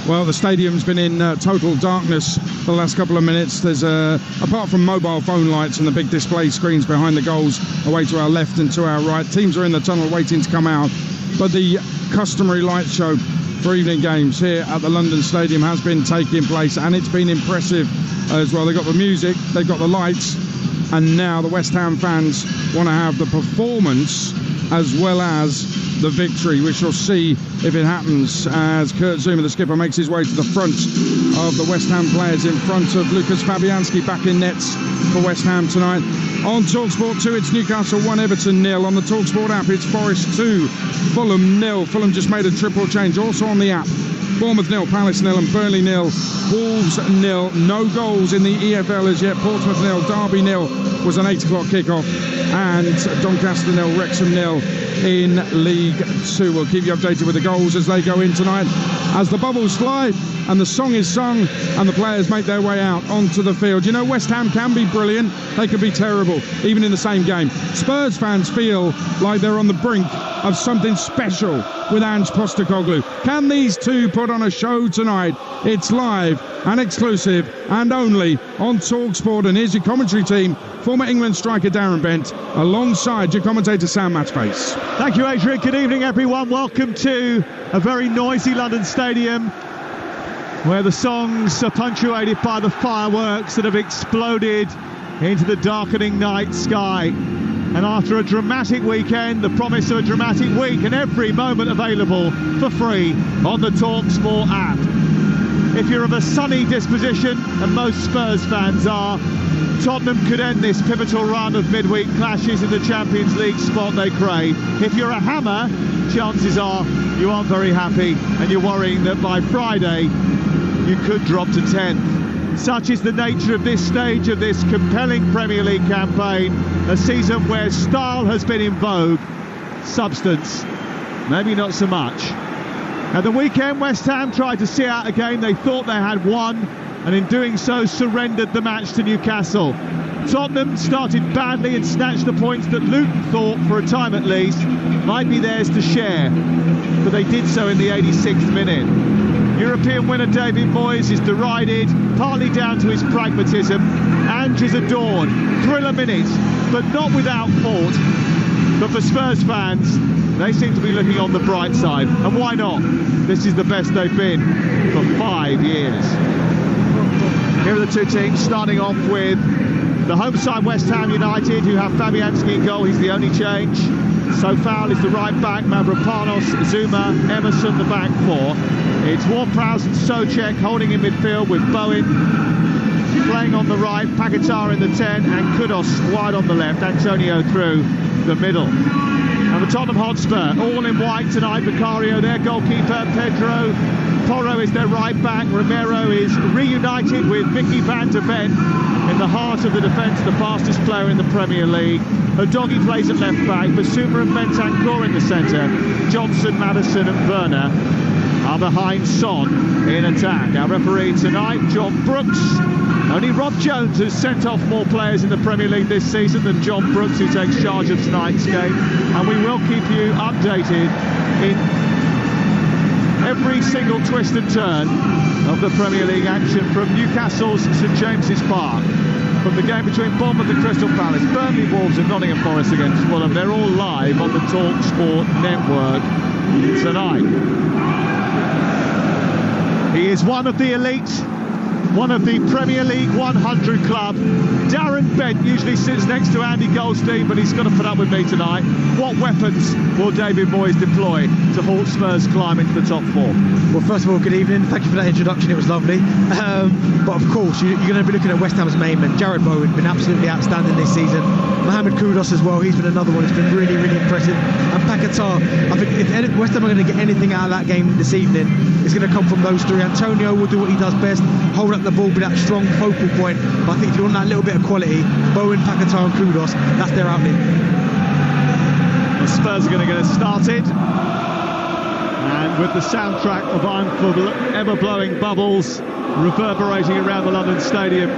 Well, the stadium's been in total darkness for the last couple of minutes. There's, apart from mobile phone lights and the big display screens behind the goals, away to our left and to our right, teams are in the tunnel waiting to come out. But the customary light show for evening games here at the London Stadium has been taking place, and it's been impressive as well. They've got the music, they've got the lights, and now the West Ham fans want to have the performance as well as the victory. We shall see if it happens as Kurt Zouma, the skipper, makes his way to the front of the West Ham players in front of Lucas Fabianski back in nets for West Ham tonight. On Talksport 2, it's Newcastle 1, Everton 0. On the Talksport app, it's Forest 2, Fulham 0. Fulham just made a triple change. Also on the app, Bournemouth 0, Palace 0 and Burnley 0, Wolves 0. No goals in the EFL as yet. Portsmouth 0, Derby 0 was an 8 o'clock kickoff, and Doncaster 0, Wrexham 0 in League 2. We'll keep you updated with the goals as they go in tonight, as the bubbles fly and the song is sung and the players make their way out onto the field. You know, West Ham can be brilliant, they can be terrible, even in the same game. Spurs fans feel like they're on the brink of something special with Ange Postecoglou. Can these two put on a show tonight? It's live and exclusive and only on Talksport. And here's your commentary team: former England striker Darren Bent, alongside your commentator Sam Matterface. Thank you, Adrian. Good evening, everyone. Welcome to a very noisy London Stadium, where the songs are punctuated by the fireworks that have exploded into the darkening night sky. And after a dramatic weekend, the promise of a dramatic week, and every moment available for free on the Talksport app. If you're of a sunny disposition, and most Spurs fans are, Tottenham could end this pivotal run of midweek clashes in the Champions League spot they crave. If you're a hammer, chances are you aren't very happy, and you're worrying that by Friday you could drop to 10th. Such is the nature of this stage of this compelling Premier League campaign, a season where style has been in vogue, substance maybe not so much. At the weekend, West Ham tried to see out a game they thought they had won, and in doing so surrendered the match to Newcastle. Tottenham started badly and snatched the points that Luton thought, for a time at least, might be theirs to share, but they did so in the 86th minute. European winner David Moyes is derided, partly down to his pragmatism. Ange is adored. Thriller minutes, but not without fault. But for Spurs fans, they seem to be looking on the bright side. And why not? This is the best they've been for 5 years. Here are the two teams, starting off with the home side, West Ham United, who have Fabianski in goal. He's the only change. Sofal is the right back, Mavropanos, Zouma, Emerson the back four. It's Ward-Prowse and Souček holding in midfield, with Bowen playing on the right, Paquetá in the 10 and Kudos wide on the left, Antonio through the middle. And the Tottenham Hotspur, all in white tonight. Vicario, their goalkeeper, Pedro Porro is their right back. Romero is reunited with Mickey van der Ven in the heart of the defence, the fastest player in the Premier League. Udogie plays at left back, Basuma and Bentancur in the centre. Johnson, Maddison and Werner are behind Son in attack. Our referee tonight, John Brooks. Only Rob Jones has sent off more players in the Premier League this season than John Brooks, who takes charge of tonight's game. And we will keep you updated in every single twist and turn of the Premier League action from Newcastle's St James's Park. From the game between Bournemouth and Crystal Palace, Burnley, Wolves and Nottingham Forest against Fulham. They're all live on the Talksport network tonight. He is one of the elite, one of the Premier League 100 club. Darren Bent usually sits next to Andy Goldstein, but he's got to put up with me tonight. What weapons will David Moyes deploy to halt Spurs' climb into the top four? Well, first of all, good evening. Thank you for that introduction. It was lovely. But of course, you're going to be looking at West Ham's main man, Jarrod Bowen, been absolutely outstanding this season. Mohamed Kudus as well. He's been another one who's been really, really impressive. And Paquetá, I think if West Ham are going to get anything out of that game this evening, it's going to come from those three. Antonio will do what he does best, hold up the ball, be that strong focal point. But I think if you want that little bit of quality, Bowen, Paquetá and Kudus, that's their outlet. The Spurs are going to get us started. And with the soundtrack of ever-blowing bubbles reverberating around the London Stadium,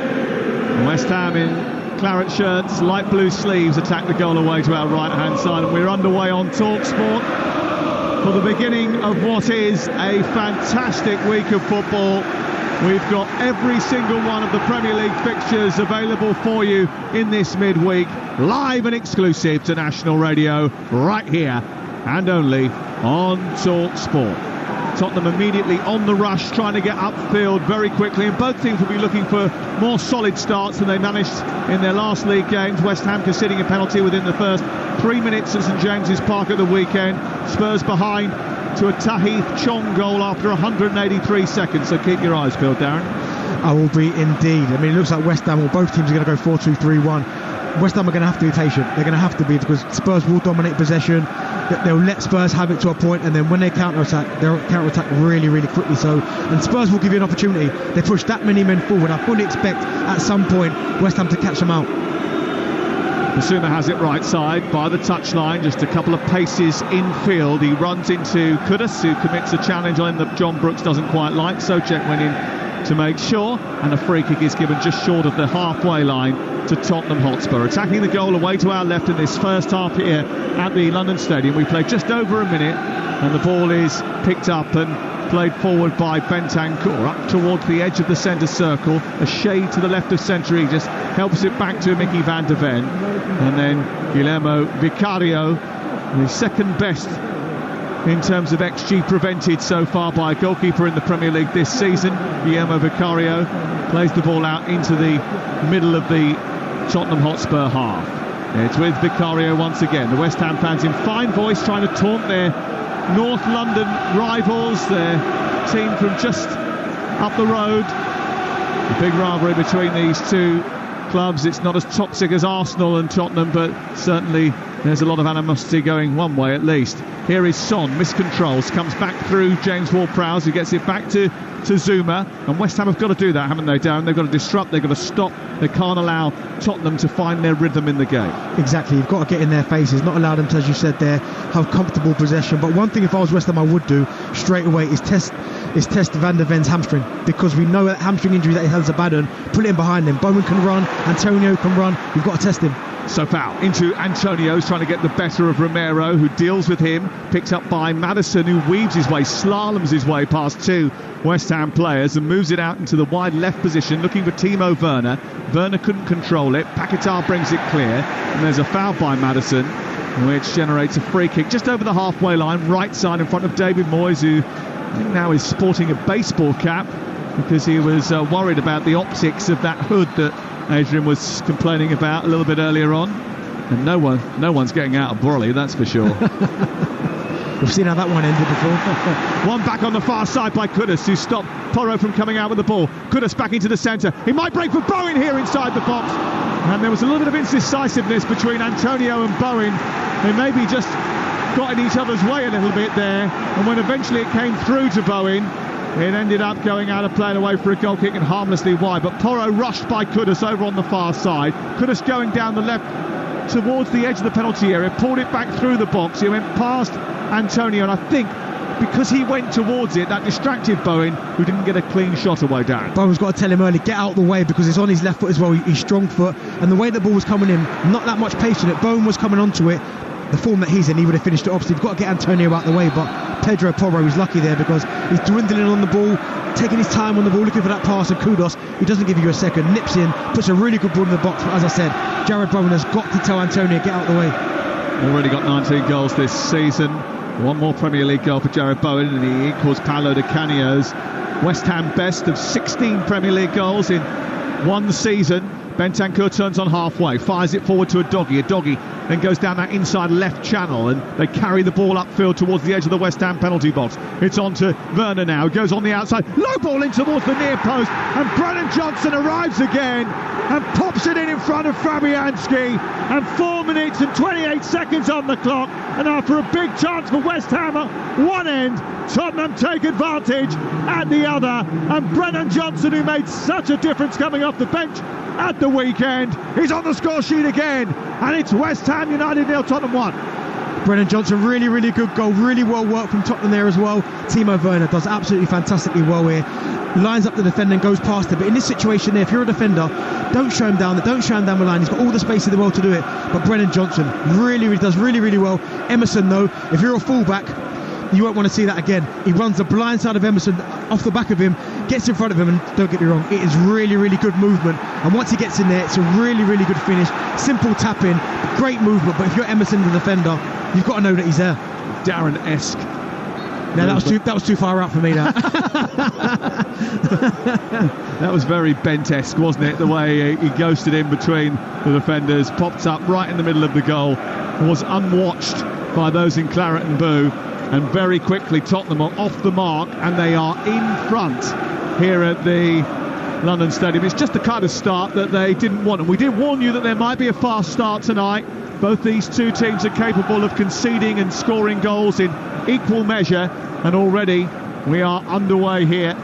West Ham in claret shirts, light blue sleeves attack the goal away to our right-hand side. And we're underway on Talksport. for the beginning of what is a fantastic week of football. We've got every single one of the Premier League fixtures available for you in this midweek, live and exclusive to national radio, right here and only on Talksport. Tottenham immediately on the rush, trying to get upfield very quickly, and both teams will be looking for more solid starts than they managed in their last league games. West Ham conceding a penalty within the first 3 minutes at St James's Park at the weekend. Spurs behind to a Tahith Chong goal after 183 seconds, so keep your eyes peeled, Darren. I will be indeed. I mean, it looks like West Ham, or both teams are going to go 4-2-3-1. West Ham are going to have to be patient. They're going to have to be, because Spurs will dominate possession. They'll let Spurs have it to a point, and then when they counter-attack, they'll counter-attack really, really quickly. So, and Spurs will give you an opportunity. They push that many men forward. I fully expect at some point West Ham to catch them out. Basuma has it right side by the touchline, just a couple of paces infield. He runs into Kudus, who commits a challenge on him that John Brooks doesn't quite like. Socek went in to make sure, and a free kick is given just short of the halfway line to Tottenham Hotspur. Attacking the goal away to our left in this first half here at the London Stadium. We played just over a minute, and the ball is picked up and played forward by Bentancur up towards the edge of the centre circle, a shade to the left of centre. He just helps it back to Mickey van der Ven, and then Guillermo Vicario, the second best in terms of XG prevented so far by a goalkeeper in the Premier League this season. Guillermo Vicario plays the ball out into the middle of the Tottenham Hotspur half. It's with Vicario once again. The West Ham fans in fine voice trying to taunt their North London rivals, their team from just up the road. A big rivalry between these two clubs. It's not as toxic as Arsenal and Tottenham, but certainly there's a lot of animosity going one way at least. Here is Son, miscontrols, comes back through James Ward-Prowse, who gets it back to Zuma, and West Ham have got to do that, haven't they, Darren? They've got to disrupt, they've got to stop. They can't allow Tottenham to find their rhythm in the game. Exactly, you've got to get in their faces, not allow them to, as you said there, have comfortable possession. But one thing, if I was West Ham, I would do straight away is test Van der Ven's hamstring, because we know that hamstring injury that he has a bad one. Put it in behind him. Bowen can run, Antonio can run. You've got to test him. So foul into Antonio's trying to get the better of Romero, who deals with him, picked up by Maddison, who weaves his way, slaloms his way past two West Ham players and moves it out into the wide left position, looking for Timo Werner. Werner couldn't control it. Paquetá brings it clear, and there's a foul by Maddison, which generates a free kick just over the halfway line, right side in front of David Moyes, who I think now is sporting a baseball cap because he was worried about the optics of that hood that Adrian was complaining about a little bit earlier on. And no one's getting out of Borley, that's for sure. We've seen how that one ended before. One back on the far side by Kudus, who stopped Porro from coming out with the ball. Kudus back into the centre. He might break for Bowen here inside the box. And there was a little bit of indecisiveness between Antonio and Bowen. They maybe just got in each other's way a little bit there. And when eventually it came through to Bowen, it ended up going out of play and away for a goal kick and harmlessly wide. But Porro rushed by Kudus over on the far side. Kudus going down the left towards the edge of the penalty area, pulled it back through the box. He went past Antonio, and I think because he went towards it, that distracted Bowen, who didn't get a clean shot away, Darren. Bowen's got to tell him early, get out of the way, because it's on his left foot as well. He's strong foot, and the way the ball was coming in, not that much pace in it. Bowen was coming onto it. The form that he's in, he would have finished it off. So you've got to get Antonio out the way, but Pedro Porro is lucky there because he's dwindling on the ball, taking his time on the ball, looking for that pass, and Kudus, he doesn't give you a second, nips in, puts a really good ball in the box. But as I said, Jared Bowen has got to tell Antonio, get out the way. Already got 19 goals this season. One more Premier League goal for Jared Bowen, and he equals Paolo Di Canio's West Ham best of 16 Premier League goals in one season. Bentancur turns on halfway, fires it forward to a doggy then goes down that inside left channel, and they carry the ball upfield towards the edge of the West Ham penalty box. It's on to Werner now, goes on the outside, low ball in towards the near post, and Brennan Johnson arrives again and pops it in front of Fabianski, and 4 minutes and 28 seconds on the clock, and after a big chance for West Ham at one end, Tottenham take advantage at the other, and Brennan Johnson, who made such a difference coming off the bench at the weekend, he's on the score sheet again, and it's West Ham United 0, Tottenham 1. Brennan Johnson, really, really good goal, really well worked from Tottenham there as well. Timo Werner does absolutely fantastically well here, lines up the defender and goes past it, but in this situation there, if you're a defender, don't show him down the line. He's got all the space in the world to do it, but Brennan Johnson really does really well. Emerson though, if you're a fullback, You won't want to see that again. He runs the blind side of Emerson off the back of him, gets in front of him, and don't get me wrong, it is really, really good movement. And once he gets in there, it's a really, really good finish. Simple tap in, great movement. But if you're Emerson, the defender, you've got to know that he's there. Darren-esque. No, that was too far out for me. That. That was very Bent-esque, wasn't it? The way he ghosted in between the defenders, popped up right in the middle of the goal, was unwatched by those in claret and blue, and very quickly Tottenham are off the mark, and they are in front here at the London Stadium. It's just the kind of start that they didn't want, and we did warn you that there might be a fast start tonight. Both these two teams are capable of conceding and scoring goals in equal measure, and already we are underway here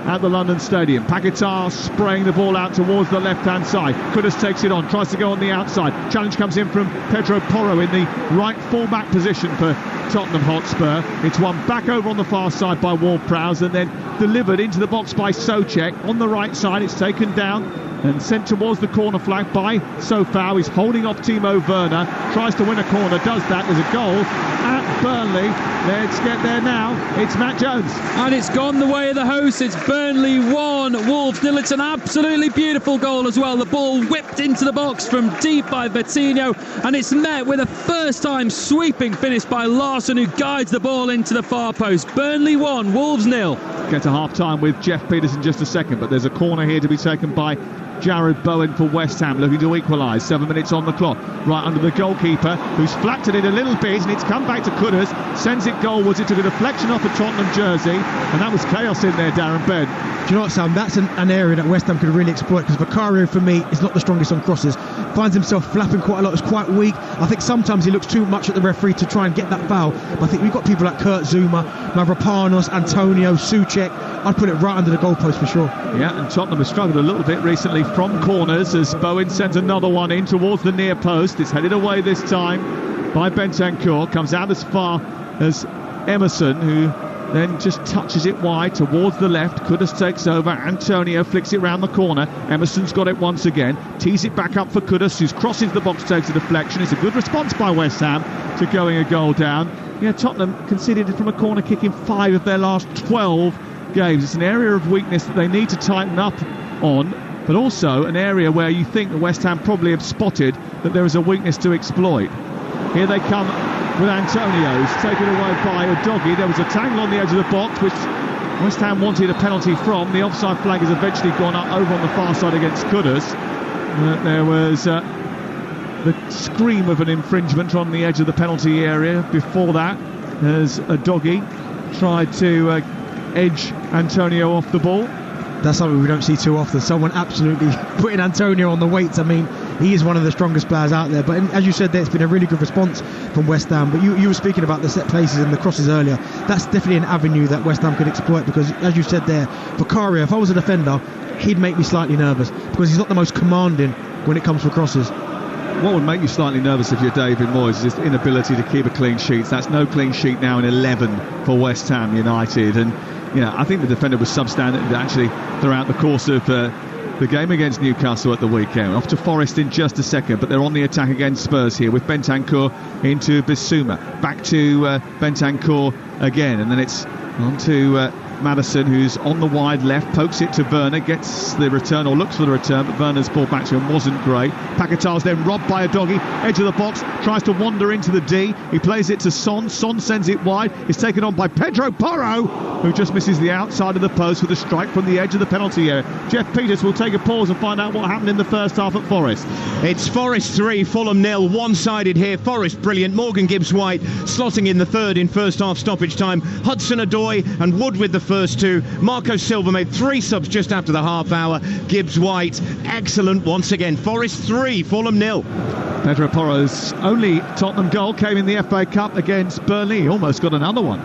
at the London Stadium. Paquetá spraying the ball out towards the left-hand side. Kudus takes it on, tries to go on the outside. Challenge comes in from Pedro Porro in the right full-back position for Tottenham Hotspur. It's won back over on the far side by Ward-Prowse and then delivered into the box by Souček. On the right side, it's taken down and sent towards the corner flag by Sofau. He's holding off Timo Werner, tries to win a corner, does that. There's a goal at Burnley. Let's get there now. It's Matt Jones. And it's gone the way of the host. It's Burnley 1, Wolves 0. It's an absolutely beautiful goal as well. The ball whipped into the box from deep by Vitinho, and it's met with a first-time sweeping finish by Larsson, who guides the ball into the far post. Burnley 1, Wolves 0. Get to half-time with Jeff Peters in just a second, but there's a corner here to be taken by Jared Bowen for West Ham, looking to equalise. 7 minutes on the clock, right under the goalkeeper, who's flattened it a little bit, and it's come back to Kudus, sends it goalwards. It took a deflection off a Tottenham jersey, and that was chaos in there, Darren. Ben, do you know what, Sam? That's an area that West Ham could really exploit, because Vicario, for me, is not the strongest on crosses. Finds himself flapping quite a lot. It's quite weak. I think sometimes he looks too much at the referee to try and get that foul. But I think we've got people like Kurt Zouma, Mavropanos, Antonio, Souček. I'd put it right under the goalpost for sure. Yeah, and Tottenham has struggled a little bit recently from corners as Bowen sends another one in towards the near post. It's headed away this time by Bentancur. Comes out as far as Emerson, who then just touches it wide towards the left. Kudus takes over. Antonio flicks it round the corner. Emerson's got it once again. Tees it back up for Kudus, who crosses the box, takes a deflection. It's a good response by West Ham to going a goal down. Yeah, Tottenham conceded from a corner kick in 5 of their last 12 games. It's an area of weakness that they need to tighten up on, but also an area where you think the West Ham probably have spotted that there is a weakness to exploit. Here they come with Antonio, who's taken away by Udogie. There was a tangle on the edge of the box, which West Ham wanted a penalty from. The offside flag has eventually gone up over on the far side against Kudus. There was the scream of an infringement on the edge of the penalty area before that, as Udogie tried to edge Antonio off the ball. That's something we don't see too often. Someone absolutely putting Antonio on the weights. I mean, he is one of the strongest players out there. But as you said there, it's been a really good response from West Ham. But you were speaking about the set places and the crosses earlier. That's definitely an avenue that West Ham could exploit, because, as you said there, Vicario, if I was a defender, he'd make me slightly nervous, because he's not the most commanding when it comes to crosses. What would make you slightly nervous if you're David Moyes is his inability to keep a clean sheet. That's no clean sheet now in 11 for West Ham United. And I think the defender was substandard actually throughout the course of the game against Newcastle at the weekend. Off to Forest in just a second, but they're on the attack against Spurs here with Bentancur into Bissouma. Back to Bentancur again, and then it's on to Maddison, who's on the wide left, pokes it to Werner, gets the return, or looks for the return, but Werner's ball back to him wasn't great. Paquetá's then robbed by Udogie, edge of the box, tries to wander into the D. He plays it to Son. Son sends it wide. It's taken on by Pedro Porro, who just misses the outside of the post with a strike from the edge of the penalty area. Jeff Peters will take a pause and find out what happened in the first half at Forest. It's Forest 3, Fulham 0, one-sided here. Forest brilliant. Morgan Gibbs-White slotting in the third in first half stoppage time. Hudson-Odoi and Wood with the first two. Marco Silva made 3 subs just after the half hour. Gibbs-White excellent once again. Forest 3, Fulham 0. Pedro Porro's only Tottenham goal came in the FA Cup against Burnley. He almost got another one.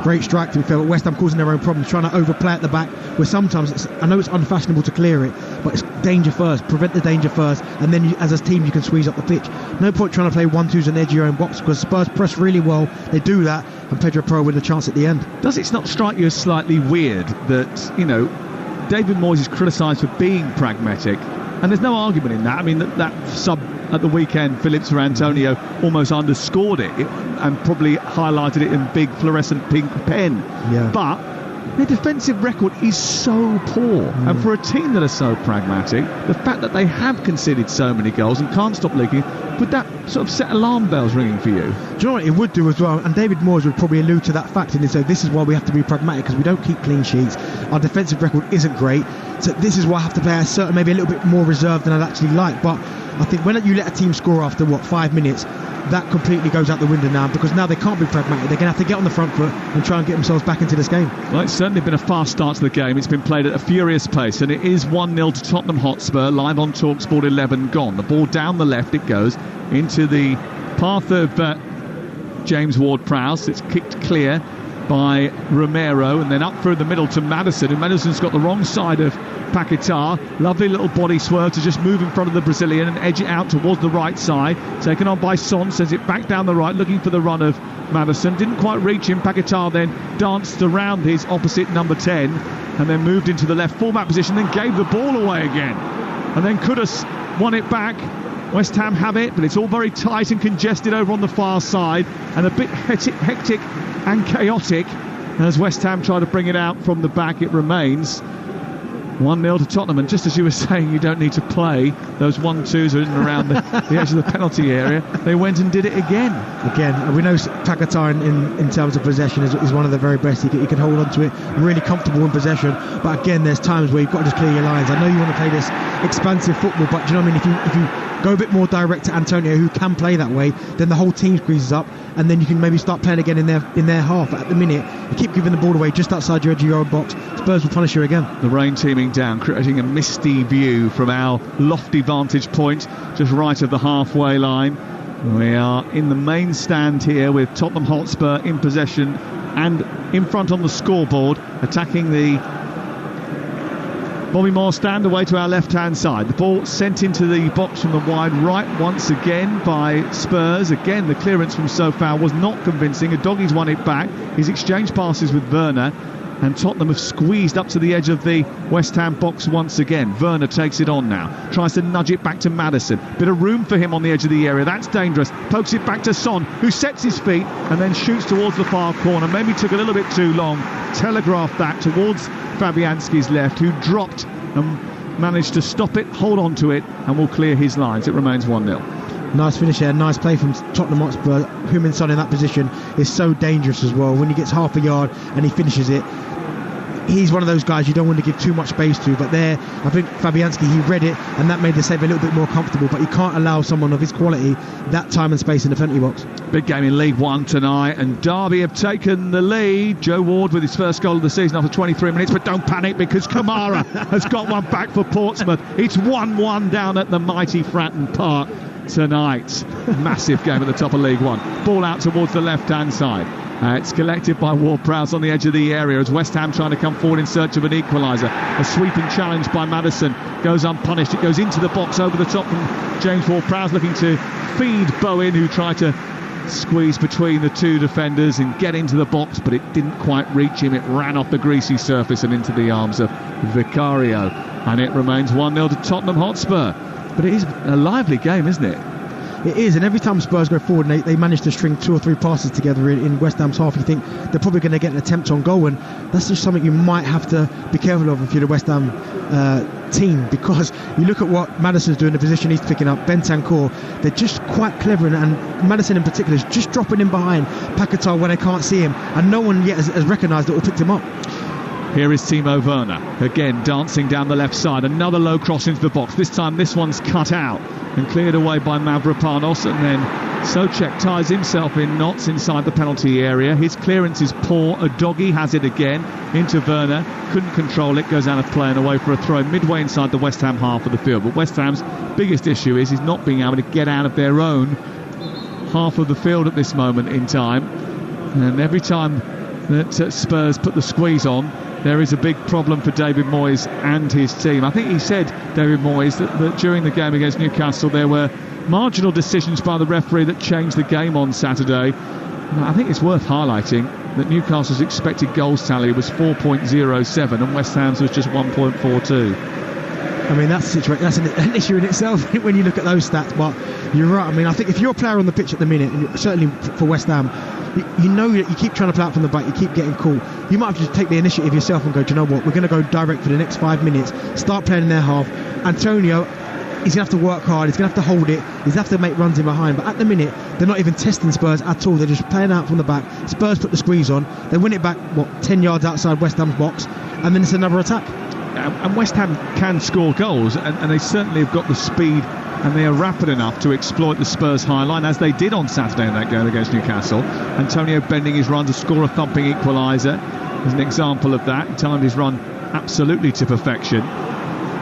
Great strike, to be fair, but West Ham causing their own problems, trying to overplay at the back, where sometimes I know it's unfashionable to clear it, but it's danger first, prevent the danger first, and then as a team you can squeeze up the pitch. No point trying to play 1-2s on the edge of your own box, because Spurs press really well, they do that, and Pedro Porro with a chance at the end. Does it not strike you as slightly weird that, David Moyes is criticised for being pragmatic, and there's no argument in that. I mean, that sub at the weekend, Philip Sir Antonio almost underscored it and probably highlighted it in big fluorescent pink pen. Yeah. But their defensive record is so poor, and for a team that are so pragmatic, the fact that they have conceded so many goals and can't stop leaking, would that sort of set alarm bells ringing for you? Do you know what it would do as well? And David Moyes would probably allude to that fact, and say this is why we have to be pragmatic, because we don't keep clean sheets. Our defensive record isn't great, so this is why I have to play maybe a little bit more reserved than I'd actually like. But I think when you let a team score after 5 minutes, that completely goes out the window now, because now they can't be pragmatic. They're going to have to get on the front foot and try and get themselves back into this game. Well, it's certainly been a fast start to the game. It's been played at a furious pace, and it is 1-0 to Tottenham Hotspur, live on Talksport 11 gone. The ball down the left, it goes into the path of James Ward-Prowse. It's kicked clear by Romero, and then up through the middle to Maddison, and Maddison's got the wrong side of Paquetá. Lovely little body swerve to just move in front of the Brazilian and edge it out towards the right side. Taken on by Son, sends it back down the right, looking for the run of Maddison. Didn't quite reach him. Paquetá then danced around his opposite number 10 and then moved into the left fullback position, then gave the ball away again. And then Kudus won it back. West Ham have it, but it's all very tight and congested over on the far side, and a bit hectic and chaotic as West Ham try to bring it out from the back. It remains 1-0 to Tottenham, and just as you were saying, you don't need to play those 1-2s in and around the edge of the penalty area. They went and did it again. We know Paquetá in terms of possession is one of the very best. He can hold on to it, really comfortable in possession. But again, there's times where you've got to just clear your lines. I know you want to play this expansive football, but do you know what I mean? If you go a bit more direct to Antonio, who can play that way, then the whole team squeezes up, and then you can maybe start playing again in their half. At the minute, you keep giving the ball away just outside your edge of your own box, Spurs will punish you again. The rain teeming down, creating a misty view from our lofty vantage point just right of the halfway line. We are in the main stand here with Tottenham Hotspur in possession and in front on the scoreboard, attacking the Bobby Moore stand away to our left-hand side. The ball sent into the box from the wide right once again by Spurs. Again, the clearance from Sofau was not convincing. Udogi's won it back. He's exchanged passes with Werner, and Tottenham have squeezed up to the edge of the West Ham box once again. Werner takes it on now, tries to nudge it back to Maddison. Bit of room for him on the edge of the area. That's dangerous. Pokes it back to Son, who sets his feet and then shoots towards the far corner. Maybe took a little bit too long. Telegraphed that towards Fabianski's left, who dropped and managed to stop it, hold on to it, and will clear his lines. It remains 1-0. Nice finish there, nice play from Tottenham Hotspur. Heung-min Son in that position is so dangerous as well. When he gets half a yard and he finishes it, he's one of those guys you don't want to give too much space to. But there, I think Fabianski, he read it, and that made the save a little bit more comfortable. But you can't allow someone of his quality that time and space in the penalty box. Big game in League One tonight, and Derby have taken the lead. Joe Ward with his first goal of the season after 23 minutes, but don't panic, because Kamara has got one back for Portsmouth. It's 1-1 down at the mighty Fratton Park tonight. Massive game at the top of League One. Ball out towards the left-hand side. It's collected by Ward-Prowse on the edge of the area as West Ham trying to come forward in search of an equaliser. A sweeping challenge by Maddison goes unpunished. It goes into the box over the top from James Ward-Prowse, looking to feed Bowen, who tried to squeeze between the two defenders and get into the box, but it didn't quite reach him. It ran off the greasy surface and into the arms of Vicario, and it remains 1-0 to Tottenham Hotspur. But it is a lively game, isn't it? It is, and every time Spurs go forward and they manage to string 2 or 3 passes together in West Ham's half, you think they're probably going to get an attempt on goal, and that's just something you might have to be careful of if you're the West Ham team, because you look at what Maddison's doing, the position he's picking up, Bentancur, they're just quite clever, and Maddison in particular is just dropping in behind Paquetá when they can't see him, and no one yet has recognised it or picked him up. Here is Timo Werner, again dancing down the left side. Another low cross into the box. This time this one's cut out and cleared away by Mavropanos, and then Souček ties himself in knots inside the penalty area. His clearance is poor. Udogi has it again into Werner. Couldn't control it. Goes out of play and away for a throw midway inside the West Ham half of the field. But West Ham's biggest issue is not being able to get out of their own half of the field at this moment in time. And every time that Spurs put the squeeze on, there is a big problem for David Moyes and his team. I think he said, David Moyes, that during the game against Newcastle there were marginal decisions by the referee that changed the game on Saturday. I think it's worth highlighting that Newcastle's expected goals tally was 4.07 and West Ham's was just 1.42. I mean, that's an issue in itself when you look at those stats. But you're right. I mean, I think if you're a player on the pitch at the minute, and certainly for West Ham, you know that you keep trying to play out from the back, you keep getting caught. You might have to just take the initiative yourself and go, do you know what? We're going to go direct for the next 5 minutes. Start playing in their half. Antonio, he's going to have to work hard. He's going to have to hold it. He's going to have to make runs in behind. But at the minute, they're not even testing Spurs at all. They're just playing out from the back. Spurs put the squeeze on. They win it back, 10 yards outside West Ham's box, and then it's another attack. And West Ham can score goals, and they certainly have got the speed, and they are rapid enough to exploit the Spurs high line, as they did on Saturday in that game against Newcastle. Antonio bending his run to score a thumping equaliser is an example of that. He timed his run absolutely to perfection.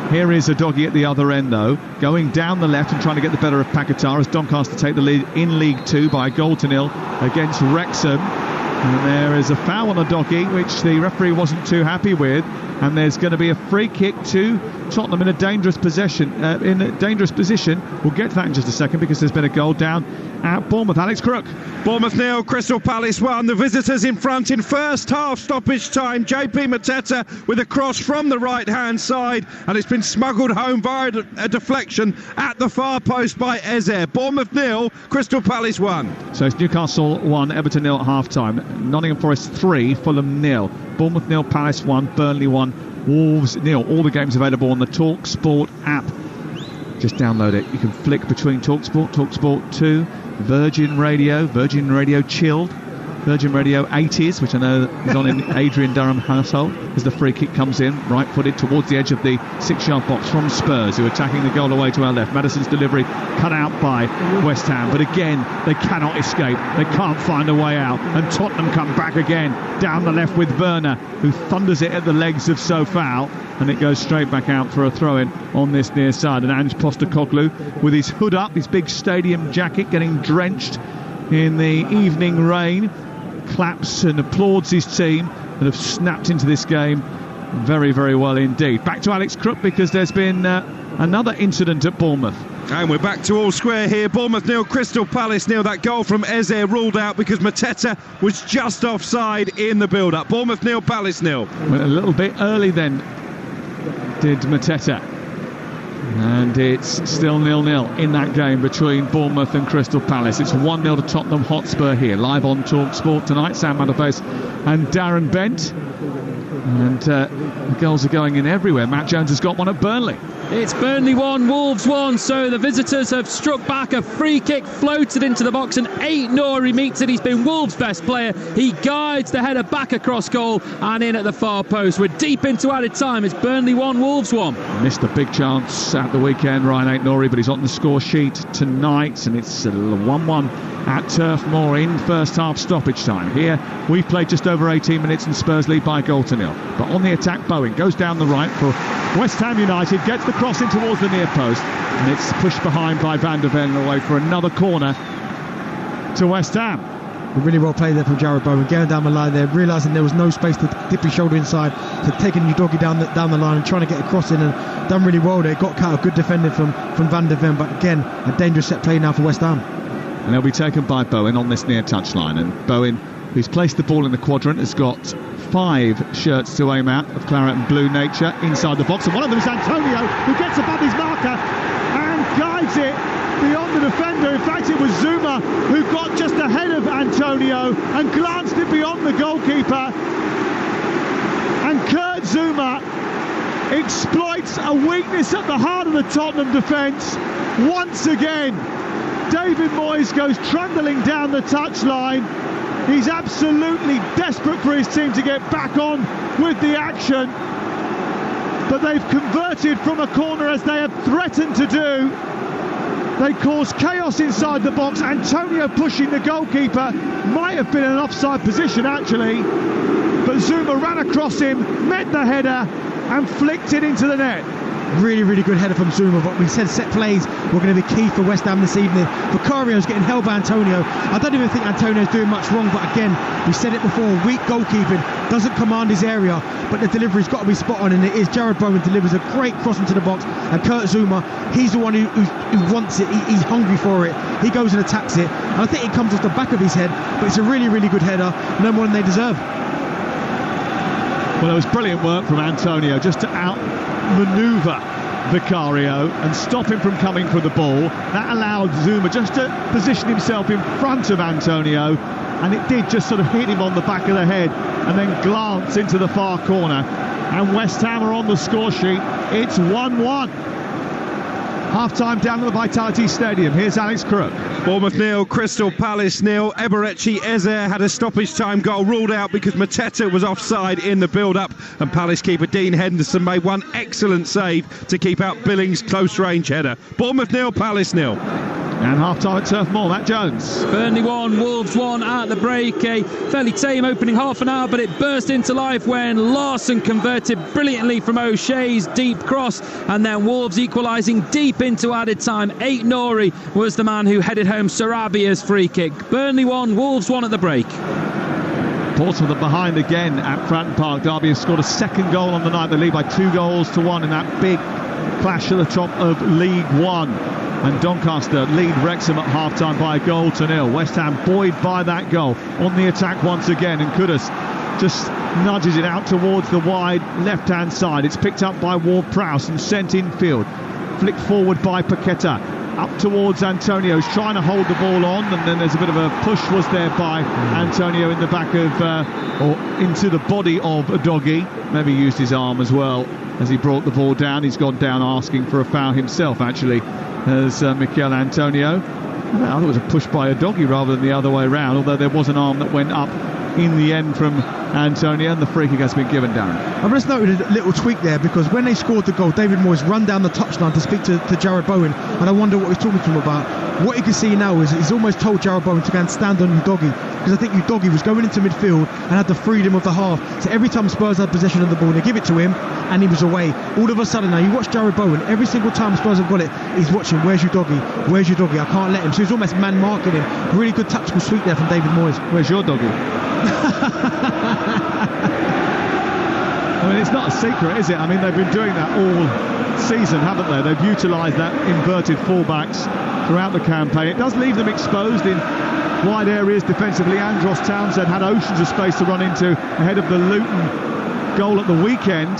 Here is a doggy at the other end, though, going down the left and trying to get the better of Paquetá as Doncaster take the lead in League 2 by a goal to nil against Wrexham. And there is a foul on a doggy, which the referee wasn't too happy with. And there's going to be a free kick to Tottenham in a dangerous position. We'll get to that in just a second, because there's been a goal down at Bournemouth. Alex Crook. Bournemouth 0, Crystal Palace 1. The visitors in front in first half stoppage time. JP Mateta with a cross from the right hand side, and it's been smuggled home via a deflection at the far post by Eze. Bournemouth 0, Crystal Palace 1. So it's Newcastle 1, Everton 0 at half time. Nottingham Forest 3, Fulham 0. Bournemouth 0, Palace 1, Burnley 1, Wolves 0. All the games available on the Talksport app. Just download it. You can flick between Talksport, Talksport 2, Virgin Radio Chilled, Virgin Radio 80s, which I know is on in Adrian Durham household, as the free kick comes in, right-footed towards the edge of the 6-yard box from Spurs, who are attacking the goal away to our left. Maddison's delivery cut out by West Ham, but again, they cannot escape. They can't find a way out, and Tottenham come back again down the left with Werner, who thunders it at the legs of Sofal, and it goes straight back out for a throw-in on this near side. And Ange Postecoglou, with his hood up, his big stadium jacket, getting drenched in the evening rain, claps and applauds his team that have snapped into this game very, very well indeed. Back to Alex Crook, because there's been another incident at Bournemouth. And we're back to all square here. Bournemouth 0, Crystal Palace 0. That goal from Eze ruled out because Mateta was just offside in the build-up. Bournemouth 0, Palace 0. Went a little bit early then, did Mateta. And it's still 0-0 in that game between Bournemouth and Crystal Palace. It's 1-0 to Tottenham Hotspur here, live on Talksport tonight. Sam Matterface and Darren Bent. And the goals are going in everywhere. Matt Jones has got one at Burnley. It's Burnley 1, Wolves 1, so the visitors have struck back. A free kick floated into the box, and Ait-Nouri meets it. He's been Wolves' best player. He guides the header back across goal and in at the far post. We're deep into added time. It's Burnley 1, Wolves 1. Missed a big chance at the weekend, Ryan Ait-Nouri, but he's on the score sheet tonight, and it's 1-1 at Turf Moor in first half stoppage time. Here we've played just over 18 minutes and Spurs lead by a goal to nil. But on the attack, Bowen goes down the right for West Ham United, gets the cross in towards the near post, and it's pushed behind by Van der Ven away for another corner to West Ham. Really well played there from Jarrod Bowen, going down the line there, realising there was no space to dip his shoulder inside, so taking Udogie down the line and trying to get a cross in, and done really well there. Got cut, good defending from Van der Ven, but again a dangerous set play now for West Ham. And they'll be taken by Bowen on this near touchline, and Bowen, who's placed the ball in the quadrant, has got 5 shirts to aim at of claret and blue nature inside the box, and one of them is Antonio, who gets above his marker and guides it beyond the defender. In fact, it was Zuma who got just ahead of Antonio and glanced it beyond the goalkeeper, and Kurt Zuma exploits a weakness at the heart of the Tottenham defence once again. David Moyes goes trundling down the touchline. He's absolutely desperate for his team to get back on with the action, but they've converted from a corner as they have threatened to do. They cause chaos inside the box. Antonio pushing the goalkeeper, might have been in an offside position actually, but Zuma ran across him, met the header and flicked it into the net. Really, really good header from Zuma, but we said set plays were going to be key for West Ham this evening. Vicario's getting held by Antonio. I don't even think Antonio's doing much wrong, but again, we said it before, weak goalkeeping, doesn't command his area, but the delivery's got to be spot on, and it is. Jarrod Bowen delivers a great cross into the box, and Kurt Zuma, he's the one who wants it, he's hungry for it, he goes and attacks it, and I think it comes off the back of his head, but it's a really, really good header, no more than they deserve. Well, it was brilliant work from Antonio just to out-manoeuvre Vicario and stop him from coming for the ball. That allowed Zuma just to position himself in front of Antonio, and it did just sort of hit him on the back of the head and then glance into the far corner. And West Ham are on the score sheet. It's 1-1. Half-time down at the Vitality Stadium. Here's Alex Crook. Bournemouth 0, Crystal Palace 0. Eberechi Eze had a stoppage time goal ruled out because Mateta was offside in the build-up, and Palace keeper Dean Henderson made one excellent save to keep out Billings' close-range header. Bournemouth 0, Palace 0. And half-time at Turf Moor, Matt Jones. Burnley 1, Wolves 1 at the break. A fairly tame opening half an hour, but it burst into life when Larson converted brilliantly from O'Shea's deep cross, and then Wolves equalising deep into added time. 8 Nori was the man who headed home Sarabia's free kick. Burnley 1, Wolves 1 at the break. Portsmouth are behind again at Fratton Park. Derby has scored a second goal on the night. They lead by 2-1 in that big clash at the top of League One. And Doncaster lead Wrexham at half-time by 1-0. West Ham buoyed by that goal. On the attack once again, and Kudus just nudges it out towards the wide left-hand side. It's picked up by Ward-Prowse and sent infield. Flicked forward by Paqueta. Up towards Antonio, he's trying to hold the ball on, and then there's a bit of a push was there by Antonio in the back of, or into the body of Udogie. Maybe used his arm as well as he brought the ball down. He's gone down asking for a foul himself, actually, as Mikel Antonio. I thought it was a push by Udogie rather than the other way around, although there was an arm that went up in the end from Antonio, and the free kick has been given, Darren. I've just noted a little tweak there, because when they scored the goal, David Moyes run down the touchline to speak to Jared Bowen, and I wonder what he's talking to him about. What you can see now is he's almost told Jared Bowen to go and stand on Udogie, because I think Udogie was going into midfield and had the freedom of the half. So every time Spurs had possession of the ball, they give it to him and he was away. All of a sudden now, you watch Jared Bowen, every single time Spurs have got it, he's watching, where's Udogie? Where's Udogie? I can't let him. So he's almost man marking him. Really good tactical sweep there from David Moyes. Where's your doggy? I mean, it's not a secret, is it? I mean, they've been doing that all season, haven't they? They've utilised that inverted fullbacks throughout the campaign. It does leave them exposed in wide areas defensively. Andros Townsend had oceans of space to run into ahead of the Luton goal at the weekend.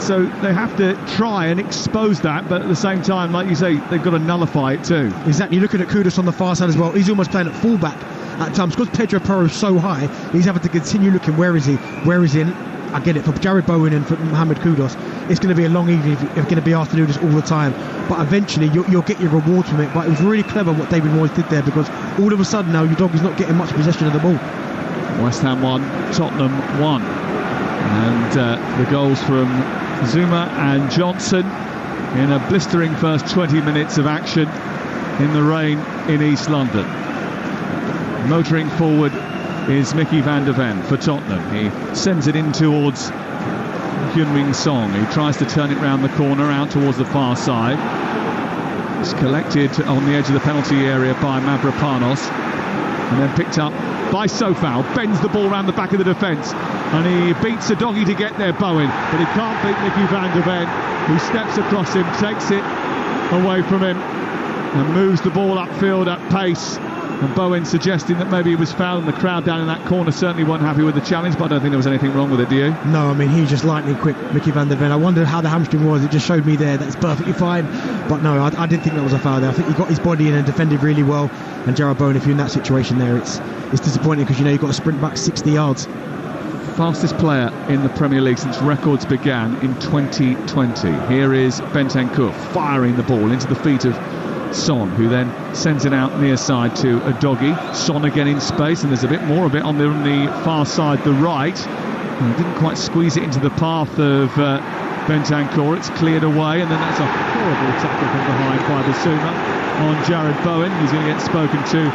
So they have to try and expose that, but at the same time, like you say, they've got to nullify it too. Exactly. You're looking at Kudus on the far side as well. He's almost playing at fullback at times, because Pedro Porro is so high. He's having to continue looking, where is he? I get it, for Jared Bowen and for Mohamed Kudus, it's going to be a long evening if you're going to be asked to do this all the time, but eventually you'll get your reward from it. But it was really clever what David Moyes did there, because all of a sudden now Udogie's not getting much possession of the ball. West Ham 1, Tottenham 1, and the goals from Zuma and Johnson in a blistering first 20 minutes of action in the rain in East London. Motoring forward is Mickey van der Ven for Tottenham. He sends it in towards Heung-min Son. He tries to turn it round the corner out towards the far side. It's collected on the edge of the penalty area by Mavropanos, and then picked up by Sofal. Bends the ball round the back of the defence, and he beats Udogie to get there, Bowen, but he can't beat Mickey van der Ven, who steps across him, takes it away from him and moves the ball upfield at pace. And Bowen suggesting that maybe he was fouled, and the crowd down in that corner certainly weren't happy with the challenge, but I don't think there was anything wrong with it, do you? No, I mean, he's just lightning quick, Mickey van der Ven. I wondered how the hamstring was. It just showed me there that's perfectly fine, but no, I didn't think that was a foul there. I think he got his body in and defended really well, and Jared Bowen, if you're in that situation there, it's disappointing, because you've got to sprint back 60 yards. Fastest player in the Premier League since records began in 2020. Here is Bentancur firing the ball into the feet of Son, who then sends it out near side to Udogie. Son again in space, and there's a bit more of it on the far side, the right. And didn't quite squeeze it into the path of Bentancur. It's cleared away, and then that's a horrible tackle from behind by Basuma on Jared Bowen. He's going to get spoken to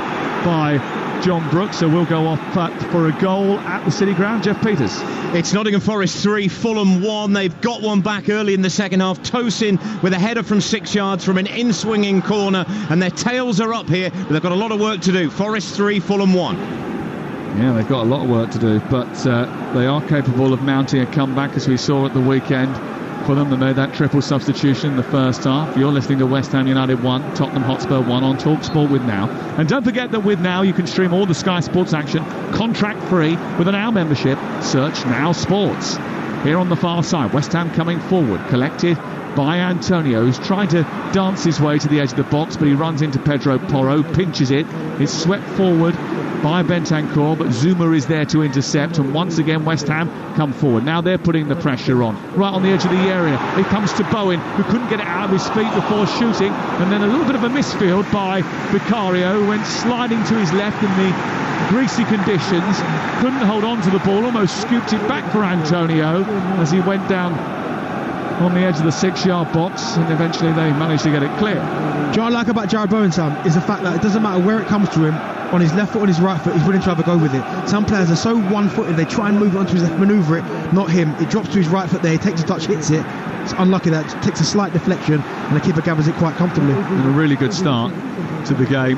by John Brooks, so we'll go off for a goal at the City Ground. Jeff Peters. It's Nottingham Forest 3, Fulham 1. They've got one back early in the second half. Tosin with a header from 6 yards from an in-swinging corner, and their tails are up here, but they've got a lot of work to do. Forest 3, Fulham 1. Yeah, they've got a lot of work to do, but they are capable of mounting a comeback, as we saw at the weekend. For them, they made that triple substitution in the first half. You're listening to West Ham United 1, Tottenham Hotspur 1 on Talksport with Now. And don't forget that with Now you can stream all the Sky Sports action contract free with a Now membership. Search Now Sports. Here on the far side, West Ham coming forward, collected by Antonio, who's trying to dance his way to the edge of the box, but he runs into Pedro Porro, pinches it. It's swept forward by Bentancur, but Zuma is there to intercept, and once again West Ham come forward. Now they're putting the pressure on, right on the edge of the area. It comes to Bowen, who couldn't get it out of his feet before shooting, and then a little bit of a misfield by Vicario, who went sliding to his left in the greasy conditions, couldn't hold on to the ball, almost scooped it back for Antonio as he went down on the edge of the 6-yard box, and eventually they managed to get it clear. What I like about Jared Bowen, Sam, is the fact that it doesn't matter where it comes to him, on his left foot, on his right foot, he's willing to have a go with it. Some players are so one-footed, they try and move onto his left, manoeuvre it, not him. It drops to his right foot there, he takes a touch, hits it. It's unlucky that it takes a slight deflection, and the keeper gathers it quite comfortably. And a really good start to the game.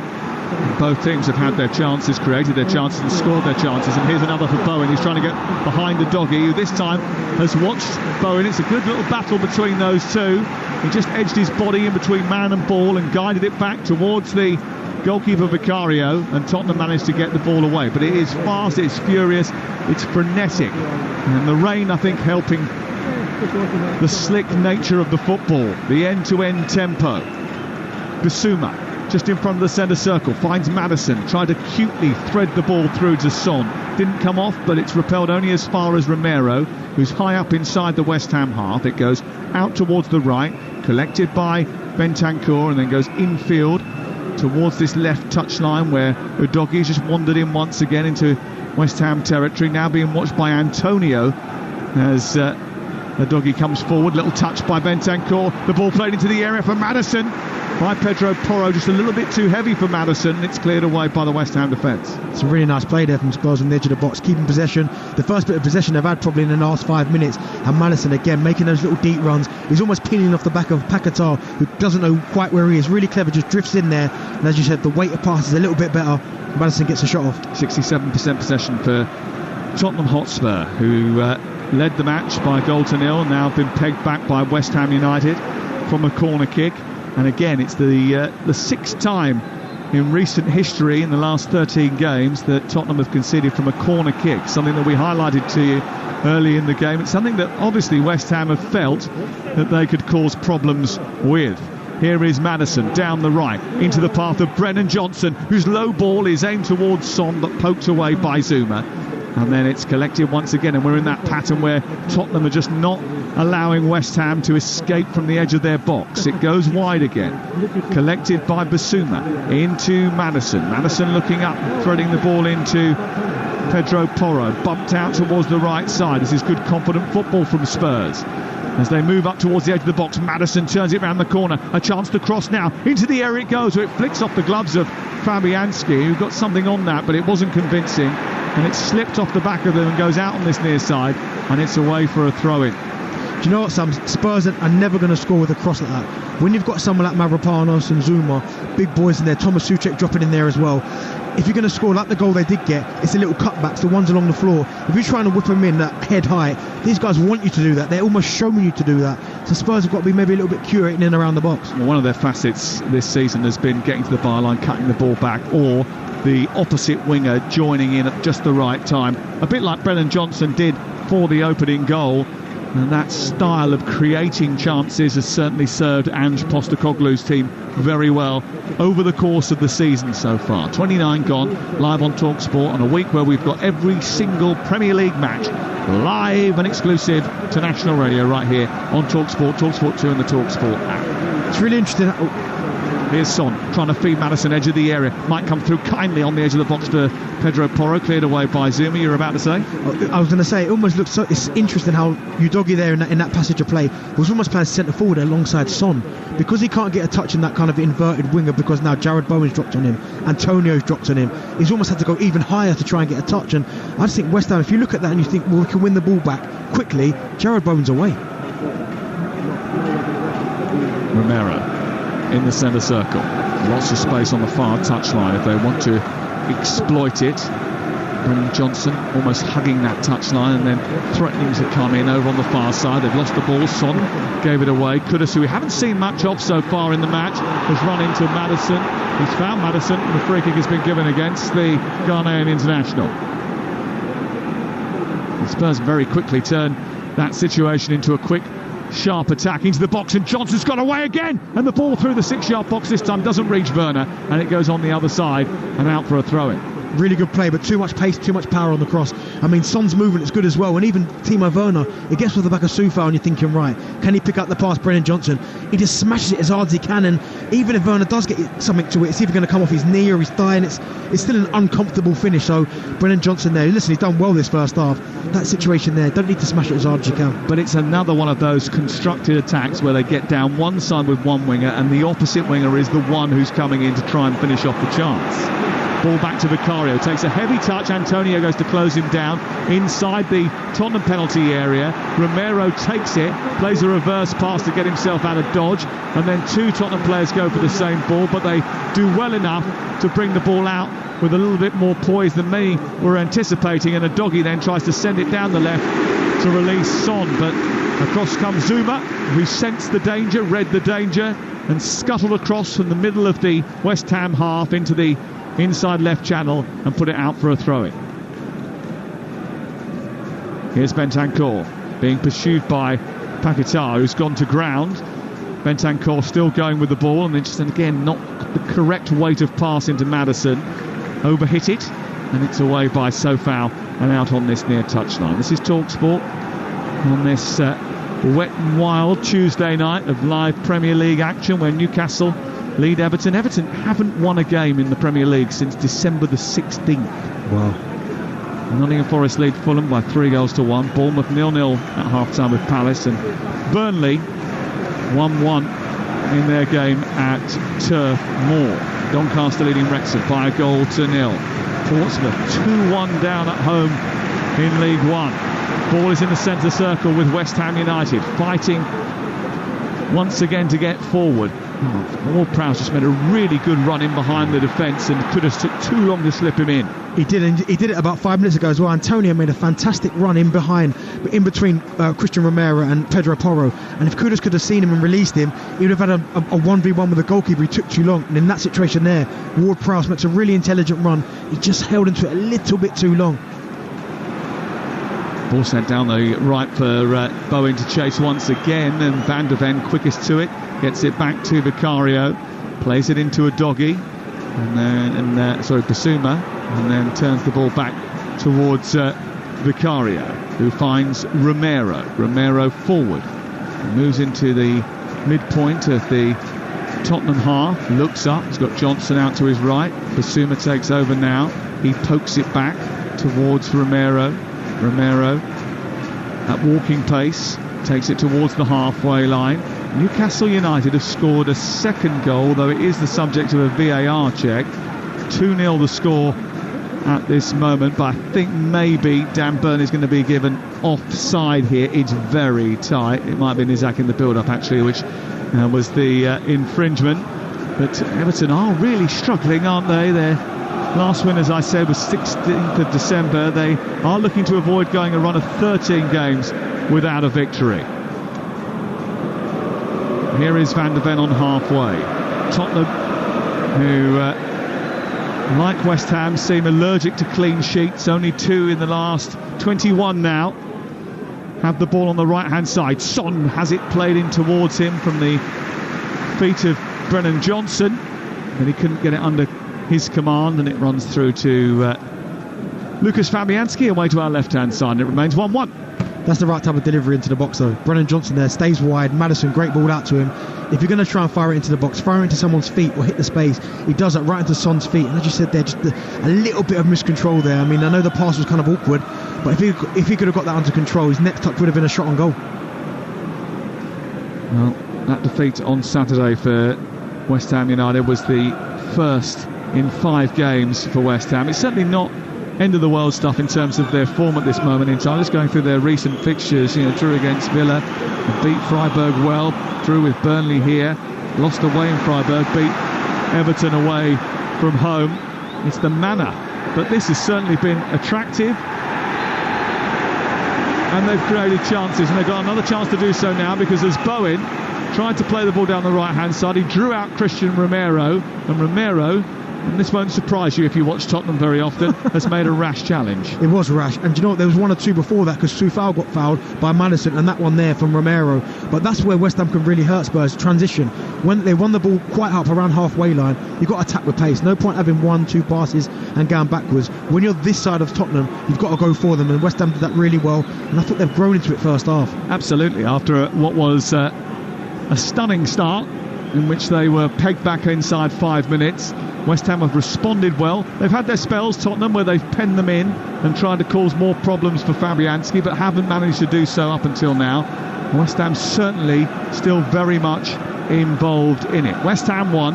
Both teams have had their chances, created their chances and scored their chances, and here's another for Bowen. He's trying to get behind the doggy, who this time has watched Bowen. It's a good little battle between those two. He just edged his body in between man and ball and guided it back towards the goalkeeper Vicario, and Tottenham managed to get the ball away. But it is fast, it's furious, it's frenetic, and the rain, I think, helping the slick nature of the football, the end-to-end tempo. Bissouma just in front of the centre circle, finds Maddison, tried to cutely thread the ball through to Son. Didn't come off, but it's repelled only as far as Romero, who's high up inside the West Ham half. It goes out towards the right, collected by Bentancur, and then goes infield towards this left touchline where Udogie's just wandered in once again into West Ham territory, now being watched by Antonio as Udogie comes forward. Little touch by Bentancur, the ball played into the area for Maddison by Pedro Porro, just a little bit too heavy for Maddison, and it's cleared away by the West Ham defence. It's a really nice play there from Spurs on the edge of the box, keeping possession. The first bit of possession they've had probably in the last 5 minutes, and Maddison again making those little deep runs. He's almost peeling off the back of Paquetá, who doesn't know quite where he is. Really clever, just drifts in there, and as you said, the weight of pass is a little bit better. Maddison gets a shot off. 67% possession for Tottenham Hotspur, who led the match by 1-0, now have been pegged back by West Ham United from a corner kick. And again, it's the sixth time in recent history in the last 13 games that Tottenham have conceded from a corner kick, something that we highlighted to you early in the game. It's something that obviously West Ham have felt that they could cause problems with. Here is Maddison down the right into the path of Brennan Johnson, whose low ball is aimed towards Son but poked away by Zuma. And then it's collected once again, and we're in that pattern where Tottenham are just not allowing West Ham to escape from the edge of their box. It goes wide again, collected by Bissouma into Maddison. Maddison looking up, threading the ball into Pedro Porro, bumped out towards the right side. This is good confident football from Spurs. As they move up towards the edge of the box, Maddison turns it round the corner. A chance to cross now. Into the area it goes, where it flicks off the gloves of Fabianski, who got something on that, but it wasn't convincing. And it slipped off the back of them and goes out on this near side, and it's away for a throw-in. Do you know what, Sam? Spurs are never going to score with a cross like that. When you've got someone like Mavropanos and Zuma, big boys in there, Thomas Souček dropping in there as well, if you're going to score like the goal they did get, it's the little cutbacks, the ones along the floor. If you're trying to whip them in that head high, these guys want you to do that. They're almost showing you to do that. So Spurs have got to be maybe a little bit curating in around the box. Well, one of their facets this season has been getting to the byline, cutting the ball back, or the opposite winger joining in at just the right time. A bit like Brennan Johnson did for the opening goal. And that style of creating chances has certainly served Ange Postecoglou's team very well over the course of the season so far. 29 gone, live on Talksport on a week where we've got every single Premier League match live and exclusive to national radio right here on Talksport, Talksport 2 and the Talksport app. It's really interesting. Here's Son trying to feed Maddison, edge of the area. Might come through kindly on the edge of the box for Pedro Porro, cleared away by Zuma. You're about to say? I was going to say, it almost looks so. It's interesting how Udogie there in that passage of play was almost playing centre forward alongside Son, because he can't get a touch in that kind of inverted winger, because now Jared Bowen's dropped on him, Antonio's dropped on him. He's almost had to go even higher to try and get a touch. And I just think West Ham, if you look at that and you think, well, we can win the ball back quickly, Jared Bowen's away. Romero in the centre circle, lots of space on the far touchline if they want to exploit it. Brennan Johnson almost hugging that touchline and then threatening to come in over on the far side. They've lost the ball. Son gave it away. Kudus, who we haven't seen much of so far in the match, has run into Maddison. He's found Maddison, and the free kick has been given against the Ghanaian international. The Spurs very quickly turn that situation into a quick, sharp attack into the box, and Johnson's got away again, and the ball through the 6-yard box this time doesn't reach Werner, and it goes on the other side and out for a throw-in. Really good play, but too much pace, too much power on the cross. I mean, Son's movement is good as well, and even Timo Werner, it gets with the back of Soufal, and you're thinking, right, can he pick up the pass? Brennan Johnson, he just smashes it as hard as he can, and even if Werner does get something to it, it's either going to come off his knee or his thigh, and it's still an uncomfortable finish. So Brennan Johnson there, listen, he's done well this first half. That situation there, don't need to smash it as hard as you can. But it's another one of those constructed attacks where they get down one side with one winger, and the opposite winger is the one who's coming in to try and finish off the chance. Ball back to Vicario, takes a heavy touch, Antonio goes to close him down inside the Tottenham penalty area. Romero takes it, plays a reverse pass to get himself out of dodge, and then two Tottenham players go for the same ball, but they do well enough to bring the ball out with a little bit more poise than many were anticipating, and Udogie then tries to send it down the left to release Son, but across comes Zuma, who sensed the danger, read the danger, and scuttled across from the middle of the West Ham half into the inside left channel and put it out for a throw-in. Here's Bentancur being pursued by Paquetá, who's gone to ground. Bentancur still going with the ball, and then just again not the correct weight of pass into Maddison. Overhit it, and it's away by Soufal and out on this near touchline. This is Talksport on this wet and wild Tuesday night of live Premier League action, where Newcastle lead Everton. Everton haven't won a game in the Premier League since December the 16th. Wow. Nottingham Forest lead Fulham by 3-1. Bournemouth 0-0 at half-time with Palace, and Burnley 1-1 in their game at Turf Moor. Doncaster leading Wrexham by 1-0. Portsmouth 2-1 down at home in League One. Ball is in the centre circle with West Ham United fighting once again to get forward. Ward-Prowse just made a really good run in behind the defence and could have took too long to slip him in. He did it about 5 minutes ago as well. Antonio made a fantastic run in behind, in between Christian Romero and Pedro Porro. And if Kudus could have seen him and released him, he would have had a 1v1 with the goalkeeper. He took too long. And in that situation there, Ward-Prowse makes a really intelligent run. He just held into it a little bit too long. Ball sent down the right for Bowen to chase once again, and Van der Ven quickest to it, gets it back to Vicario, plays it into Udogie, and then Basuma, and then turns the ball back towards Vicario, who finds Romero forward, moves into the midpoint of the Tottenham half, looks up, he's got Johnson out to his right, Basuma takes over now, he pokes it back towards Romero at walking pace takes it towards the halfway line. Newcastle United have scored a second goal, though it is the subject of a VAR check. 2-0 the score at this moment, but I think maybe Dan Burn is going to be given offside here. It's very tight. It might have been Isaac in the build-up actually, which was the infringement. But Everton are really struggling, aren't they? Their last win, as I said, was 16th of December. They are looking to avoid going a run of 13 games without a victory. Here is Van der Ven on halfway. Tottenham, who, like West Ham, seem allergic to clean sheets. Only 2 in the last 21 now. Have the ball on the right-hand side. Son has it played in towards him from the feet of Brennan Johnson, and he couldn't get it under his command, and it runs through to Lucas Fabianski away to our left-hand side, and it remains 1-1. That's the right type of delivery into the box though. Brennan Johnson there stays wide. Maddison, great ball out to him. If you're going to try and fire it into the box, fire it into someone's feet or hit the space. He does that right into Son's feet, and as you said there, just a little bit of miscontrol there. I mean, I know the pass was kind of awkward, but if he could have got that under control, his next touch would have been a shot on goal. Well, that defeat on Saturday for West Ham United was the first in 5 games for West Ham. It's certainly not end of the world stuff in terms of their form at this moment in time. Just going through their recent fixtures, drew against Villa, beat Freiburg well, drew with Burnley here, lost away in Freiburg, beat Everton away from home. It's the manner, but this has certainly been attractive, and they've created chances, and they've got another chance to do so now, because as Bowen tried to play the ball down the right hand side, he drew out Christian Romero, and Romero and this won't surprise you if you watch Tottenham very often, has made a rash challenge. It was rash, and do you know what? There was one or two before that because Soufal got fouled by Maddison, and that one there from Romero. But that's where West Ham can really hurt Spurs. Transition. When they won the ball quite up around halfway line, you've got to attack with pace. No point having 1-2 passes and going backwards. When you're this side of Tottenham, you've got to go for them, and West Ham did that really well, and I thought they've grown into it first half. Absolutely. After what was a stunning start in which they were pegged back inside 5 minutes, West Ham have responded well. They've had their spells, Tottenham, where they've penned them in and tried to cause more problems for Fabianski, but haven't managed to do so up until now. West Ham certainly still very much involved in it. West Ham 1,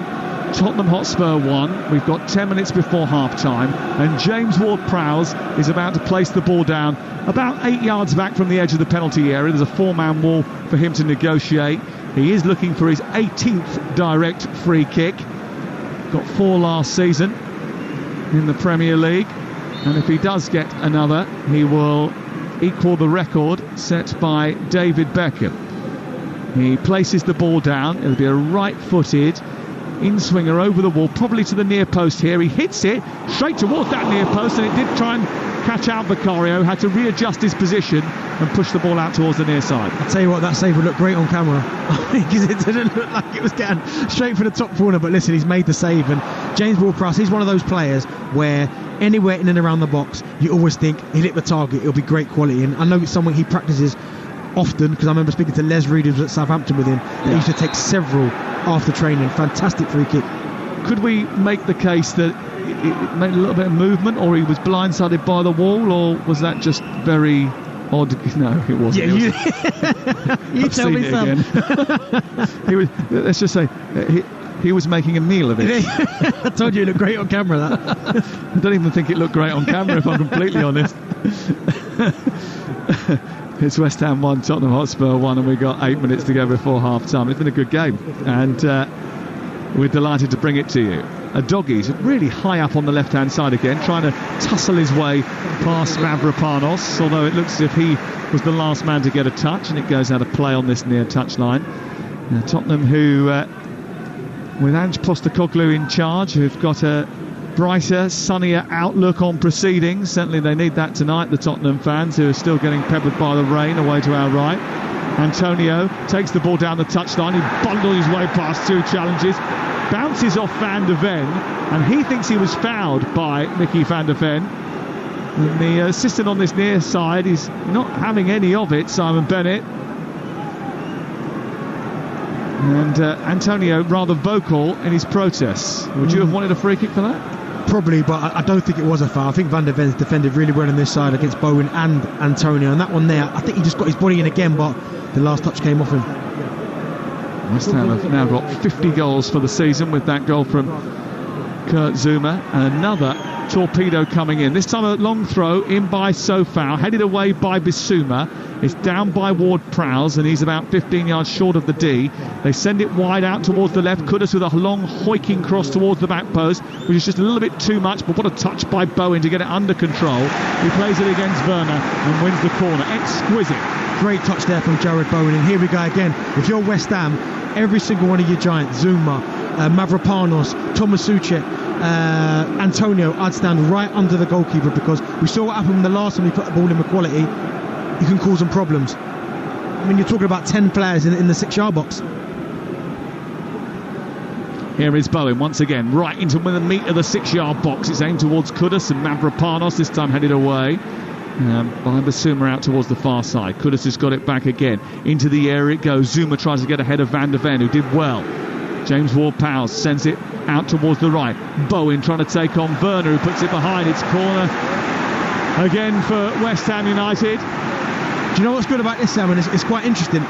Tottenham Hotspur 1. We've got 10 minutes before half-time, and James Ward-Prowse is about to place the ball down about 8 yards back from the edge of the penalty area. There's a 4-man wall for him to negotiate. He is looking for his 18th direct free kick. Got 4 last season in the Premier League, and if he does get another, he will equal the record set by David Beckham. He places the ball down. It'll be a right-footed in-swinger over the wall, probably to the near post here. He hits it straight towards that near post, and it did try and catch out Vicario. Had to readjust his position and push the ball out towards the near side. I'll tell you what, that save would look great on camera because it didn't look like it was getting straight for the top corner, but listen, he's made the save. And James Ward-Prowse, he's one of those players where anywhere in and around the box you always think he'll hit the target, it'll be great quality. And I know it's something he practices often, because I remember speaking to Les Reed, who was at Southampton with him, that he used to take several after training. Fantastic free kick. Could we make the case that it made a little bit of movement, or he was blindsided by the wall, or was that just very odd? No, it wasn't. Yeah, you tell me something. He was, let's just say, he was making a meal of it. I told you it looked great on camera, that. I don't even think it looked great on camera, if I'm completely honest. It's West Ham 1, Tottenham Hotspur 1, and we've got 8 minutes to go before half-time. It's been a good game, and we're delighted to bring it to you. Doggy's really high up on the left-hand side again, trying to tussle his way past Mavropanos, although it looks as if he was the last man to get a touch, and it goes out of play on this near touchline. Tottenham, who, with Ange Postecoglou in charge, who've got a brighter, sunnier outlook on proceedings. Certainly they need that tonight, the Tottenham fans, who are still getting peppered by the rain away to our right. Antonio takes the ball down the touchline. He bundles his way past 2 challenges, bounces off Van de Ven, and he thinks he was fouled by Mickey Van de Ven. And the assistant on this near side is not having any of it, Simon Bennett. And Antonio rather vocal in his protests. Would you have wanted a free kick for that? Probably, but I don't think it was a foul. I think Van de Ven's defended really well on this side against Bowen and Antonio, and that one there, I think he just got his body in again, but the last touch came off him. West Ham have now got 50 goals for the season, with that goal from Kurt Zouma, and another torpedo coming in. This time a long throw in by Soufal, headed away by Bissouma. It's down by Ward-Prowse, and he's about 15 yards short of the D. They send it wide out towards the left. Kudus with a long hoiking cross towards the back post, which is just a little bit too much, but what a touch by Bowen to get it under control. He plays it against Werner and wins the corner. Exquisite. Great touch there from Jared Bowen, and here we go again. If you're West Ham, every single one of your giants, Zouma, Mavropanos, Tomasucek, Antonio, I'd stand right under the goalkeeper, because we saw what happened the last time he put the ball in with quality. You can cause them problems. I mean, you're talking about 10 players in the 6-yard box. Here is Bowen once again, right into the meat of the 6-yard box. It's aimed towards Kudus and Mavropanos, this time headed away by Bissouma out towards the far side. Kudus has got it back again. Into the area it goes. Zouma tries to get ahead of Van de Ven, who did well. James Ward-Prowse sends it out towards the right. Bowen trying to take on Werner, who puts it behind. It's corner again for West Ham United. Do you know what's good about this, Sam? And it's quite interesting.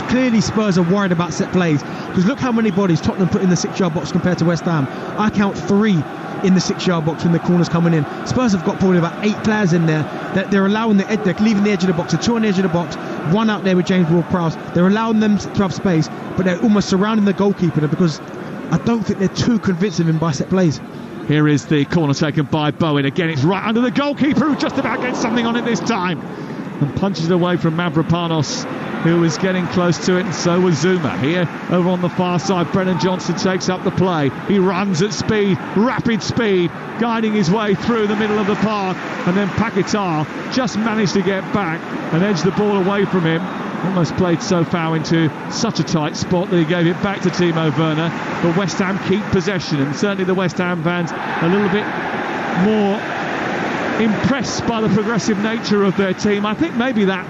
Clearly Spurs are worried about set plays, because look how many bodies Tottenham put in the 6-yard box compared to West Ham. I count 3 in the 6-yard box when the corner's coming in. Spurs have got probably about 8 players in there that they're allowing they're leaving the edge of the box. So 2 on the edge of the box, 1 out there with James Ward-Prowse. They're allowing them to have space, but they're almost surrounding the goalkeeper, because I don't think they're too convincing him by set plays. Here is the corner taken by Bowen. Again, it's right under the goalkeeper, who just about gets something on it this time. and punches it away from Mavropanos, who was getting close to it, and so was Zuma. Here, over on the far side, Brennan Johnson takes up the play. He runs at speed, rapid speed, guiding his way through the middle of the park, and then Paquetá just managed to get back and edge the ball away from him. Almost played Sofau into such a tight spot that he gave it back to Timo Werner. But West Ham keep possession, and certainly the West Ham fans a little bit more impressed by the progressive nature of their team. I think maybe that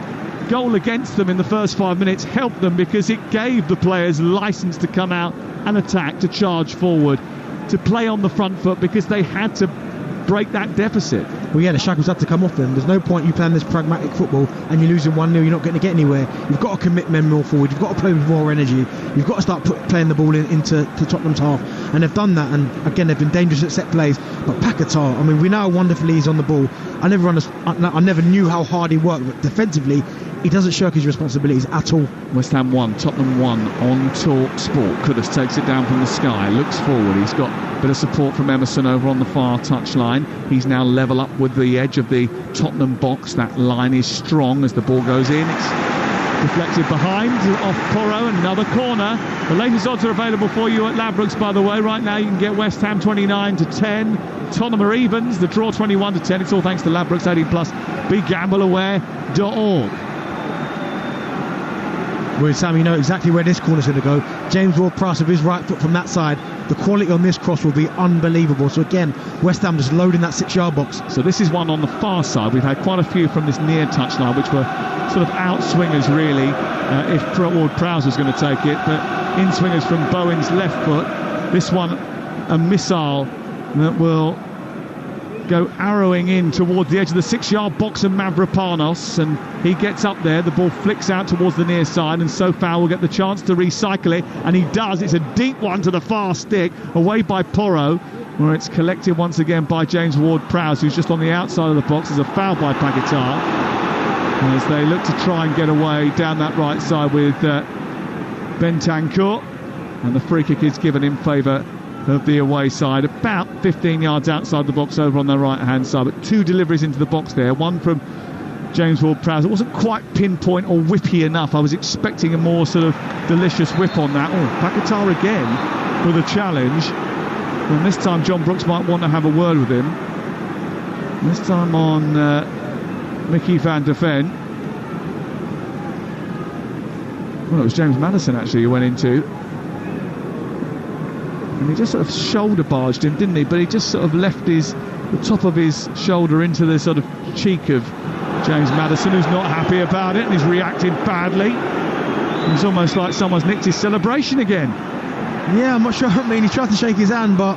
goal against them in the first 5 minutes helped them, because it gave the players license to come out and attack, to charge forward, to play on the front foot, because they had to break that deficit. Well, yeah, the shackles had to come off them. There's no point you playing this pragmatic football and you're losing 1-0, you're not going to get anywhere. You've got to commit men more forward, you've got to play with more energy, you've got to start playing the ball into Tottenham's half, and they've done that. And again, they've been dangerous at set plays. But Paquetá, I mean, we know how wonderfully he's on the ball. I never knew how hard he worked, but defensively he doesn't shirk his responsibilities at all. West Ham 1, Tottenham 1 on Talksport. Kudus takes it down from the sky, looks forward. He's got a bit of support from Emerson over on the far touchline. He's now level up with the edge of the Tottenham box. That line is strong as the ball goes in. It's deflected behind, off Porro, and another corner. The latest odds are available for you at Ladbrokes, by the way. Right now you can get West Ham 29-10, Tottenham are evens, the draw 21-10. It's all thanks to Ladbrokes 18+. BeGambleAware.org. Well, Sam, you know exactly where this corner's going to go. James Ward-Prowse with his right foot from that side. The quality on this cross will be unbelievable. So again, West Ham just loading that 6-yard box. So this is one on the far side. We've had quite a few from this near touchline, which were sort of out swingers really, if Ward-Prowse was going to take it, but in swingers from Bowen's left foot. This one, a missile that will go arrowing in towards the edge of the 6-yard box of Mavropanos, and he gets up there. The ball flicks out towards the near side, and Sofau will get the chance to recycle it, and he does. It's a deep one to the far stick, away by Porro, where it's collected once again by James Ward-Prowse, who's just on the outside of the box. There's a foul by Paquetá as they look to try and get away down that right side with Bentancur, and the free kick is given in favour of the away side, about 15 yards outside the box over on the right hand side. But 2 deliveries into the box there, one from James Ward-Prowse. It wasn't quite pinpoint or whippy enough. I was expecting a more sort of delicious whip on that. Paquetá again with a challenge, and this time John Brooks might want to have a word with him. This time on Mickey van der Ven. Well, it was James Maddison actually who went into, and he just sort of shoulder barged him, didn't he? But he just sort of left the top of his shoulder into the sort of cheek of James Maddison, who's not happy about it and he's reacting badly. It's almost like someone's nicked his celebration again. Yeah, I'm not sure. I mean, he tried to shake his hand, but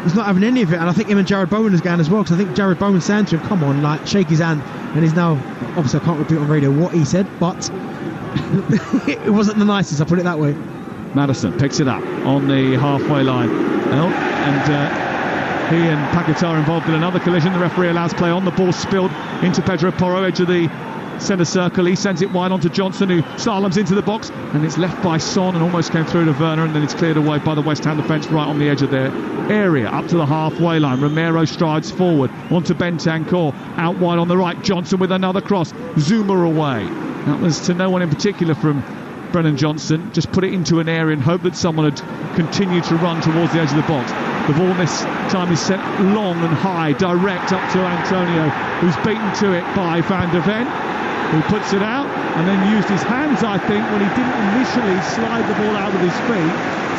he's not having any of it. And I think him and Jared Bowen is going as well, because I think Jared Bowen saying to him, come on, like, shake his hand. And he's now, obviously I can't repeat on radio what he said, but it wasn't the nicest, I'll put it that way. Maddison picks it up on the halfway line, and he and Paquetá are involved in another collision. The referee allows play on. The ball spilled into Pedro Porro, edge of the centre circle. He sends it wide onto Johnson, who slaloms into the box, and it's left by Son and almost came through to Werner, and then it's cleared away by the West Ham defence right on the edge of their area, up to the halfway line. Romero strides forward onto Bentancur, out wide on the right. Johnson with another cross, Zuma away. That was to no one in particular from Brennan Johnson. Just put it into an area and hope that someone would continue to run towards the edge of the box. The ball this time is sent long and high, direct up to Antonio, who's beaten to it by Van der Ven, who puts it out and then used his hands, I think, when he didn't initially slide the ball out with his feet,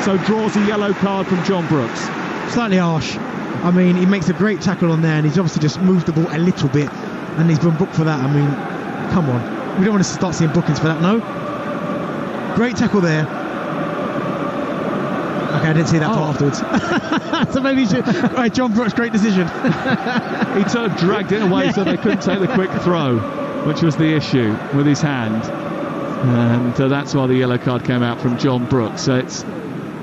so draws a yellow card from John Brooks. Slightly harsh. I mean, he makes a great tackle on there, and he's obviously just moved the ball a little bit, and he's been booked for that. I mean, come on. We don't want to start seeing bookings for that, no? Great tackle there. Okay, I didn't see that part afterwards. So maybe right, John Brooks, great decision. He sort of dragged it away so they couldn't take the quick throw, which was the issue with his hand. And that's why the yellow card came out from John Brooks. So it's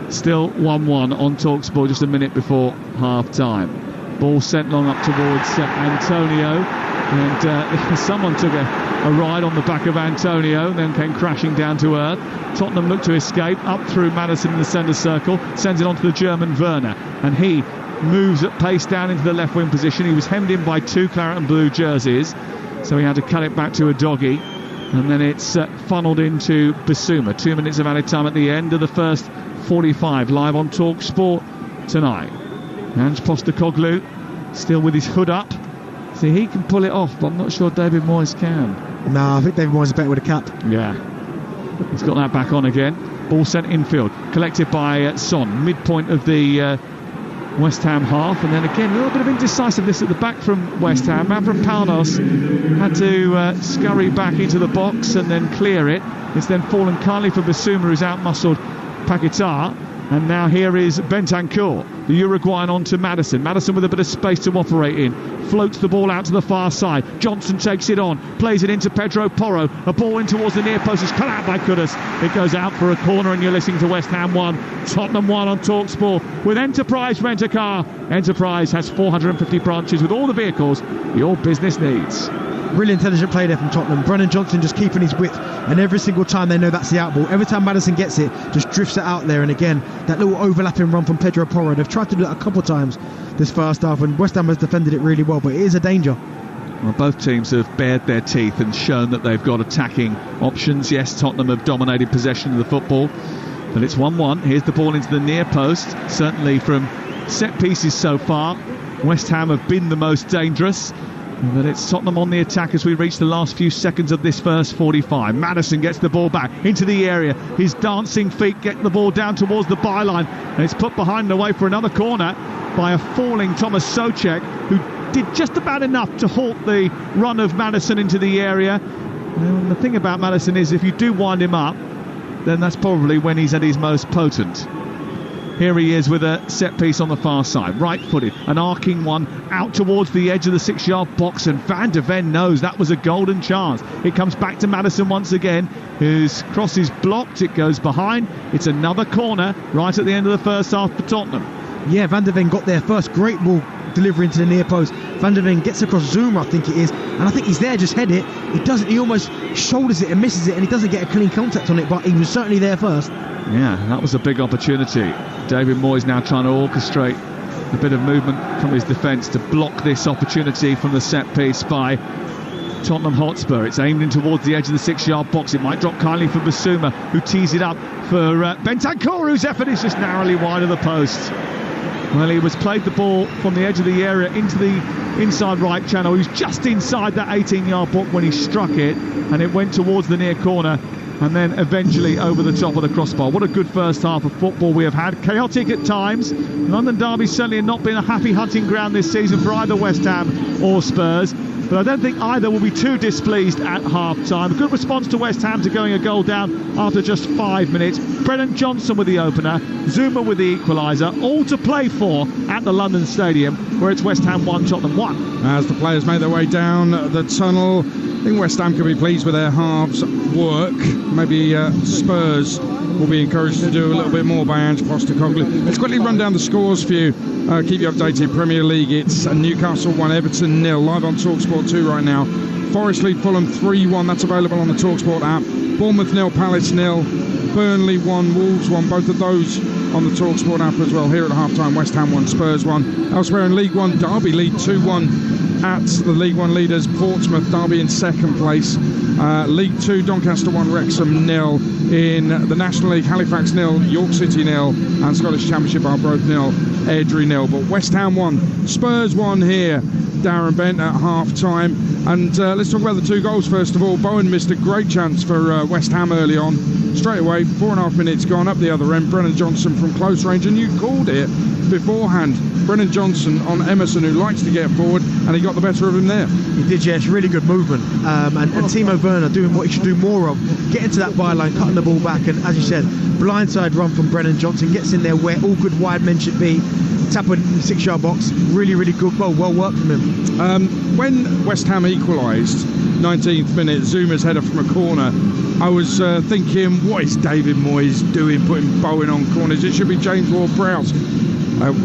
still 1-1 on Talksport, just a minute before half-time. Ball sent long up towards Antonio, and someone took a ride on the back of Antonio, then came crashing down to earth. Tottenham looked to escape up through Maddison in the centre circle, sends it on to the German Werner, and he moves at pace down into the left wing position. He was hemmed in by 2 claret and blue jerseys, so he had to cut it back to a doggy, and then it's funneled into Bissouma. 2 minutes of added time at the end of the first 45, live on Talksport tonight. Ange Postecoglou still with his hood up. See, he can pull it off, but I'm not sure David Moyes can. No, I think David Moyes is better with a cap. Yeah, he's got that back on again. Ball sent infield, collected by Son, midpoint of the West Ham half, and then again a little bit of indecisiveness at the back from West Ham. Mavropanos had to scurry back into the box and then clear it. It's then fallen kindly for Bissouma, who's out-muscled Paquetá. And now here is Bentancur, the Uruguayan, onto Maddison. Maddison with a bit of space to operate in. Floats the ball out to the far side. Johnson takes it on. Plays it into Pedro Porro. A ball in towards the near post. It's cut out by Kudus. It goes out for a corner, and you're listening to West Ham 1, Tottenham 1 on Talksport with Enterprise Rent-A-Car. Enterprise has 450 branches with all the vehicles your business needs. Really intelligent play there from Tottenham. Brennan Johnson just keeping his width, and every single time they know that's the out ball. Every time Maddison gets it, just drifts it out there. And again, that little overlapping run from Pedro Porro. They've tried to do that a couple of times this first half, and West Ham has defended it really well, but it is a danger. Well, both teams have bared their teeth and shown that they've got attacking options. Yes, Tottenham have dominated possession of the football, but it's 1-1. Here's the ball into the near post. Certainly from set pieces so far, West Ham have been the most dangerous. But it's Tottenham on the attack as we reach the last few seconds of this first 45. Maddison gets the ball back into the area. His dancing feet get the ball down towards the byline, and it's put behind and away for another corner by a falling Thomas Souček, who did just about enough to halt the run of Maddison into the area. And the thing about Maddison is if you do wind him up, then that's probably when he's at his most potent. Here he is with a set piece on the far side, right-footed, an arcing one out towards the edge of the 6-yard box, and Van de Ven knows that was a golden chance. It comes back to Maddison once again, whose cross is blocked. It goes behind. It's another corner right at the end of the first half for Tottenham. Yeah, Van de Ven got there first. Great ball delivery into the near post. Van de Ven gets across Zuma, I think it is, and I think he's there, just head it. He doesn't. He almost shoulders it and misses it, and he doesn't get a clean contact on it, but he was certainly there first. Yeah, that was a big opportunity. David Moyes now trying to orchestrate a bit of movement from his defence to block this opportunity from the set piece by Tottenham Hotspur. It's aimed in towards the edge of the 6-yard box. It might drop kindly for Bissouma, who tees it up for Bentancur, whose effort is just narrowly wide of the post. Well, he was played the ball from the edge of the area into the inside right channel. He was just inside that 18-yard box when he struck it, and it went towards the near corner and then eventually over the top of the crossbar. What a good first half of football we have had. Chaotic at times. London Derby certainly not been a happy hunting ground this season for either West Ham or Spurs, but I don't think either will be too displeased at half-time. A good response to West Ham to going a goal down after just 5 minutes. Brennan Johnson with the opener, Zuma with the equaliser, all to play for at the London Stadium, where it's West Ham 1, Tottenham 1. As the players make their way down the tunnel, I think West Ham can be pleased with their halves work. Maybe Spurs will be encouraged to do a little bit more by Ange Postecoglou. Let's quickly run down the scores for you. Keep you updated. Premier League, it's Newcastle 1, Everton 0, live on Talksport 2 right now. Forest lead Fulham 3-1, that's available on the Talksport app. Bournemouth 0, Palace 0, Burnley 1, Wolves 1, both of those on the Talksport app as well. Here at half-time, West Ham 1, Spurs 1. Elsewhere in League 1, Derby lead 2-1 at the League 1 leaders, Portsmouth. Derby in second place. League 2, Doncaster 1, Wrexham 0. In the National League, Halifax 0, York City 0, and Scottish Championship, Arbroath 0, Airdrie 0. But West Ham 1, Spurs 1 here. Darren Bent at half-time. And let's talk about the two goals first of all. Bowen missed a great chance for West Ham early on. Straight away, 4.5 minutes gone, up the other end. Brennan Johnson from close range, and you called it beforehand. Brennan Johnson on Emerson, who likes to get forward, and he got the better of him there. He did, yes, really good movement. And Timo Werner doing what he should do more of, getting to that byline, cutting the ball back, and as you said, blindside run from Brennan Johnson, gets in there where all good wide men should be. Tap in the 6-yard box, really, really good goal, well worked from him. When West Ham equalised, 19th minute, Zuma's header from a corner, I was thinking, what is David Moyes doing, putting Bowen on corners? It should be James Ward-Prowse.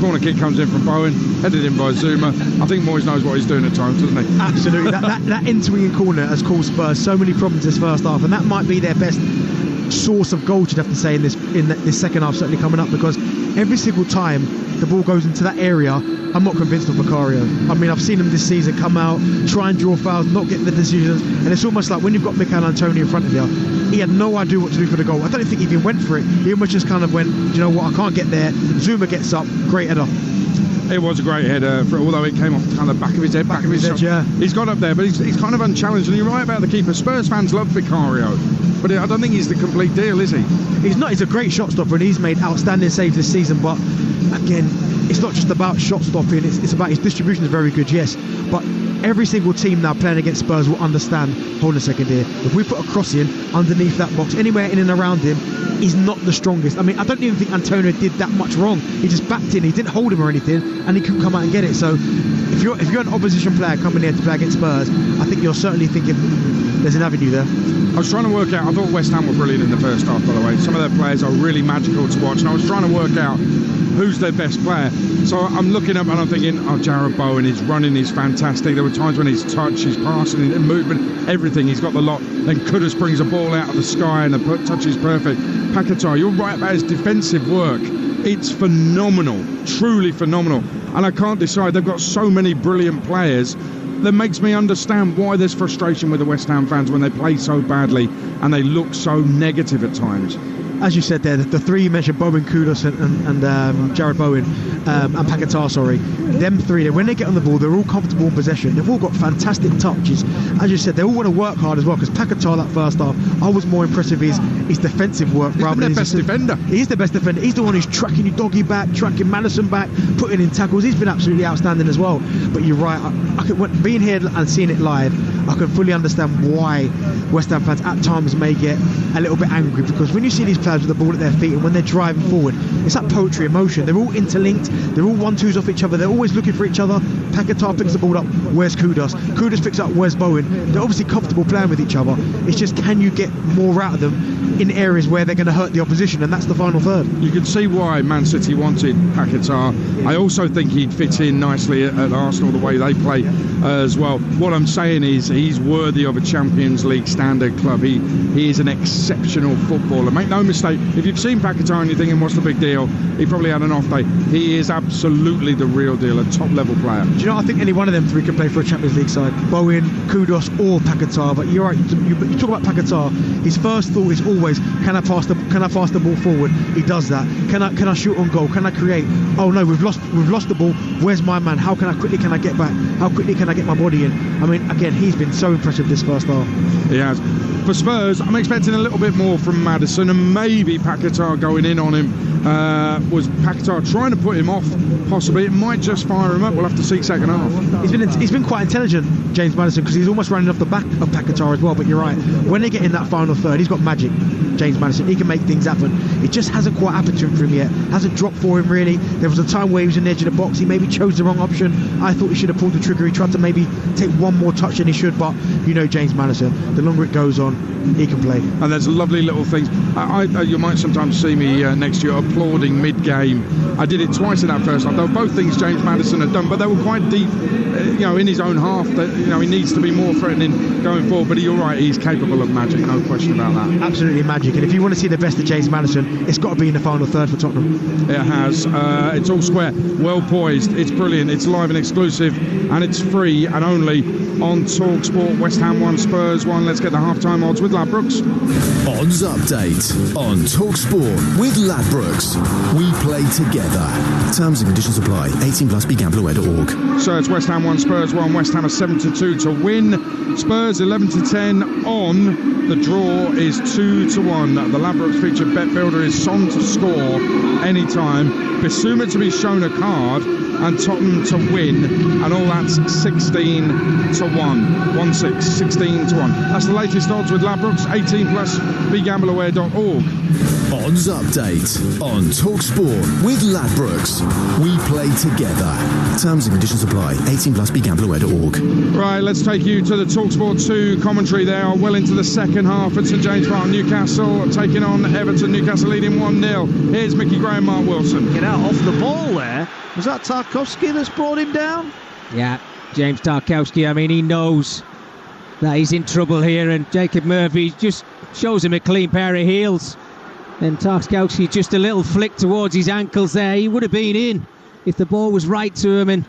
Corner kick comes in from Bowen, headed in by Zuma. I think Moyes knows what he's doing at times, doesn't he? Absolutely. that in-swinging corner has caused Spurs so many problems this first half, and that might be their best source of goals, you'd have to say, in this second half, certainly coming up, because every single time the ball goes into that area, I'm not convinced of Vicario. I mean, I've seen him this season come out, try and draw fouls, not get the decisions, and it's almost like when you've got Mikel Antonio in front of you, he had no idea what to do for the goal. I don't think he even went for it. He almost just kind of went, do you know what, I can't get there. Zuma gets up, great header. It was a great header, although it came off kind of back of his head. Back of his head, yeah. He's got up there, but he's kind of unchallenged, and you're right about the keeper. Spurs fans love Vicario, but I don't think he's the complete deal, is he? He's not. He's a great shot stopper, and he's made outstanding saves this season, but again, it's not just about shot stopping, it's about his distribution is very good, yes, but every single team now playing against Spurs will understand, hold on a second here, if we put a cross in underneath that box, anywhere in and around him, he's not the strongest. I mean, I don't even think Antonio did that much wrong. He just backed in, he didn't hold him or anything, and he couldn't come out and get it. So if you're an opposition player coming here to play against Spurs, I think you're certainly thinking there's an avenue there. I was trying to work out, I thought West Ham were brilliant in the first half, by the way. Some of their players are really magical to watch, and I was trying to work out who's their best player. So I'm looking up and I'm thinking, oh, Jarrod Bowen, his running is fantastic. There were times when his touch, his passing, his movement, everything, he's got the lot. Then Kudus brings a ball out of the sky and the touch is perfect. Paquetá, you're right about his defensive work. It's phenomenal, truly phenomenal. And I can't decide, they've got so many brilliant players. That makes me understand why there's frustration with the West Ham fans when they play so badly and they look so negative at times. As you said there, the three you mentioned, Bowen, Kudus and Jarrod Bowen and Paquetá, sorry, them three, when they get on the ball, they're all comfortable in possession. They've all got fantastic touches. As you said, they all want to work hard as well, because Paquetá, that first half, I was more impressed with his defensive work. He's rather than their best defender. He's the best defender. He's the one who's tracking your doggy back, tracking Maddison back, putting in tackles. He's been absolutely outstanding as well. But you're right, being here and seeing it live, I can fully understand why West Ham fans at times may get a little bit angry, because when you see these players with the ball at their feet and when they're driving forward, it's like poetry in motion. They're all interlinked, they're all 1-2s off each other, they're always looking for each other. Paquetá picks the ball up, where's Kudus? Kudus picks up, where's Bowen? They're obviously comfortable playing with each other. It's just, can you get more out of them in areas where they're going to hurt the opposition, and that's the final third. You can see why Man City wanted Paquetá. I also think he'd fit in nicely at Arsenal, the way they play as well. What I'm saying is he's worthy of a Champions League standard club. He is an exceptional footballer. Make no mistake, if you've seen Paquetá and you're thinking what's the big deal, he probably had an off day. He is absolutely the real deal, a top level player. Do you know, I think any one of them three could play for a Champions League side. Bowen, Kudus or Paquetá. But you're right, you talk about Paquetá, his first thought is always, can I pass the ball forward? He does that. Can I shoot on goal? Can I create? Oh no, we've lost the ball. Where's my man? How quickly can I get back? How quickly can I get my body in? I mean, again, he's been so impressive this first half. He has. For Spurs, I'm expecting a little bit more from Maddison, and maybe Paquetá going in on him. Was Paquetá trying to put him off? Possibly. It might just fire him up. We'll have to see second half. He's been quite intelligent, James Maddison, because he's almost running off the back of Paquetá as well. But you're right, when they get in that final third, he's got magic. James Maddison, he can make things happen. It just hasn't quite happened to him for him yet. Hasn't dropped for him really. There was a time where he was on the edge of the box. He maybe chose the wrong option. I thought he should have pulled the trigger. He tried to maybe take one more touch than he should, but you know James Maddison, the longer it goes on, he can play. And there's lovely little things. You might sometimes see me next to you applauding mid-game. I did it twice in that first half. They were both things James Maddison had done, but they were quite deep, in his own half. That he needs to be more threatening going forward. But you're right, he's capable of magic, no question about that. Absolutely magic. And if you want to see the best of James Maddison, it's got to be in the final third for Tottenham. It has. It's all square, well poised. It's brilliant. It's live and exclusive, and it's free and only on Talksport. West Ham 1, Spurs 1. Let's get the half-time odds with Ladbrokes. Odds update on Talksport with Ladbrokes. We play together. Terms and conditions apply. 18+, begambleaware.org. So it's West Ham 1, Spurs 1. West Ham are 7-2 to win. Spurs 11-10 on. The draw is 2-1. The Ladbrokes featured bet builder is Son to score anytime. Bissouma to be shown a card, and Tottenham to win, and all that's 16-1. 16-1. That's the latest odds with Ladbrokes. 18+, begambleaware.org. Odds update on Talksport with Ladbrokes. We play together. Terms and conditions apply. 18+, begambleaware.org. Right, let's take you to the Talksport 2 commentary. They are well into the second half at St James Park. Newcastle taking on Everton. Newcastle leading 1-0. Here's Mickey Gray and Mark Wilson. Get out off the ball there. Was that Tarkowski that's brought him down? Yeah, James Tarkowski. I mean, he knows that he's in trouble here, and Jacob Murphy just shows him a clean pair of heels. And Tarkowski just a little flick towards his ankles there. He would have been in if the ball was right to him. And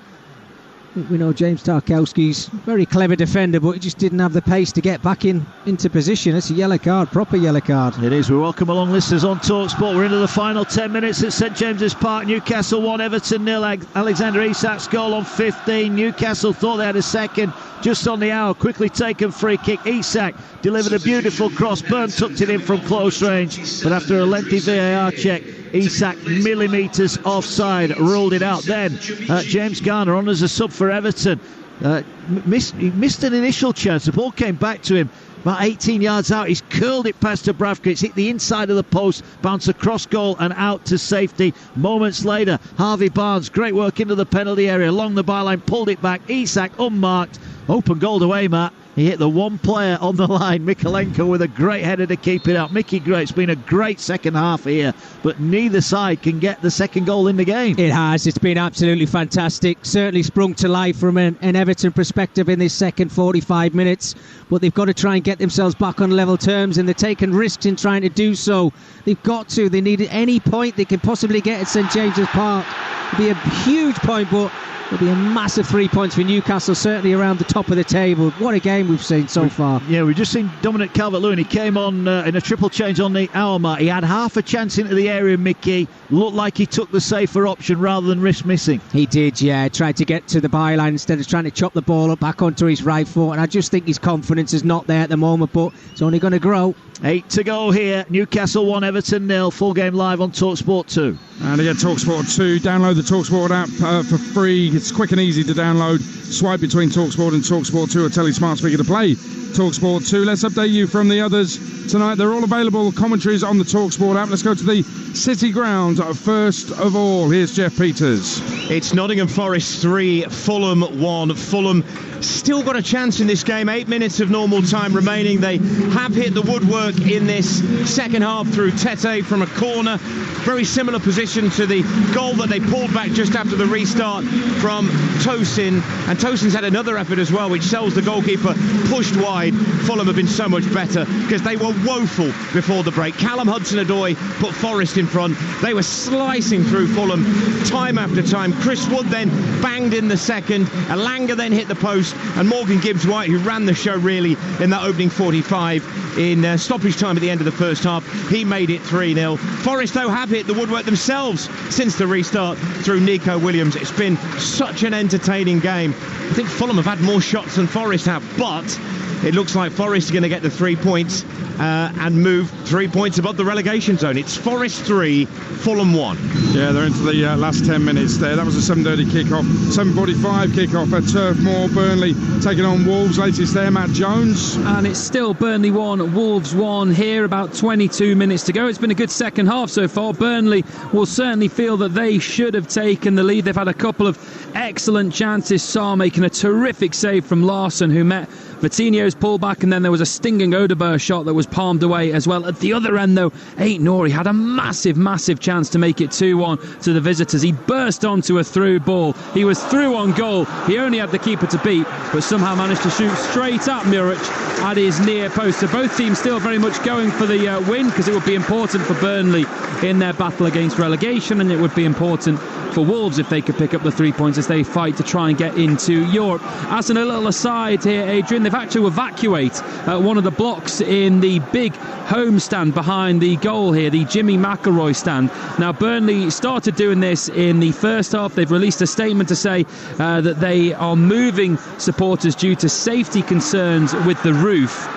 we know James Tarkowski's a very clever defender, but he just didn't have the pace to get back into position. It's a yellow card, proper yellow card. It is. We welcome along listeners on Talksport. We're into the final 10 minutes at St James's Park. Newcastle 1, Everton 0. Alexander Isak's goal on 15. Newcastle thought they had a second just on the hour. Quickly taken free kick. Isak delivered a beautiful cross. Burn tucked it in from close range, but after a lengthy VAR check, Isak millimetres offside, ruled it out. Then James Garner on as a sub for Everton. He missed an initial chance. The ball came back to him about 18 yards out. He's curled it past Dubravka. It's hit the inside of the post, bounced across goal and out to safety. Moments later, Harvey Barnes, great work into the penalty area, along the byline, pulled it back. Isak unmarked. Open goal away, Matt. He hit the one player on the line, Mikolenko, with a great header to keep it out. Mickey Gray, it's been a great second half here, but neither side can get the second goal in the game. It has. It's been absolutely fantastic. Certainly sprung to life from an Everton perspective in this second 45 minutes, but they've got to try and get themselves back on level terms, and they're taking risks in trying to do so. They've got to. They need any point they can possibly get at St James's Park. It'll be a huge point, but it'll be a massive 3 points for Newcastle, certainly around the top of the table. What a game we've seen so far. Yeah, we've just seen Dominic Calvert-Lewin. He came on in a triple change on the hour mark. He had half a chance into the area, Mickey. Looked like he took the safer option rather than risk missing. He did, yeah. Tried to get to the byline instead of trying to chop the ball up back onto his right foot. And I just think his confidence is not there at the moment, but it's only going to grow. 8 to go here. Newcastle 1, Everton 0. Full game live on Talksport 2. And again, Talksport 2. Download the Talksport app for free. It's quick and easy to download. Swipe between Talksport and Talksport 2 or tell your smart speaker to play Talksport 2. Let's update you from the others tonight. They're all available. Commentaries on the Talksport app. Let's go to the City Ground first of all. Here's Jeff Peters. It's Nottingham Forest 3, Fulham 1. Fulham still got a chance in this game. 8 minutes of normal time remaining. They have hit the woodwork in this second half through Tete from a corner. Very similar position to the goal that they pulled back just after the restart from Tosin. And Tosin's had another effort as well, which sells the goalkeeper pushed wide. Fulham have been so much better because they were woeful before the break. Callum Hudson-Odoi put Forest in front. They were slicing through Fulham time after time. Chris Wood then banged in the second. Elanga then hit the post. And Morgan Gibbs-White, who ran the show really in that opening 45 in stoppage time at the end of the first half, he made it 3-0. Forest, though, have hit the woodwork themselves since the restart through Nico Williams. It's been such an entertaining game. I think Fulham have had more shots than Forest have, but it looks like Forest are going to get the 3 points and move 3 points above the relegation zone. It's Forest 3, Fulham 1. Yeah, they're into the last 10 minutes there. That was a 7:30 kickoff, 7:45 kickoff at Turf Moor. Burnley taking on Wolves. Latest there, Matt Jones. And it's still Burnley 1, Wolves 1 here, about 22 minutes to go. It's been a good second half so far. Burnley will certainly feel that they should have taken the lead. They've had a couple of excellent chances. Sarr making a terrific save from Larsson, who met Vitinho's pullback, and then there was a stinging Odegaard shot that was palmed away as well. At the other end, though, Ait-Nouri had a massive chance to make it 2-1 to the visitors. He burst onto a through ball. He was through on goal. He only had the keeper to beat, but somehow managed to shoot straight at Muric at his near post. So both teams still very much going for the win, because it would be important for Burnley in their battle against relegation, and it would be important for Wolves if they could pick up the 3 points as they fight to try and get into Europe. As a little aside here, Adrian, they've had to evacuate one of the blocks in the big home stand behind the goal here, the Jimmy McElroy stand. Now, Burnley started doing this in the first half. They've released a statement to say that they are moving supporters due to safety concerns with the roof.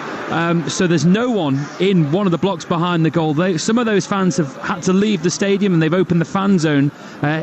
So there's no one in one of the blocks behind the goal. Some of those fans have had to leave the stadium, and they've opened the fan zone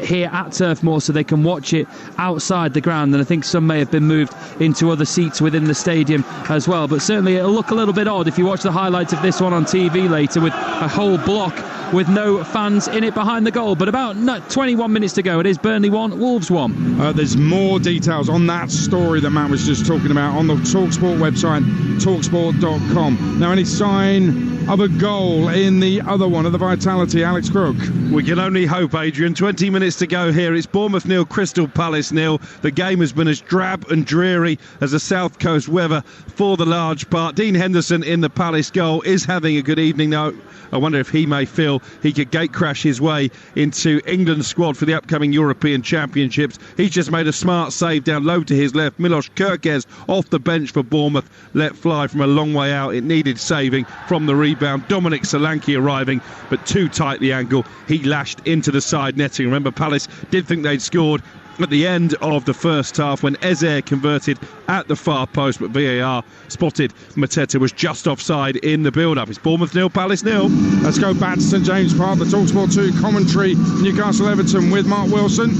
here at Turf Moor so they can watch it outside the ground. And I think some may have been moved into other seats within the stadium as well. But certainly it'll look a little bit odd if you watch the highlights of this one on TV later, with a whole block with no fans in it behind the goal. But about 21 minutes to go. It is Burnley 1, Wolves 1. There's more details on that story that Matt was just talking about on the Talksport website, talksport.com. Now, any sign of a goal in the other one of the Vitality. Alex Crook. We can only hope, Adrian. 20 minutes to go here. It's Bournemouth 0, Crystal Palace 0. The game has been as drab and dreary as the South Coast weather for the large part. Dean Henderson in the Palace goal is having a good evening, though. I wonder if he may feel he could gate crash his way into England's squad for the upcoming European Championships. He's just made a smart save down low to his left. Milos Kerkez off the bench for Bournemouth, let fly from a long way out. It needed saving from the rebound. Dominic Solanke arriving, but too tight the angle. He lashed into the side netting. Remember, Palace did think they'd scored at the end of the first half when Ezer converted at the far post, but VAR spotted Mateta was just offside in the build-up. It's Bournemouth 0, Palace 0. Let's go back to St James Park, the Talksport 2 commentary, Newcastle-Everton with Mark Wilson.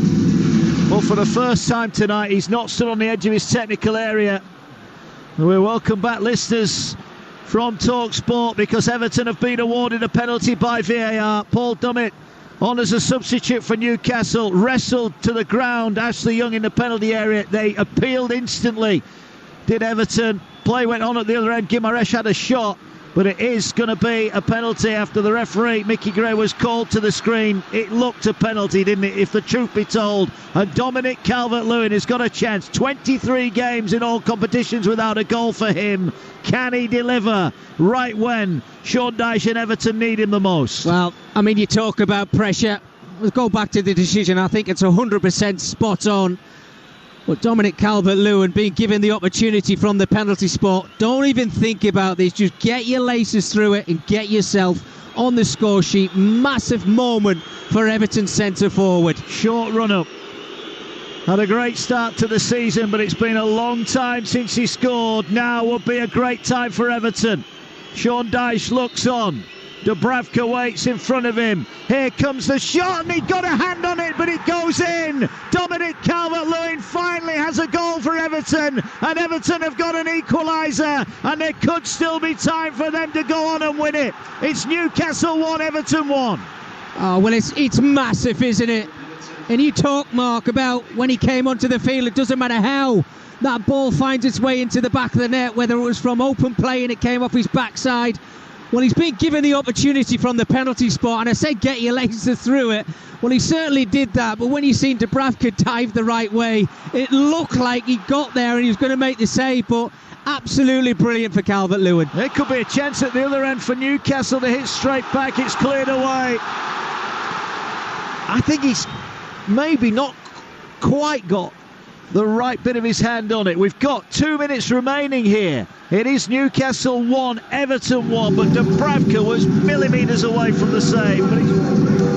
Well, for the first time tonight, he's not stood on the edge of his technical area. We welcome back listeners from Talksport because Everton have been awarded a penalty by VAR. Paul Dummett on as a substitute for Newcastle, wrestled to the ground. Ashley Young in the penalty area. They appealed instantly. Did Everton. Play went on at the other end. Guimaraes had a shot, but it is going to be a penalty after the referee, Mickey Gray, was called to the screen. It looked a penalty, didn't it, if the truth be told? And Dominic Calvert-Lewin has got a chance. 23 games in all competitions without a goal for him. Can he deliver right when Sean Dyche and Everton need him the most? Well, I mean, you talk about pressure. We'll go back to the decision. I think it's 100% spot on. But Dominic Calvert-Lewin being given the opportunity from the penalty spot, don't even think about this. Just get your laces through it and get yourself on the score sheet. Massive moment for Everton centre forward. Short run up. Had a great start to the season, but it's been a long time since he scored. Now would be a great time for Everton. Sean Dyche looks on. Dubravka waits in front of him. Here comes the shot, and he got a hand on it, but it goes in. Dominic Calvert-Lewin finally has a goal for Everton, and Everton have got an equaliser, and there could still be time for them to go on and win it. It's Newcastle 1, Everton 1. Oh, well, it's massive, isn't it? And you talk, Mark, about when he came onto the field, it doesn't matter how that ball finds its way into the back of the net, whether it was from open play and it came off his backside. Well, he's been given the opportunity from the penalty spot, and I said get your laces through it. Well, he certainly did that, but when you seen Dubravka dive the right way, it looked like he got there and he was going to make the save, but absolutely brilliant for Calvert-Lewin. There could be a chance at the other end for Newcastle to hit straight back. It's cleared away. I think he's maybe not quite got the right bit of his hand on it. We've got 2 minutes remaining here. It is Newcastle 1, Everton 1, but Dubravka was millimetres away from the save.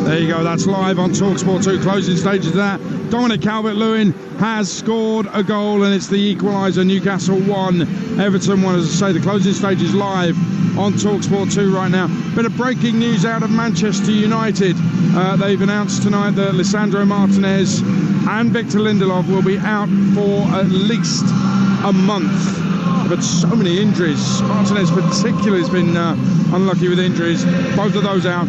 There you go, that's live on Talksport 2, closing stages of that. Dominic Calvert-Lewin has scored a goal, and it's the equaliser. Newcastle 1, Everton 1. As I say, the closing stage is live on Talksport 2 right now. Bit of breaking news out of Manchester United. They've announced tonight that Lisandro Martinez and Victor Lindelof will be out for at least a month. But so many injuries. Martinez particularly has been unlucky with injuries. Both of those out.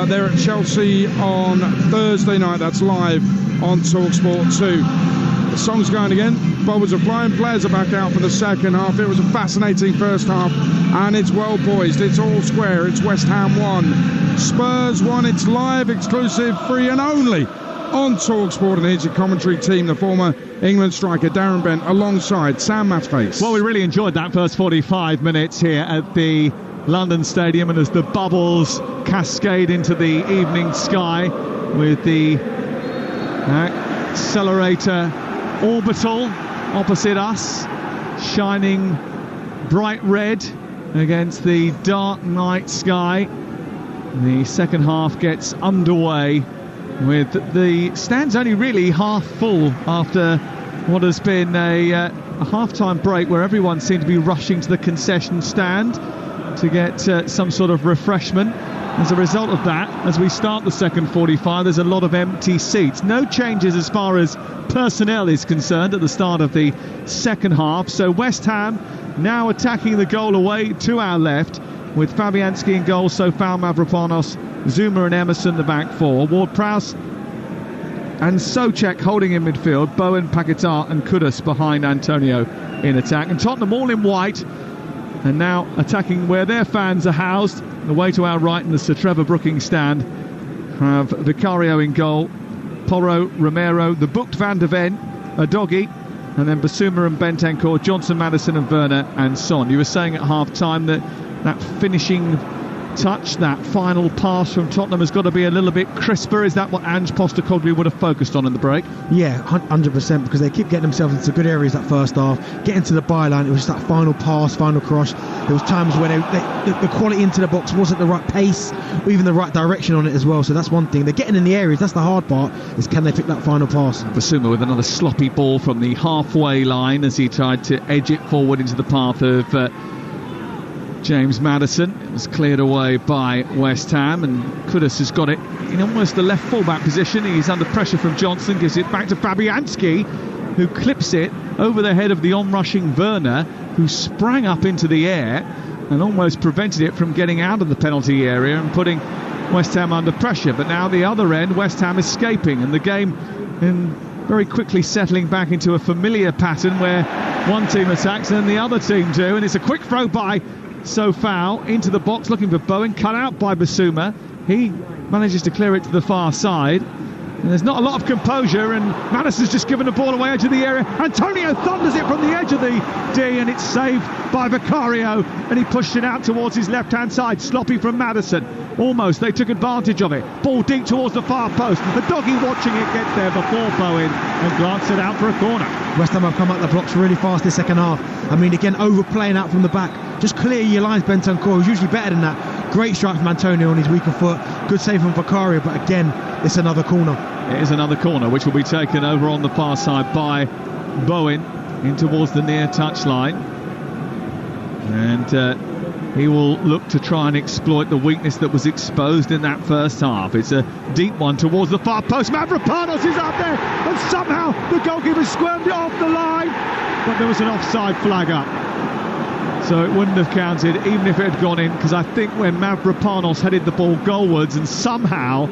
They're at Chelsea on Thursday night. That's live on Talksport 2. The song's going again. Bubbles are flying. Players are back out for the second half. It was a fascinating first half, and it's well poised. It's all square. It's West Ham 1, Spurs 1. It's live, exclusive, free and only on Talksport, and here's your commentary team, the former England striker Darren Bent alongside Sam Matterface. Well, we really enjoyed that first 45 minutes here at the London Stadium, and as the bubbles cascade into the evening sky with the accelerator orbital opposite us shining bright red against the dark night sky, the second half gets underway with the stands only really half full after what has been a half-time break where everyone seemed to be rushing to the concession stand to get some sort of refreshment. As a result of that, as we start the second 45, there's a lot of empty seats. No changes as far as personnel is concerned at the start of the second half. So West Ham now attacking the goal away to our left with Fabianski in goal, Sofal Mavropanos, Zuma and Emerson the back four, Ward-Prowse and Souček holding in midfield, Bowen, Paquetá and Kudus behind Antonio in attack, and Tottenham all in white And now attacking where their fans are housed. Away to our right in the Sir Trevor Brooking stand have Vicario in goal, Porro, Romero, the booked Van der Ven, Adoghi, and then Basuma and Bentancur, Johnson, Maddison and Werner and Son. You were saying at half-time that finishing touch, that final pass from Tottenham has got to be a little bit crisper. Is that what Ange Postecoglou would have focused on in the break? Yeah, 100%, because they keep getting themselves into good areas that first half, getting to the byline. It was just that final pass, final cross. There was times when the quality into the box wasn't the right pace or even the right direction on it as well. So that's one thing. They're getting in the areas. That's the hard part, is can they pick that final pass? Basuma with another sloppy ball from the halfway line as he tried to edge it forward into the path of James Maddison. It was cleared away by West Ham, and Kudus has got it in almost the left fullback position. He's under pressure from Johnson, gives it back to Fabianski, who clips it over the head of the onrushing Werner, who sprang up into the air and almost prevented it from getting out of the penalty area and putting West Ham under pressure. But now the other end, West Ham escaping, and the game very quickly settling back into a familiar pattern where one team attacks and the other team do, and it's a quick throw by Sofao into the box looking for Bowen, cut out by Basuma. He manages to clear it to the far side, and there's not a lot of composure, and Maddison's just given the ball away edge of the area. Antonio thunders it from the edge of the D, and it's saved by Vicario, and he pushed it out towards his left hand side. Sloppy from Maddison, almost they took advantage of it. Ball deep towards the far post, the doggy watching it get there before Bowen and glance it out for a corner. West Ham have come up the blocks really fast this second half. I mean, again, overplaying out from the back. Just clear your lines. Bentancur is usually better than that. Great strike from Antonio on his weaker foot. Good save from Vicario, but again, it's another corner. It is another corner, which will be taken over on the far side by Bowen in towards the near touchline. And he will look to try and exploit the weakness that was exposed in that first half. It's a deep one towards the far post. Mavropanos is up there, and somehow the goalkeeper squirmed it off the line, but there was an offside flag up, so it wouldn't have counted even if it had gone in, because I think when Mavropanos headed the ball goalwards, and somehow,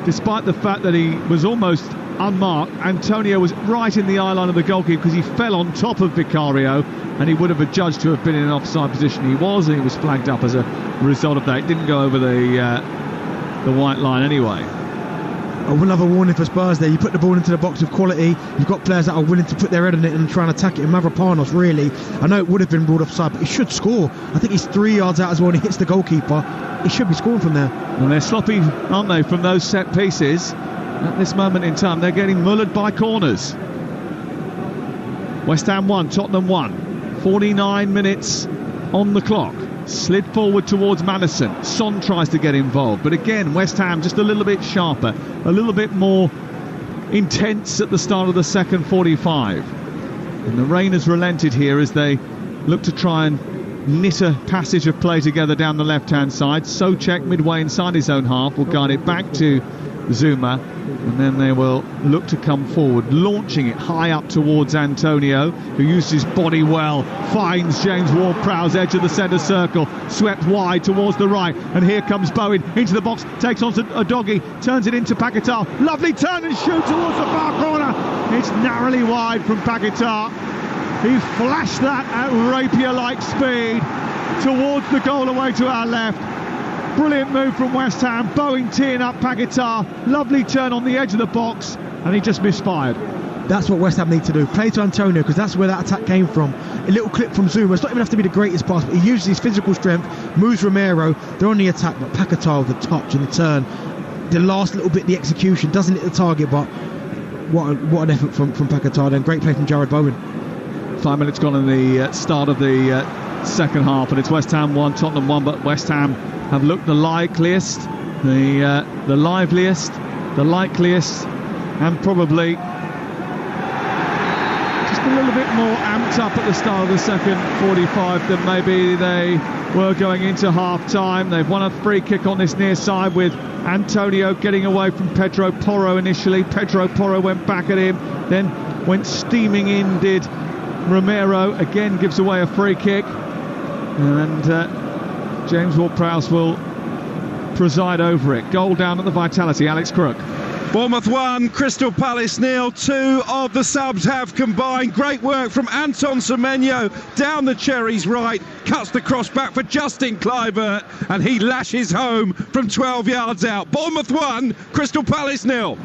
despite the fact that he was almost unmarked, Antonio was right in the eye line of the goalkeeper because he fell on top of Vicario, and he would have adjudged to have been in an offside position. He was, and he was flagged up as a result of that. It didn't go over the white line anyway. Another warning for Spurs there. You put the ball into the box with quality, you've got players that are willing to put their head on it and try and attack it. And Mavropanos, really, I know it would have been ruled offside, but he should score. I think he's 3 yards out as well, and he hits the goalkeeper. He should be scoring from there. And they're sloppy, aren't they, from those set pieces? At this moment in time, they're getting mullered by corners. West Ham 1, Tottenham 1. 49 minutes on the clock. Slid forward towards Maddison. Son tries to get involved, but again, West Ham just a little bit sharper, a little bit more intense at the start of the second 45. And the rain has relented here as they look to try and knit a passage of play together down the left-hand side. Souček midway inside his own half will guide it back to Zuma, and then they will look to come forward, launching it high up towards Antonio, who uses his body well, finds James Ward-Prowse edge of the centre circle, swept wide towards the right, and here comes Bowen into the box, takes on a doggy, turns it into Paquetá, lovely turn and shoot towards the far corner. It's narrowly wide from Paquetá. He flashed that at rapier-like speed towards the goal away to our left. Brilliant move from West Ham. Bowen teeing up Paquetá. Lovely turn on the edge of the box, and he just misfired. That's what West Ham need to do. Play to Antonio, because that's where that attack came from. A little clip from Zuma. It's not even have to be the greatest pass, but he uses his physical strength, moves Romero. They're on the attack, but Paquetá with the touch and the turn. The last little bit, the execution, doesn't hit the target, but what an effort from Paquetá. Then great play from Jared Bowen. 5 minutes gone in the start of the second half, and it's West Ham 1, Tottenham 1, but West Ham have looked the likeliest, the liveliest, the likeliest, and probably just a little bit more amped up at the start of the second 45 than maybe they were going into half-time. They've won a free kick on this near side with Antonio getting away from Pedro Porro initially. Pedro Porro went back at him, then went steaming in, did Romero, again gives away a free kick, and James Ward-Prowse will preside over it. Goal down at the Vitality, Alex Crook. Bournemouth 1, Crystal Palace 0. Two of the subs have combined. Great work from Anton Semenyo down the Cherries right, cuts the cross back for Justin Kluivert, and he lashes home from 12 yards out. Bournemouth 1, Crystal Palace 0.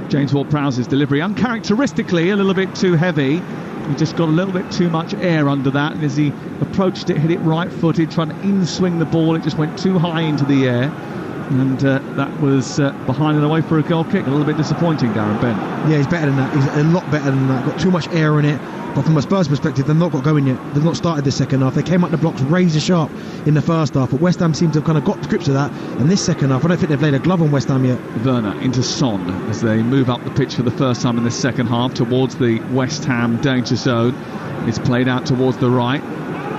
James Ward-Prowse's delivery, uncharacteristically a little bit too heavy. He just got a little bit too much air under that, and as he approached it, hit it right-footed, trying to in-swing the ball. It just went too high into the air. And that was behind and away for a goal kick. A little bit disappointing, Darren Ben. Yeah, he's better than that. He's a lot better than that. Got too much air in it. But from a Spurs perspective, they've not got going yet. They've not started the second half. They came up the blocks razor sharp in the first half, but West Ham seems to have kind of got to grips with that. And this second half, I don't think they've laid a glove on West Ham yet. Werner into Son as they move up the pitch for the first time in the second half towards the West Ham danger zone. It's played out towards the right.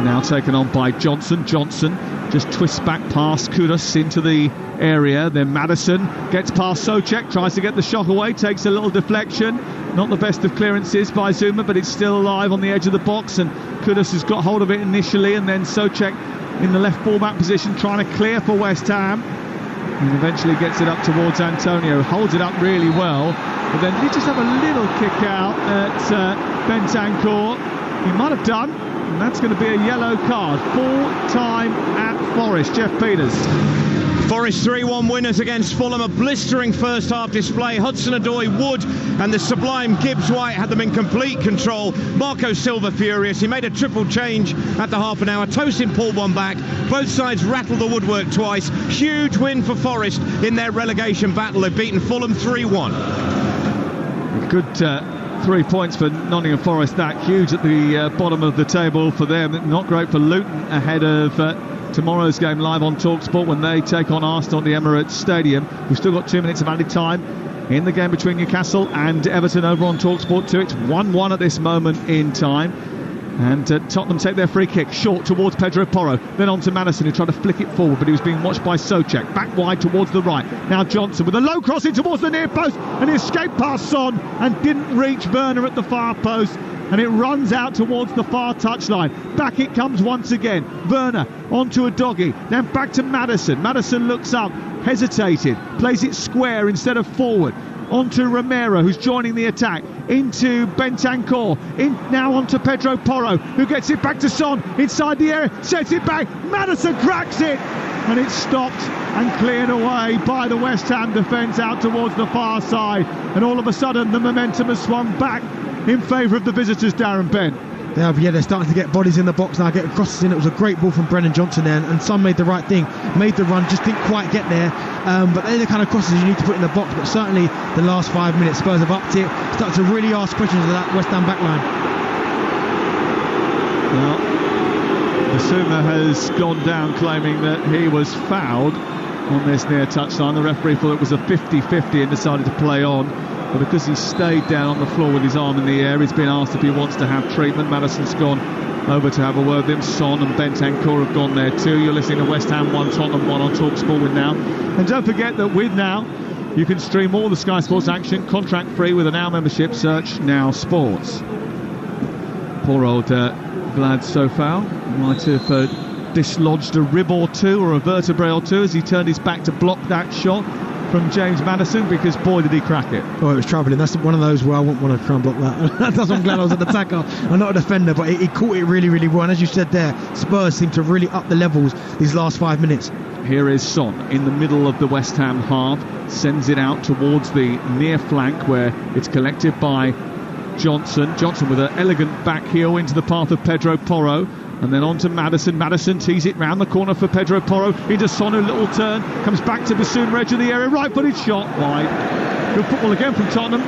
Now taken on by Johnson. Johnson just twists back past Kudus into the area. Then Maddison gets past Souček, tries to get the shot away, takes a little deflection. Not the best of clearances by Zuma, but it's still alive on the edge of the box, and Kudus has got hold of it initially, and then Souček in the left fullback position trying to clear for West Ham, and eventually gets it up towards Antonio, holds it up really well, but then did just have a little kick out at Bentancur. He might have done, and that's going to be a yellow card. Full time at Forest. Jeff Peters. Forest 3-1 winners against Fulham. A blistering first half display. Hudson-Odoi, Wood and the sublime Gibbs-White had them in complete control. Marco Silva furious. He made a triple change at the half an hour. Tosin pulled one back. Both sides rattled the woodwork twice. Huge win for Forest in their relegation battle. They've beaten Fulham 3-1. Good 3 points for Nottingham Forest. That huge at the bottom of the table for them. Not great for Luton ahead of tomorrow's game live on Talksport when they take on Arsenal at the Emirates Stadium. We've still got 2 minutes of added time in the game between Newcastle and Everton over on Talksport 2. It's 1-1 at this moment in time. And Tottenham take their free kick short towards Pedro Porro, then on to Maddison, who tried to flick it forward, but he was being watched by Souček. Back wide towards the right. Now Johnson with a low crossing towards the near post, and he escaped past Son and didn't reach Werner at the far post. And it runs out towards the far touchline. Back it comes once again. Werner onto a doggy. Then back to Maddison. Maddison looks up, hesitated, plays it square instead of forward. Onto Romero, who's joining the attack. Into Bentancur. Now onto Pedro Porro, who gets it back to Son inside the area. Sets it back. Maddison cracks it. And it's stopped and cleared away by the West Ham defence out towards the far side. And all of a sudden, the momentum has swung back in favour of the visitors, Darren Ben. They're starting to get bodies in the box now, get crosses in. It was a great ball from Brennan Johnson there, and Son made the right thing, made the run, just didn't quite get there. But they're the kind of crosses you need to put in the box. But certainly the last 5 minutes, Spurs have upped it, started to really ask questions of that West Ham backline. Well, Basuma has gone down claiming that he was fouled on this near touchline. The referee thought it was a 50-50 and decided to play on. But because he stayed down on the floor with his arm in the air, he's been asked if he wants to have treatment. Maddison's gone over to have a word with him. Son and Bentancur have gone there too. You're listening to West Ham 1, Tottenham 1 on Talksport with Now. And don't forget that with Now, you can stream all the Sky Sports action contract free with a Now membership. Search Now Sports. Poor old Vlad Sofal might have dislodged a rib or two or a vertebrae or two as he turned his back to block that shot from James Maddison, because boy did he crack it. Oh, it was travelling. That's one of those where I wouldn't want to try and block that. That's why I'm glad I was an attacker. I'm not a defender, but he caught it really, really well. And as you said there, Spurs seem to really up the levels these last 5 minutes. Here is Son in the middle of the West Ham half, sends it out towards the near flank where it's collected by Johnson. Johnson with an elegant back heel into the path of Pedro Porro. And then on to Maddison. Maddison tees it round the corner for Pedro Porro. Into Son, a little turn. Comes back to Basuma, edge of the area. Right-footed shot wide. Good football again from Tottenham.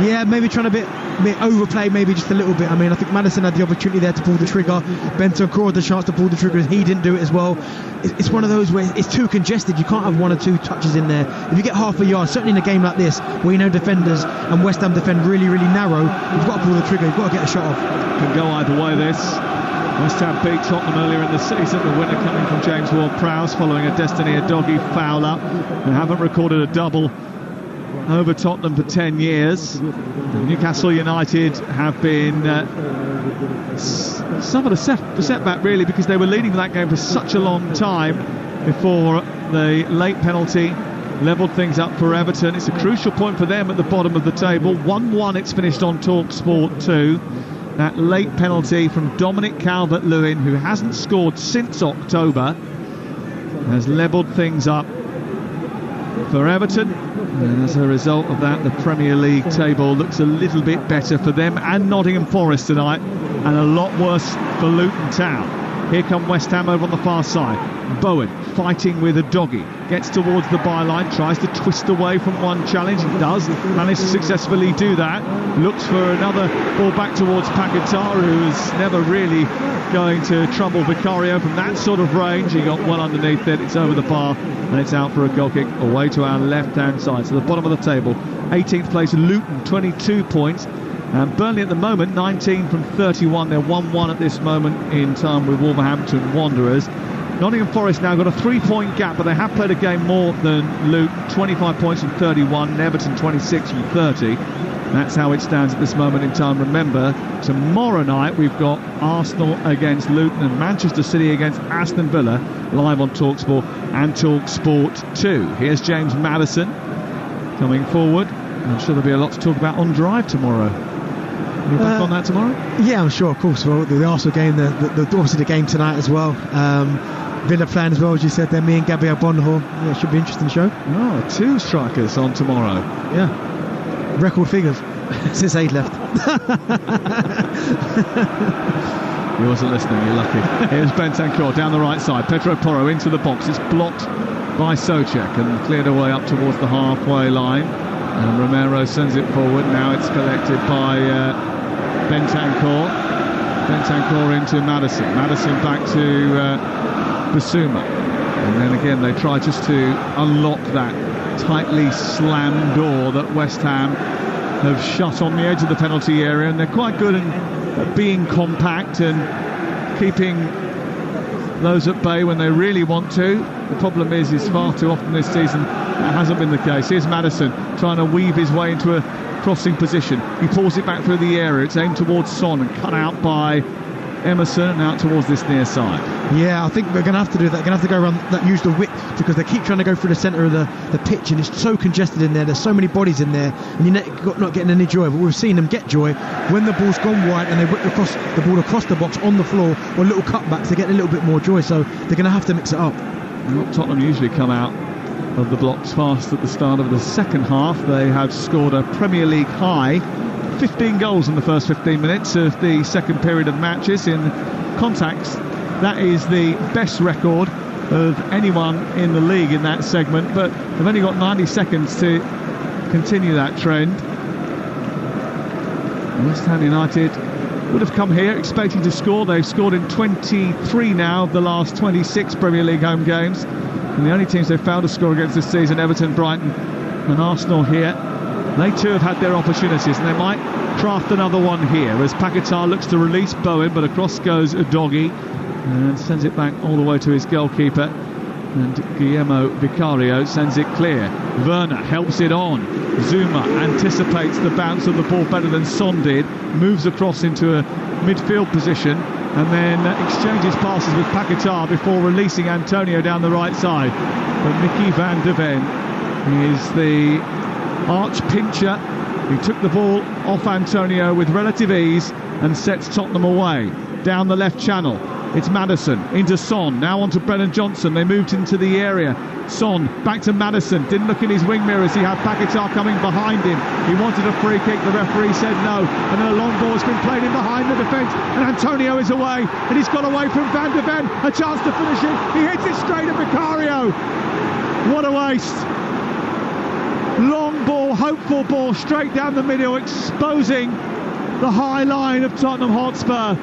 Yeah, maybe trying to bit overplay, maybe just a little bit. I mean, I think Maddison had the opportunity there to pull the trigger. Bentancur had the chance to pull the trigger. He didn't do it as well. It's one of those where it's too congested. You can't have 1 or 2 touches in there. If you get half a yard, certainly in a game like this, where you know defenders and West Ham defend really, really narrow, you've got to pull the trigger. You've got to get a shot off. Can go either way, this. West Ham beat Tottenham earlier in the season, the winner coming from James Ward-Prowse following a Destiny Udogie foul up, and haven't recorded a double over Tottenham for 10 years. Newcastle United have been somewhat a setback really, because they were leading that game for such a long time before the late penalty levelled things up for Everton. It's a crucial point for them at the bottom of the table. 1-1 it's finished on Talksport 2. That late penalty from Dominic Calvert-Lewin, who hasn't scored since October, has levelled things up for Everton. And as a result of that, the Premier League table looks a little bit better for them and Nottingham Forest tonight, and a lot worse for Luton Town. Here come West Ham over on the far side. Bowen fighting with a doggy, gets towards the byline, tries to twist away from one challenge. He does manage to successfully do that. Looks for another ball back towards Paquetá, who's never really going to trouble Vicario from that sort of range. He got well underneath it. It's over the bar and it's out for a goal kick away to our left-hand side. So the bottom of the table, 18th place Luton, 22 points. And Burnley at the moment, 19 from 31. They're 1-1 at this moment in time with Wolverhampton Wanderers. Nottingham Forest now got a 3-point gap, but they have played a game more than Luton. 25 points from 31, and Everton 26 from 30. That's how it stands at this moment in time. Remember, tomorrow night we've got Arsenal against Luton and Manchester City against Aston Villa, live on TalkSport and TalkSport 2. Here's James Maddison coming forward. I'm sure there'll be a lot to talk about on Drive tomorrow. You back on that tomorrow? Yeah, I'm sure, of course. Well, the Arsenal game, the obviously the game tonight as well. Villa playing as well, as you said there. Me and Gabriel Bonhor. Yeah, it should be an interesting show. Oh, 2 strikers on tomorrow. Yeah. Record figures since Aid left. You wasn't listening, you're lucky. Here's Bentancur down the right side. Pedro Porro into the box. It's blocked by Souček and cleared away up towards the halfway line. And Romero sends it forward. Now it's collected by Bentancur. Bentancur into Maddison. Maddison back to Bissouma. And then again they try just to unlock that tightly slammed door that West Ham have shut on the edge of the penalty area, and they're quite good at being compact and keeping those at bay when they really want to. The problem is far too often this season that hasn't been the case. Here's Maddison trying to weave his way into a crossing position. He pulls it back through the area. It's aimed towards Son and cut out by Emerson and out towards this near side. Yeah, I think we're going to have to do that. Going to have to go around that, use the width, because they keep trying to go through the centre of the pitch, and it's so congested in there. There's so many bodies in there, and you're not getting any joy. But we've seen them get joy when the ball's gone wide and they whip the ball across the box on the floor, or little cutbacks. They get a little bit more joy, so they're going to have to mix it up. Tottenham usually come out of the blocks fast at the start of the second half. They have scored a Premier League high 15 goals in the first 15 minutes of the second period of matches. In contacts, that is the best record of anyone in the league in that segment, but they've only got 90 seconds to continue that trend. West Ham United would have come here expecting to score. They've scored in 23 now of the last 26 Premier League home games, and the only teams they've failed to score against this season, Everton, Brighton and Arsenal here. They too have had their opportunities, and they might craft another one here as Paquetá looks to release Bowen, but across goes Udogie and sends it back all the way to his goalkeeper, and Guillermo Vicario sends it clear. Werner helps it on. Zuma anticipates the bounce of the ball better than Son did, moves across into a midfield position and then exchanges passes with Paquetá before releasing Antonio down the right side. But Mickey van de Ven is the arch pincher who took the ball off Antonio with relative ease and sets Tottenham away. Down the left channel, it's Maddison into Son, now onto Brennan Johnson. They moved into the area. Son back to Maddison, didn't look in his wing mirrors. He had Paquetá coming behind him. He wanted a free kick, the referee said no, and then a long ball has been played in behind the defence, and Antonio is away, and he's got away from Van de Ven. A chance to finish it. He hits it straight at Vicario. What a waste. Long ball, hopeful ball, straight down the middle, exposing the high line of Tottenham Hotspur.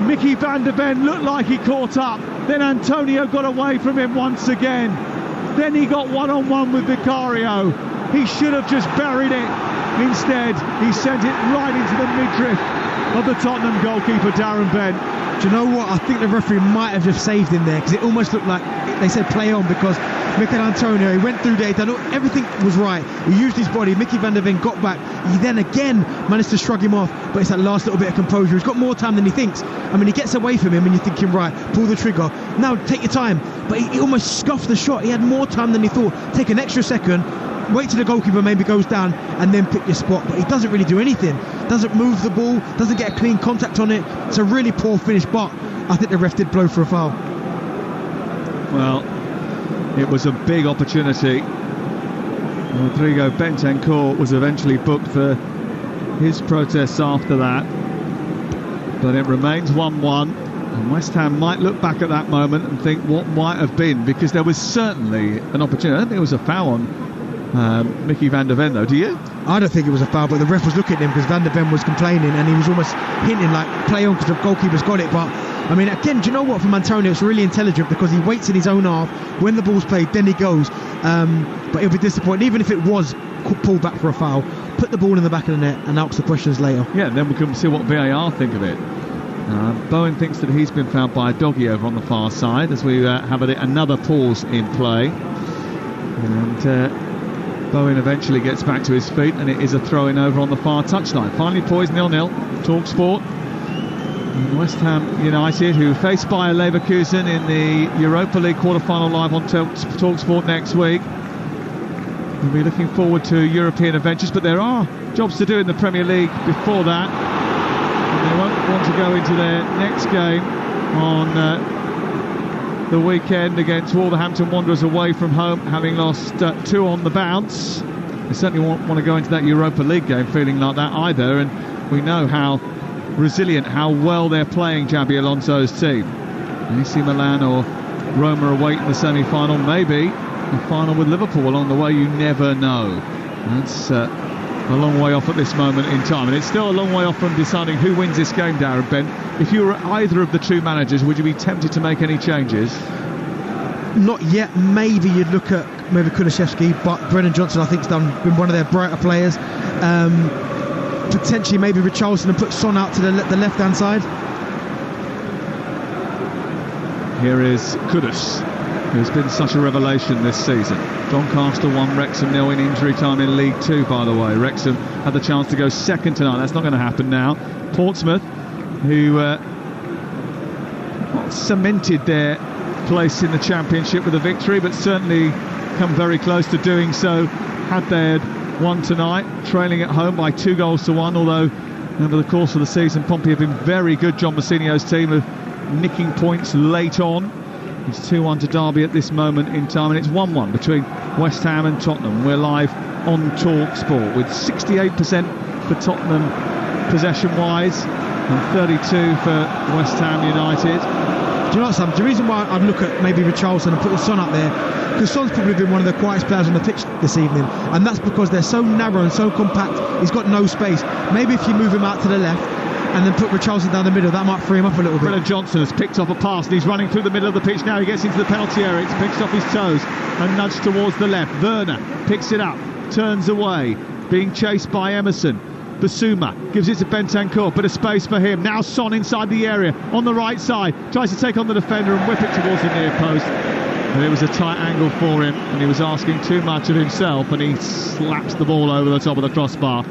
Mickey van de Ven looked like he caught up, then Antonio got away from him once again. Then he got one-on-one with Vicario. He should have just buried it. Instead, he sent it right into the midriff of the Tottenham goalkeeper, Darren Bent. Do you know what? I think the referee might have just saved him there, because it almost looked like they said play on, because Mikel Antonio, he went through there, he done everything was right. He used his body. Mickey van der Ven got back. He then again managed to shrug him off, but it's that last little bit of composure. He's got more time than he thinks. I mean, he gets away from him and you're thinking, right, pull the trigger. Now take your time. But he almost scuffed the shot. He had more time than he thought. Take an extra second, wait till the goalkeeper maybe goes down, and then pick your spot. But he doesn't really do anything. Doesn't move the ball, doesn't get a clean contact on it. It's a really poor finish, but I think the ref did blow for a foul. Well, it was a big opportunity. Rodrigo Bentancur was eventually booked for his protests after that, but it remains 1-1, and West Ham might look back at that moment and think what might have been, because there was certainly an opportunity. I don't think it was a foul on Mickey van der Ven, though, do you? I don't think it was a foul, but the ref was looking at him because Van der Ven was complaining, and he was almost hinting like play on because the goalkeeper's got it. But I mean, again, do you know what, from Antonio, it's really intelligent, because he waits in his own half. When the ball's played, then he goes. But he'll be disappointed, even if it was pulled back for a foul. Put the ball in the back of the net and ask the questions later. Yeah, then we can see what VAR think of it. Bowen thinks that he's been fouled by a doggy over on the far side, as we have another pause in play. And Bowen eventually gets back to his feet, and it is a throw-in over on the far touchline. Finally poised 0-0. Talksport. And West Ham United, who face Bayer Leverkusen in the Europa League quarter-final, live on Talksport next week. We'll be looking forward to European adventures, but there are jobs to do in the Premier League before that. And they won't want to go into their next game on the weekend against Wolverhampton Wanderers away from home, having lost 2 on the bounce. They certainly won't want to go into that Europa League game feeling like that either, and we know how resilient, how well they're playing Xabi Alonso's team. AC Milan or Roma awaiting the semi-final, maybe a final with Liverpool along the way, you never know. That's a long way off at this moment in time, and it's still a long way off from deciding who wins this game, Darren. Ben, if you were either of the two managers, would you be tempted to make any changes? Not yet. Maybe you'd look at Kulusevski, but Brennan Johnson, I think, has been one of their brighter players. Potentially maybe Richarlison and put Son out to the left-hand side. Here is Kudus, who's been such a revelation this season. Doncaster 1, Wrexham 0 in injury time in League 2, by the way. Wrexham had the chance to go second tonight. That's not going to happen now. Portsmouth, who cemented their place in the Championship with a victory, but certainly come very close to doing so had they won tonight, trailing at home by 2-1, although over the course of the season Pompey have been very good. John Mousinho's team of nicking points late on. It's 2-1 to Derby at this moment in time, and it's 1-1 between West Ham and Tottenham. We're live on Talksport with 68% for Tottenham possession-wise and 32 for West Ham United. Do you know what, Sam? The reason why I'd look at maybe Richarlison and put Son up there, because Son's probably been one of the quietest players on the pitch this evening, and that's because they're so narrow and so compact. He's got no space. Maybe if you move him out to the left and then put Richarlison down the middle, that might free him up a little bit. Brennan Johnson has picked up a pass and he's running through the middle of the pitch now. He gets into the penalty area, it's picked off his toes and nudged towards the left. Werner picks it up, turns away, being chased by Emerson. Basuma gives it to Bentancur, bit of space for him. Now Son inside the area on the right side, tries to take on the defender and whip it towards the near post. And it was a tight angle for him, and he was asking too much of himself, and he slaps the ball over the top of the crossbar,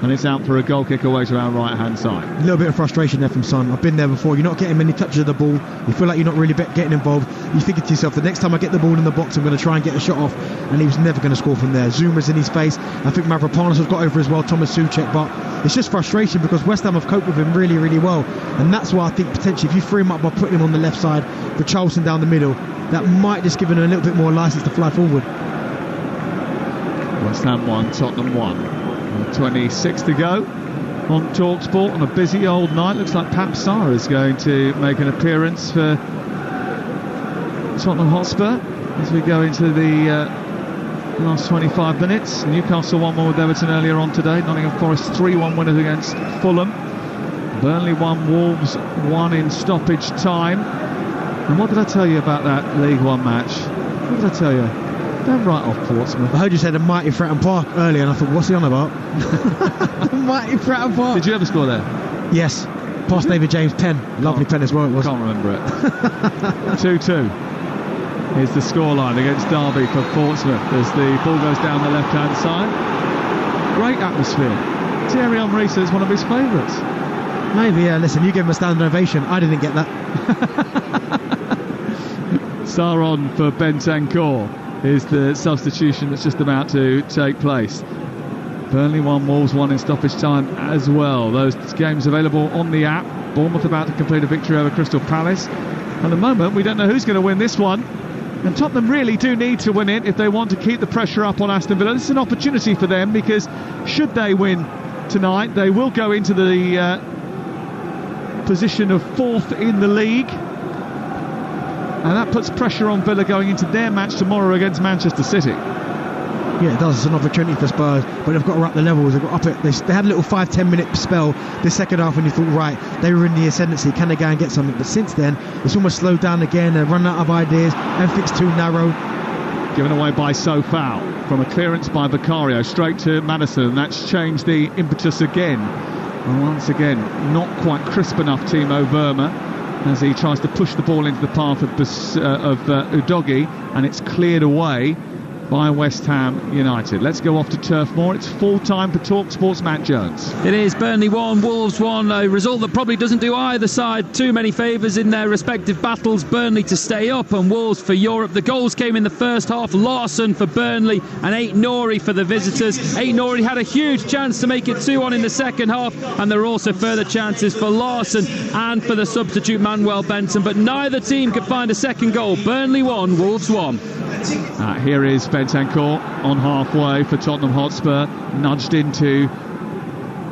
and it's out for a goal kick away to our right hand side. A little bit of frustration there from Son. I've been there before. You're not getting many touches of the ball, you feel like you're not really getting involved. You think to yourself, the next time I get the ball in the box, I'm going to try and get a shot off, and he was never going to score from there. Zuma's in his face. I think Mavropanos has got over as well, Thomas Souček, but it's just frustration because West Ham have coped with him really, really well, and that's why I think potentially if you free him up by putting him on the left side, Richarlison down the middle, that might just give him a little bit more licence to fly forward. West Ham 1, Tottenham 1. 26 to go on Talksport on a busy old night. Looks like Pap Sarr is going to make an appearance for Tottenham Hotspur as we go into the last 25 minutes. Newcastle 1-1 with Everton earlier on today. Nottingham Forest 3-1 winners against Fulham. Burnley 1, Wolves 1 in stoppage time. And what did I tell you about that League One match? What did I tell you? Don't write off Portsmouth. I heard you said a mighty Fratton Park earlier, and I thought, what's he on about? Mighty Fratton Park. Did you ever score there? Yes. Past David James' pen. Lovely pen as well it was. Can't remember it. 2-2 is the scoreline against Derby for Portsmouth as the ball goes down the left-hand side. Great atmosphere. Thierry Henry says one of his favourites. Maybe, yeah. Listen, you gave him a standing ovation. I didn't get that. Saron for Bentancur is the substitution that's just about to take place. Burnley 1, Wolves 1 in stoppage time as well. Those games available on the app. Bournemouth about to complete a victory over Crystal Palace. At the moment, we don't know who's going to win this one. And Tottenham really do need to win it if they want to keep the pressure up on Aston Villa. This is an opportunity for them because should they win tonight, they will go into the position of 4th in the league. And that puts pressure on Villa going into their match tomorrow against Manchester City. Yeah, it does. It's an opportunity for Spurs, but they've got to up the levels. They've got up it. They had a little 5-10 minute spell the second half when you thought, right, they were in the ascendancy. Can they go and get something? But since then, it's almost slowed down again. They're running out of ideas. Everything's too narrow. Given away by Sofao from a clearance by Vicario straight to Maddison, and that's changed the impetus again. And once again, not quite crisp enough, Timo Werner, as he tries to push the ball into the path of Udogie, and it's cleared away by West Ham United. Let's go off to Turf Moor. It's full time for Talksport's Matt Jones. It is. Burnley 1, Wolves 1. A result that probably doesn't do either side too many favours in their respective battles. Burnley to stay up and Wolves for Europe. The goals came in the first half. Larson for Burnley and Ait-Nouri for the visitors. Ait-Nouri had a huge chance to make it 2-1 in the second half, and there were also further chances for Larson and for the substitute Manuel Benson, but neither team could find a second goal. Burnley 1, Wolves 1. Here is Bentancur on halfway for Tottenham Hotspur, nudged into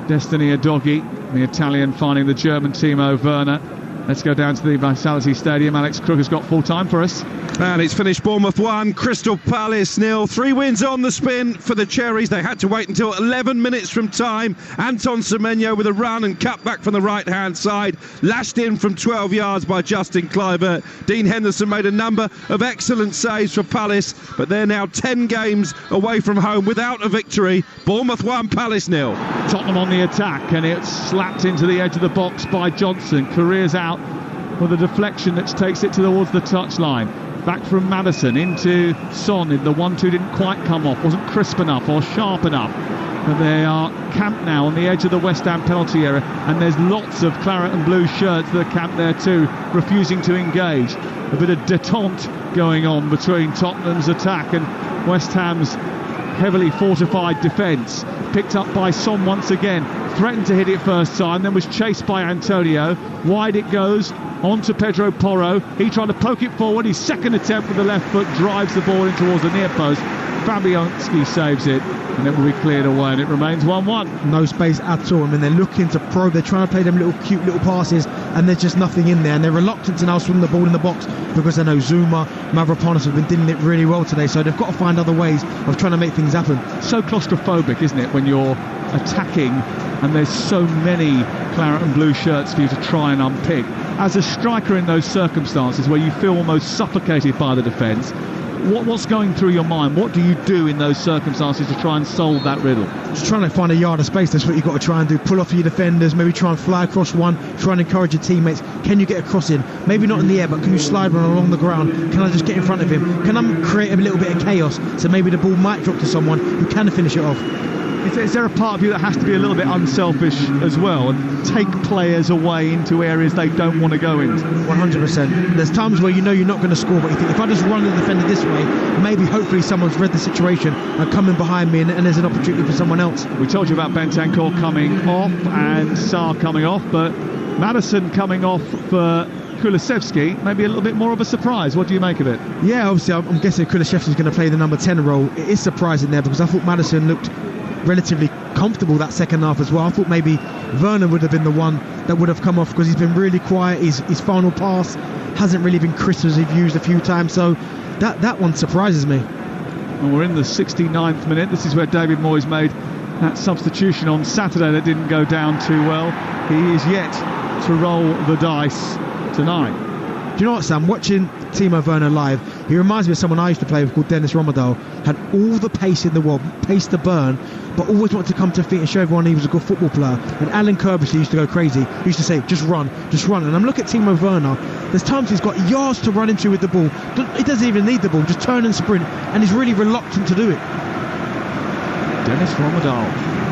Destiny Udogie, the Italian finding the German Timo Werner. Let's go down to the Vitality Stadium. Alex Crook has got full time for us. And it's finished Bournemouth 1, Crystal Palace 0. 3 wins on the spin for the Cherries. They had to wait until 11 minutes from time. Anton Semenyo with a run and cut back from the right-hand side. Lashed in from 12 yards by Justin Kluivert. Dean Henderson made a number of excellent saves for Palace, but they're now 10 games away from home without a victory. Bournemouth 1, Palace 0. Tottenham on the attack, and it's slapped into the edge of the box by Johnson. Careers out with a deflection that takes it towards the touchline. Back from Maddison into Son. The 1-2 didn't quite come off, wasn't crisp enough or sharp enough. But they are camped now on the edge of the West Ham penalty area, and there's lots of claret and blue shirts that are camped there too, refusing to engage. A bit of detente going on between Tottenham's attack and West Ham's heavily fortified defence. Picked up by Son once again, threatened to hit it first time, then was chased by Antonio. Wide it goes, on to Pedro Porro. He tried to poke it forward. His second attempt with the left foot drives the ball in towards the near post. Fabianski saves it, and it will be cleared away, and it remains 1-1. No space at all. I mean, they're looking to probe. They're trying to play them little cute little passes, and there's just nothing in there. And they're reluctant to now swing the ball in the box because they know Zuma, Mavropanos have been dealing it really well today. So they've got to find other ways of trying to make things happen. So claustrophobic, isn't it, when you're attacking and there's so many claret and blue shirts for you to try and unpick. As a striker in those circumstances where you feel almost suffocated by the defence, what's going through your mind? What do you do in those circumstances to try and solve that riddle? Just trying to find a yard of space. That's what you've got to try and do. Pull off your defenders, maybe try and fly across one, try and encourage your teammates. Can you get a cross in? Maybe not in the air, but can you slide one along the ground? Can I just get in front of him? Can I create a little bit of chaos so maybe the ball might drop to someone who can finish it off? Is there a part of you that has to be a little bit unselfish as well and take players away into areas they don't want to go into? 100%. There's times where you know you're not going to score, but you think, if I just run the defender this way, maybe hopefully someone's read the situation and coming behind me, and there's an opportunity for someone else. We told you about Bentancur coming off and Sarr coming off, but Maddison coming off for Kulusevski, maybe a little bit more of a surprise. What do you make of it? Yeah, obviously I'm guessing Kulusevski's going to play the number 10 role. It is surprising there because I thought Maddison looked relatively comfortable that second half as well. I thought maybe Werner would have been the one that would have come off because he's been really quiet. His final pass hasn't really been crisp as he's used a few times, so that one surprises me. And we're in the 69th minute. This is where David Moyes made that substitution on Saturday that didn't go down too well. He is yet to roll the dice tonight. Do you know what, Sam? Watching Timo Werner live, he reminds me of someone I used to play with called Dennis Romerdal. Had all the pace in the world, pace to burn, but always wanted to come to feet and show everyone he was a good football player. And Alan Kirbysley used to go crazy. He used to say, just run. And I'm looking at Timo Werner. There's times he's got yards to run into with the ball. He doesn't even need the ball, just turn and sprint, and he's really reluctant to do it. Dennis Romerdal,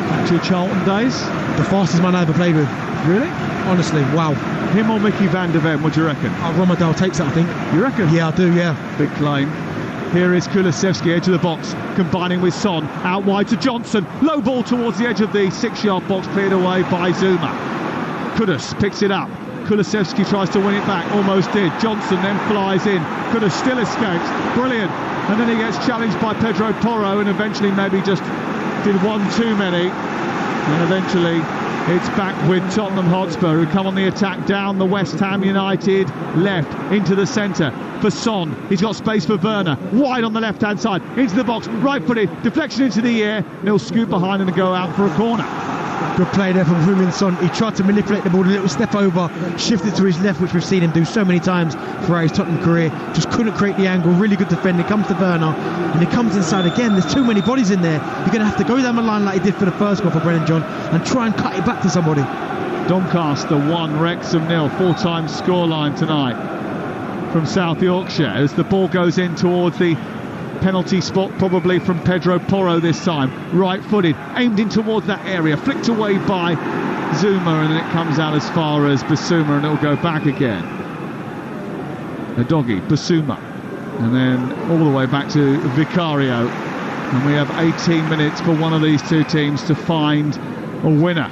back to your Charlton days. The fastest man I ever played with. Really? Honestly, wow. Him or Mickey van der Ven, what do you reckon? Romerdal takes it, I think. You reckon? Yeah, I do, yeah. Big claim. Here is Kulusevski, edge of the box, combining with Son, out wide to Johnson. Low ball towards the edge of the 6-yard box, cleared away by Zuma. Kudus picks it up. Kulusevski tries to win it back, almost did. Johnson then flies in. Kudus still escapes. Brilliant. And then he gets challenged by Pedro Porro and eventually maybe just did one too many. And eventually it's back with Tottenham Hotspur, who come on the attack down the West Ham United left into the centre for Son. He's got space for Werner, wide on the left hand side, into the box, right footed, deflection into the air, and he'll scoot behind and go out for a corner. Good play there from Heung-min Son. He tried to manipulate the ball, a little step over, shifted to his left, which we've seen him do so many times throughout his Tottenham career. Just couldn't create the angle. Really good defender. Comes to Werner, and he comes inside again. There's too many bodies in there. You're going to have to go down the line like he did for the first goal for Brennan John and try and cut it back to somebody. Doncaster 1, Wrexham 0. 4-time scoreline tonight from South Yorkshire as the ball goes in towards the penalty spot, probably from Pedro Porro this time. Right-footed, aimed in towards that area, flicked away by Zuma, and then it comes out as far as Basuma, and it'll go back again. Udogie, Basuma, and then all the way back to Vicario. And we have 18 minutes for one of these two teams to find a winner.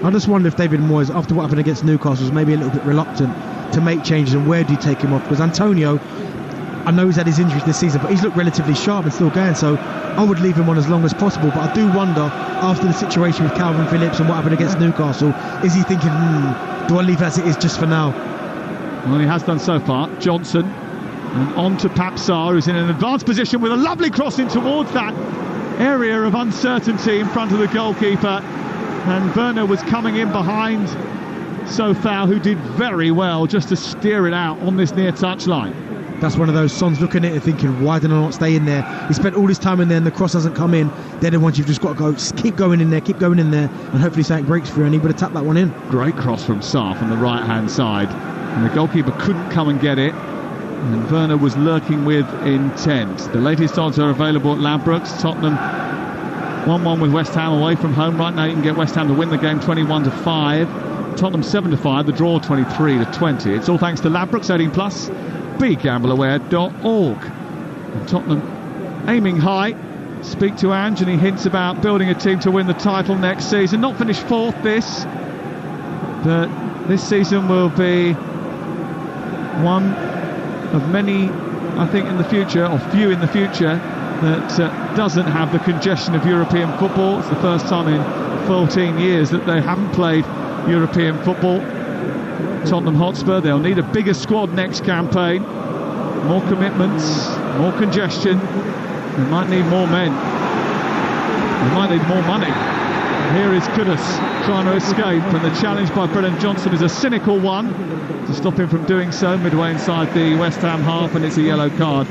I just wonder if David Moyes, after what happened against Newcastle, was maybe a little bit reluctant to make changes, and where do you take him off? Because Antonio, I know he's had his injuries this season, but he's looked relatively sharp and still going, so I would leave him on as long as possible. But I do wonder, after the situation with Calvin Phillips and what happened against Newcastle, is he thinking, do I leave as it is just for now? Well, he has done so far. Johnson, and on to Papsar, who's in an advanced position with a lovely crossing towards that area of uncertainty in front of the goalkeeper. And Werner was coming in behind Sofau, who did very well just to steer it out on this near touchline. That's one of those Son's looking at it and thinking, why did I not stay in there? He spent all his time in there and the cross hasn't come in. They're the ones you've just got to go, just keep going in there, and hopefully something breaks through, and he would have tapped that one in. Great cross from Sarr from the right hand side, and the goalkeeper couldn't come and get it, and Werner was lurking with intent. The latest odds are available at Ladbrokes. Tottenham 1-1 with West Ham away from home. Right now you can get West Ham to win the game 21-5. Tottenham 7-5, the draw 23-20. It's all thanks to Ladbrokes 18+. BeGambleAware.org. And Tottenham aiming high. Speak to Ange and he hints about building a team to win the title next season. Not finished fourth but this season will be one of many, I think, in the future, or few in the future, that doesn't have the congestion of European football. It's the first time in 14 years that they haven't played European football. Tottenham Hotspur, they'll need a bigger squad next campaign. More commitments, more congestion. They might need more men. They might need more money. And here is Kudus trying to escape, and the challenge by Brennan Johnson is a cynical one to stop him from doing so midway inside the West Ham half, and it's a yellow card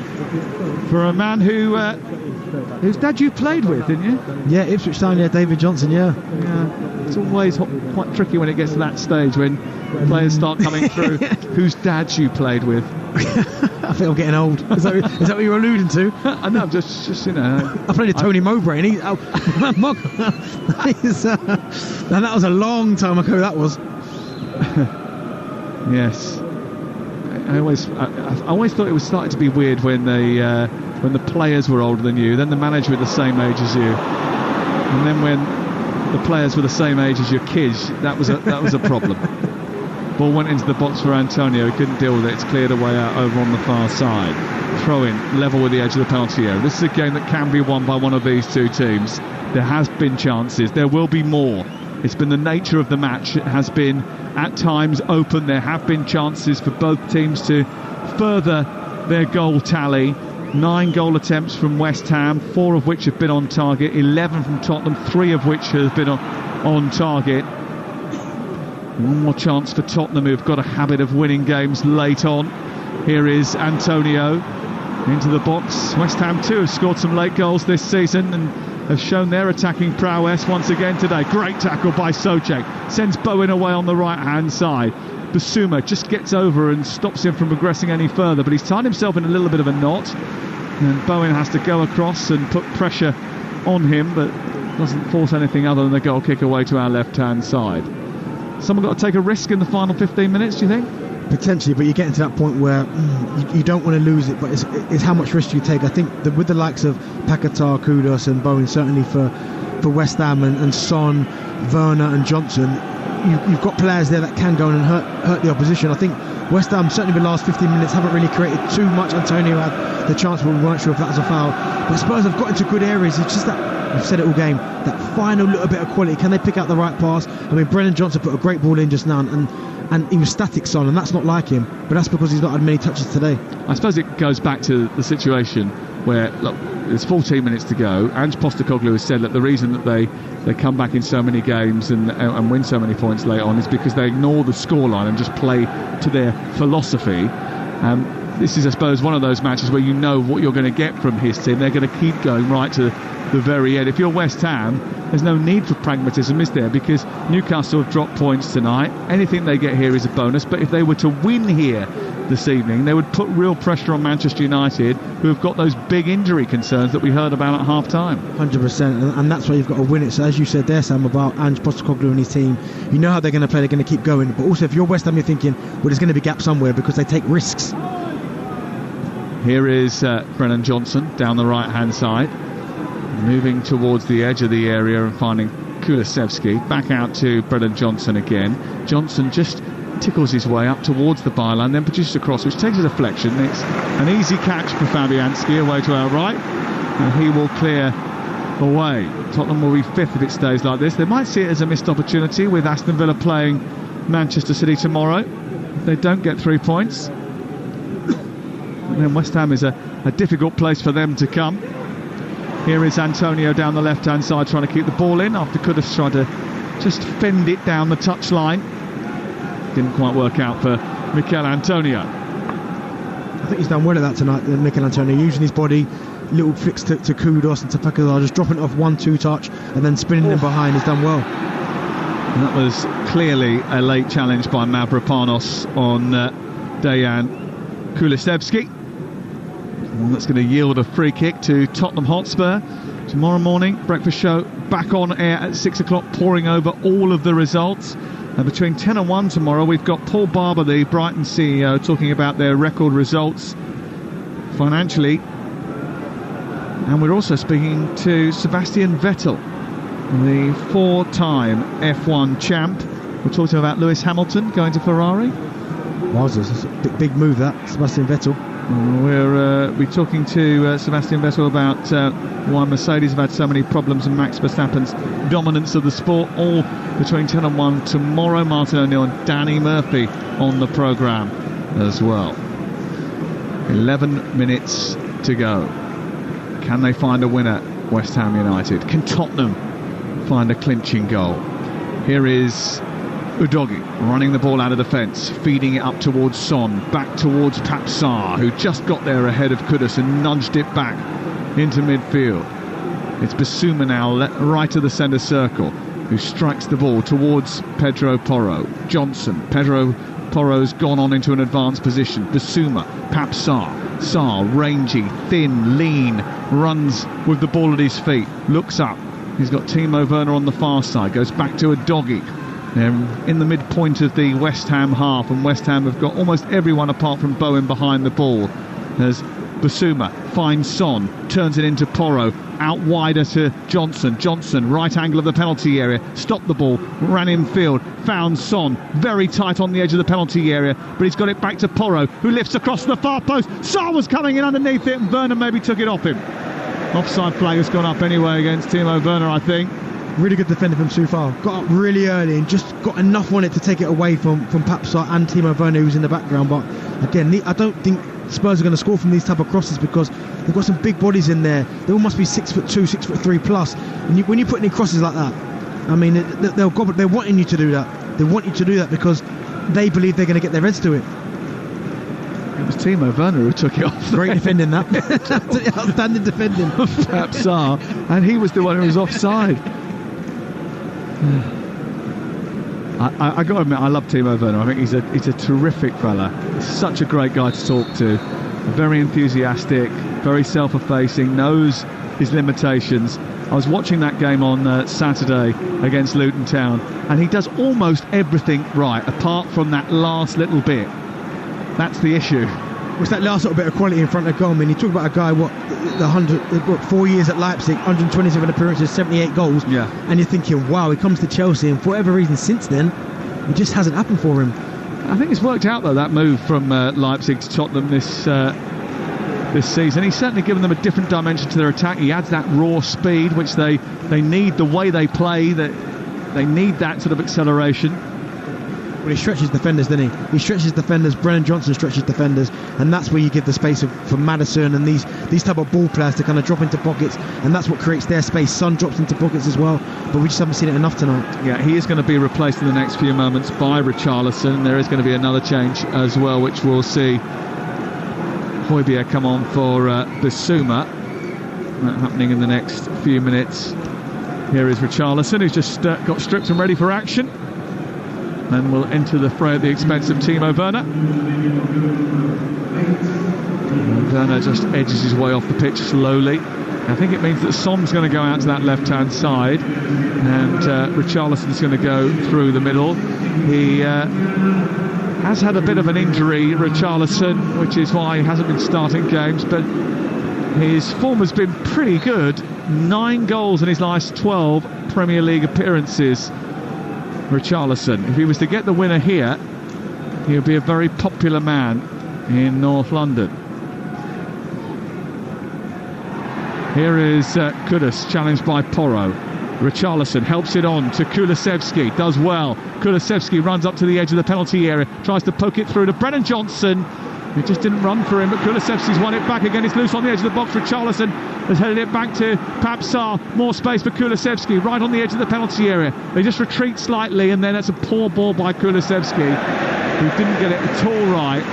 for a man whose dad you played with, didn't you? Yeah, Ipswich Town, yeah, David Johnson, yeah. It's always quite tricky when it gets to that stage, when players start coming through whose dads you played with. I think I'm getting old. Is that what you're alluding to? I know, just you know. I played with Tony Mowbray, and and that was a long time ago. That was. Yes. I always thought it was starting to be weird when the players were older than you, then the manager was the same age as you, and then when the players were the same age as your kids, that was a problem. Ball went into the box for Antonio. He couldn't deal with it. It's cleared away out over on the far side. Throw in level with the edge of the penalty area. This is a game that can be won by one of these two teams. There has been chances. There will be more. It's been the nature of the match. It has been at times open. There have been chances for both teams to further their goal tally. 9 goal attempts from West Ham, 4 of which have been on target, 11 from Tottenham, 3 of which have been on target. One more chance for Tottenham, who've got a habit of winning games late on. Here is Antonio into the box. West Ham too have scored some late goals this season and have shown their attacking prowess once again today. Great tackle by Souček, sends Bowen away on the right hand side. Basuma just gets over and stops him from progressing any further, but he's tied himself in a little bit of a knot, and Bowen has to go across and put pressure on him, but doesn't force anything other than the goal kick away to our left hand side. Someone got to take a risk in the final 15 minutes, do you think? Potentially, but you're getting to that point where you don't want to lose it, but it's how much risk you take. I think that with the likes of Paquetá, Kudus and Bowen, certainly for West Ham and Son, Werner and Johnson, you've got players there that can go in and hurt the opposition. I think West Ham, certainly the last 15 minutes, haven't really created too much. Antonio had the chance, but we weren't sure if that was a foul. But Spurs have got into good areas. It's just that, I've said it all game, that final little bit of quality. Can they pick out the right pass? I mean, Brennan Johnson put a great ball in just now, and he was static, Son, and that's not like him, but that's because he's not had many touches today. I suppose it goes back to the situation where, look, there's 14 minutes to go. Ange Postecoglou has said that the reason that they come back in so many games and win so many points late on is because they ignore the scoreline and just play to their philosophy. This is, I suppose, one of those matches where you know what you're going to get from his team. They're going to keep going right to the very end. If you're West Ham, there's no need for pragmatism, is there? Because Newcastle have dropped points tonight. Anything they get here is a bonus. But if they were to win here this evening, they would put real pressure on Manchester United, who have got those big injury concerns that we heard about at half-time. 100%, and that's why you've got to win it. So as you said there, Sam, about Ange Postecoglou and his team, you know how they're going to play, they're going to keep going. But also, if you're West Ham, you're thinking, well, there's going to be gaps somewhere because they take risks. Here is Brennan Johnson down the right-hand side, moving towards the edge of the area and finding Kulusevski. Back out to Brennan Johnson again. Johnson just tickles his way up towards the byline, then produces a cross which takes a deflection. It's an easy catch for Fabianski away to our right, and he will clear away. Tottenham will be fifth if it stays like this. They might see it as a missed opportunity with Aston Villa playing Manchester City tomorrow. If they don't get 3 points, and then West Ham is a difficult place for them to come. Here is Antonio down the left-hand side trying to keep the ball in after Kudus tried to just fend it down the touchline. Didn't quite work out for Mikel Antonio. I think he's done well at that tonight, Mikel Antonio, using his body, little flicks to Kudus and to Paquetá, just dropping it off 1-2 touch and then spinning them behind. He's done well. And that was clearly a late challenge by Mavropanos on Dejan Kulusevski. And that's going to yield a free kick to Tottenham Hotspur. Tomorrow morning, breakfast show back on air at 6 o'clock, pouring over all of the results. And between 10 and 1 tomorrow, we've got Paul Barber, the Brighton CEO, talking about their record results financially. And we're also speaking to Sebastian Vettel, the four-time F1 champ. We're talking about Lewis Hamilton going to Ferrari. Wowzers, that's a big move, that, Sebastian Vettel. We're talking to Sebastian Vettel about why Mercedes have had so many problems and Max Verstappen's dominance of the sport, all between 10 and 1 tomorrow. Martin O'Neill and Danny Murphy on the programme as well. 11 minutes to go. Can they find a winner, West Ham United? Can Tottenham find a clinching goal? Here is Udogie running the ball out of defence, feeding it up towards Son, back towards Paquetá, who just got there ahead of Kudus and nudged it back into midfield. It's Basuma now, right of the centre circle, who strikes the ball towards Pedro Porro. Johnson, Pedro Porro's gone on into an advanced position. Basuma, Paquetá, Sarr, rangy, thin, lean, runs with the ball at his feet, looks up. He's got Timo Werner on the far side, goes back to Udogie. They're in the midpoint of the West Ham half, and West Ham have got almost everyone apart from Bowen behind the ball. As Basuma finds Son, turns it into Porro, out wider to Johnson. Johnson, right angle of the penalty area, stopped the ball, ran infield, found Son, very tight on the edge of the penalty area, but he's got it back to Porro, who lifts across the far post. Sarr was coming in underneath it, and Werner maybe took it off him. Offside flag has gone up anyway against Timo Werner, I think. Really good defender from Soufal. Got up really early and just got enough on it to take it away from Paquetá and Timo Werner, who's in the background. But again, I don't think Spurs are going to score from these type of crosses because they've got some big bodies in there. They all must be 6'2", 6'3" plus. And when you're putting in crosses like that, I mean, they're wanting you to do that. They want you to do that because they believe they're going to get their heads to it. It was Timo Werner who took it off. Great defending that. Outstanding defending. Papsar, and he was the one who was offside. I got to admit, I love Timo Werner. I think he's a terrific fella. He's such a great guy to talk to. Very enthusiastic, very self-effacing, knows his limitations. I was watching that game on Saturday against Luton Town, and he does almost everything right, apart from that last little bit. That's the issue. What's that last little bit of quality in front of goal? I mean, you talk about a guy, 4 years at Leipzig, 127 appearances, 78 goals. Yeah. And you're thinking, wow, he comes to Chelsea, and for whatever reason since then, it just hasn't happened for him. I think it's worked out, though, that move from Leipzig to Tottenham this season. He's certainly given them a different dimension to their attack. He adds that raw speed, which they need, the way they play, that they need that sort of acceleration. Well, he stretches defenders, doesn't he? He stretches defenders. Brennan Johnson stretches defenders, and that's where you give the space for Maddison and these type of ball players to kind of drop into pockets, and that's what creates their space. Son drops into pockets as well, but we just haven't seen it enough tonight. Yeah, he is going to be replaced in the next few moments by Richarlison. There is going to be another change as well, which we'll see Højbjerg come on for Bissouma. That happening in the next few minutes. Here is Richarlison, who's just got stripped and ready for action. And will enter the fray at the expense of Timo Werner. Werner just edges his way off the pitch slowly. I think it means that Son's going to go out to that left-hand side, and Richarlison's going to go through the middle. He has had a bit of an injury, Richarlison, which is why he hasn't been starting games, but his form has been pretty good. 9 goals in his last 12 Premier League appearances. Richarlison, if he was to get the winner here, he would be a very popular man in North London. Here is Kudus, challenged by Porro. Richarlison helps it on to Kulusevski, does well. Kulusevski runs up to the edge of the penalty area, tries to poke it through to Brennan Johnson. It just didn't run for him, but Kulusevski's won it back again. It's loose on the edge of the box. Richarlison has headed it back to Papsar. More space for Kulusevski, right on the edge of the penalty area. They just retreat slightly, and then that's a poor ball by Kulusevski, who didn't get it at all right.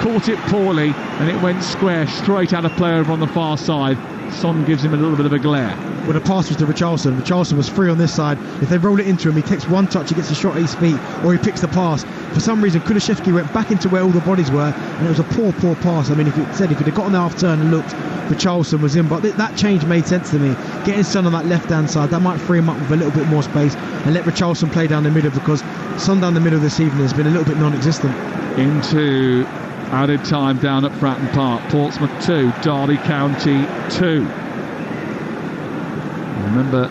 Caught it poorly, and it went square, straight out of play over on the far side. Son gives him a little bit of a glare. Well, the pass was to Richarlison. Richarlison was free on this side. If they roll it into him, he takes one touch, he gets a shot at his feet, or he picks the pass. For some reason, Kulusevski went back into where all the bodies were, and it was a poor pass. I mean, if he'd have got on the half turn and looked, Richarlison was in, but that change made sense to me. Getting Son on that left-hand side, that might free him up with a little bit more space and let Richarlison play down the middle, because Son down the middle this evening has been a little bit non-existent. Into added time down at Fratton Park. Portsmouth 2, Derby County 2. Remember,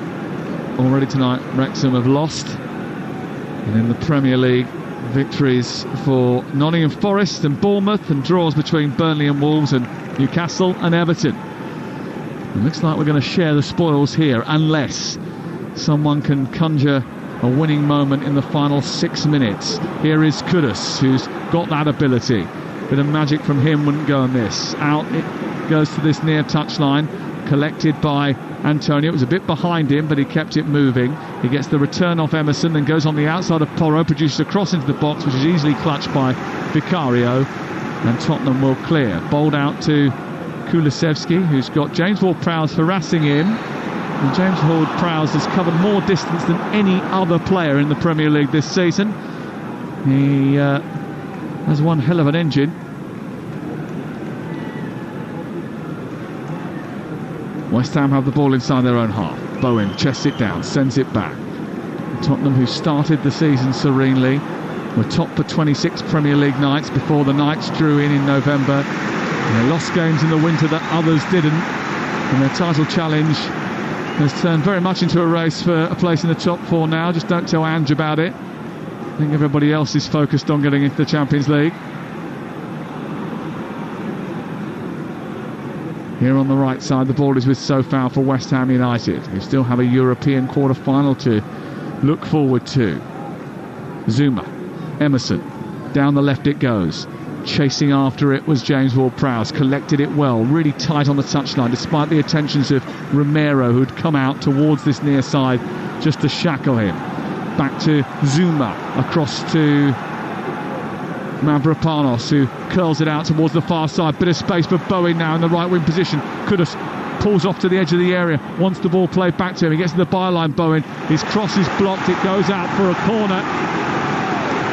already tonight Wrexham have lost, and in the Premier League, victories for Nottingham Forest and Bournemouth, and draws between Burnley and Wolves and Newcastle and Everton. It looks like we're going to share the spoils here, unless someone can conjure a winning moment in the final 6 minutes. Here is Kudus, who's got that ability. Bit of magic from him wouldn't go amiss. Out it goes to this near touchline, collected by Antonio. It was a bit behind him, but he kept it moving. He gets the return off Emerson, then goes on the outside of Porro, produces a cross into the box, which is easily clutched by Vicario, and Tottenham will clear. Bowled out to Kulusevski, who's got James Ward-Prowse harassing him. And James Ward-Prowse has covered more distance than any other player in the Premier League this season. He has one hell of an engine. West Ham have the ball inside their own half. Bowen chests it down, sends it back. Tottenham, who started the season serenely, were top for 26 Premier League nights before the Knights drew in November. And they lost games in the winter that others didn't. And their title challenge has turned very much into a race for a place in the top 4 now. Just don't tell Ange about it. I think everybody else is focused on getting into the Champions League. Here on the right side, the ball is with Sofau for West Ham United, who still have a European quarter-final to look forward to. Zuma, Emerson, down the left it goes. Chasing after it was James Ward-Prowse, collected it well, really tight on the touchline, despite the attentions of Romero, who'd come out towards this near side just to shackle him. back to Zuma, across to Mavropanos, who curls it out towards the far side. Bit of space for Bowen now in the right wing position. Kudus pulls off to the edge of the area, wants the ball played back to him. He gets to the byline. Bowen, his cross is blocked, it goes out for a corner.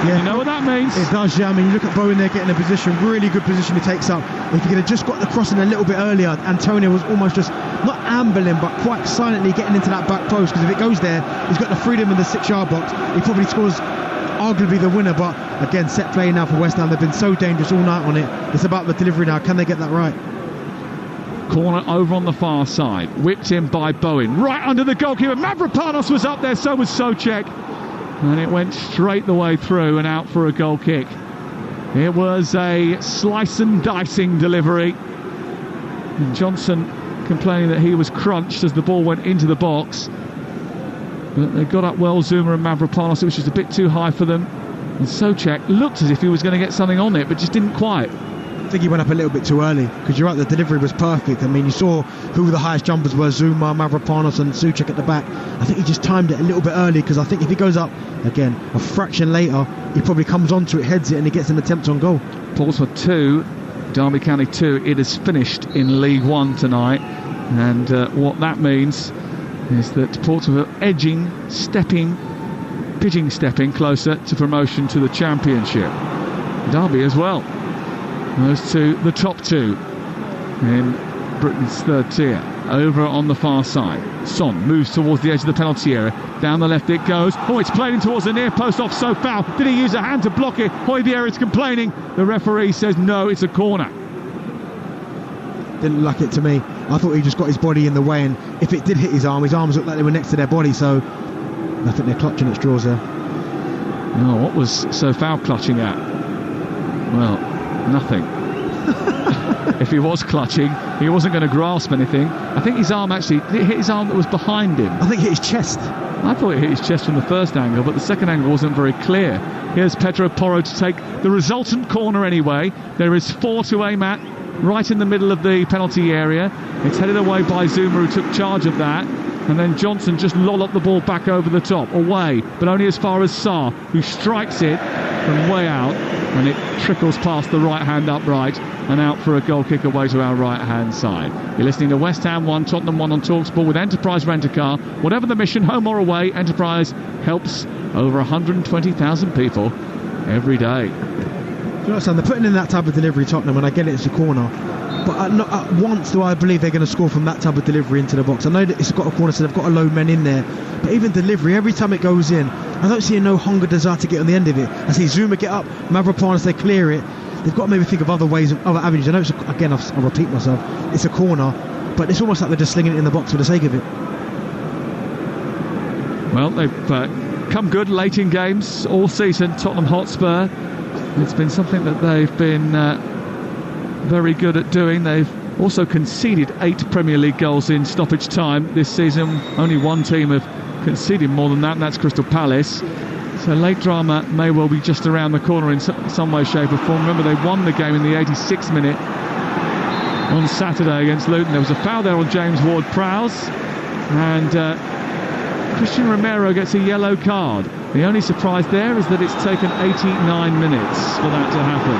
Yeah, you know what that means? It does, yeah. I mean, you look at Bowen there getting a position, really good position he takes up. If he could have just got the crossing a little bit earlier, Antonio was almost just not ambling, but quite silently getting into that back post, because if it goes there, he's got the freedom in the 6-yard box. He probably scores arguably the winner. But again, set play now for West Ham. They've been so dangerous all night on it. It's about the delivery now. Can they get that right? Corner over on the far side, whipped in by Bowen, right under the goalkeeper. Mavropanos was up there, so was Souček, and it went straight the way through and out for a goal kick. It was a slice and dicing delivery, and Johnson complaining that he was crunched as the ball went into the box, but they got up well, Zuma and Mavropanos. It was just a bit too high for them, and Souček looked as if he was going to get something on it, but just didn't quite. I think he went up a little bit too early, because you're right, the delivery was perfect. I mean, you saw who the highest jumpers were: Zuma, Mavropanos and Souček at the back. I think he just timed it a little bit early, because I think if he goes up again a fraction later, he probably comes onto it, heads it, and he gets an attempt on goal. Portsmouth 2, Derby County 2. It has finished in League One tonight, and what that means is that Portsmouth are pigeon stepping closer to promotion to the Championship. Derby as well. Those two, the top two in Britain's third tier. Over on the far side, Son moves towards the edge of the penalty area. Down the left it goes. Oh, it's played in towards the near post, off so foul. Did he use a hand to block it? Højbjerg is complaining. The referee says no, it's a corner. Didn't look like it to me. I thought he just got his body in the way, and if it did hit his arms looked like they were next to their body, so I think they're clutching at straws there. Oh, what was so foul clutching at? Well, nothing. If he was clutching, he wasn't going to grasp anything. I think his arm actually hit his arm that was behind him. I think it hit his chest. I thought it hit his chest from the first angle, but the second angle wasn't very clear. Here's Pedro Porro to take the resultant corner anyway. There is 4 to aim at, right in the middle of the penalty area. It's headed away by Zuma, who took charge of that. And then Johnson just lolloped the ball back over the top, away, but only as far as Sarr, who strikes it from way out, and it trickles past the right-hand upright and out for a goal kick away to our right-hand side. You're listening to West Ham 1, Tottenham 1 on Talksport with Enterprise Rent-A-Car. Whatever the mission, home or away, Enterprise helps over 120,000 people every day. You know what, Sam, they're putting in that type of delivery, Tottenham, and I get it, it's a corner. But not at once do I believe they're going to score from that type of delivery into the box. I know that it's got a corner, so they've got to load men in there. But even delivery, every time it goes in, I don't see no hunger, desire to get on the end of it. I see Zuma get up, Mavropanos, they clear it. They've got to maybe think of other ways, other avenues. I know, again, I'll repeat myself, it's a corner, but it's almost like they're just slinging it in the box for the sake of it. Well, they've come good late in games all season, Tottenham Hotspur. It's been something that they've been very good at doing. They've also conceded 8 Premier League goals in stoppage time this season. Only one team have conceded more than that, and that's Crystal Palace. So late drama may well be just around the corner in some way, shape or form. Remember, they won the game in the 86th minute on Saturday against Luton. There was a foul there on James Ward-Prowse, and Christian Romero gets a yellow card. The only surprise there is that it's taken 89 minutes for that to happen.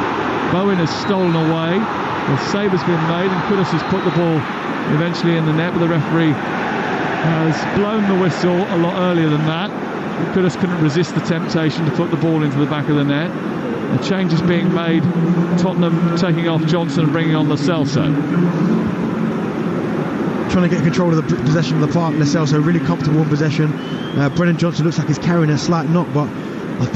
Bowen has stolen away, the save has been made, and Kudus has put the ball eventually in the net, but the referee has blown the whistle a lot earlier than that. Kudus couldn't resist the temptation to put the ball into the back of the net. The change is being made, Tottenham taking off Johnson and bringing on Lo Celso. Trying to get control of the possession of the park. Lo Celso really comfortable in possession. Brennan Johnson looks like he's carrying a slight knock, but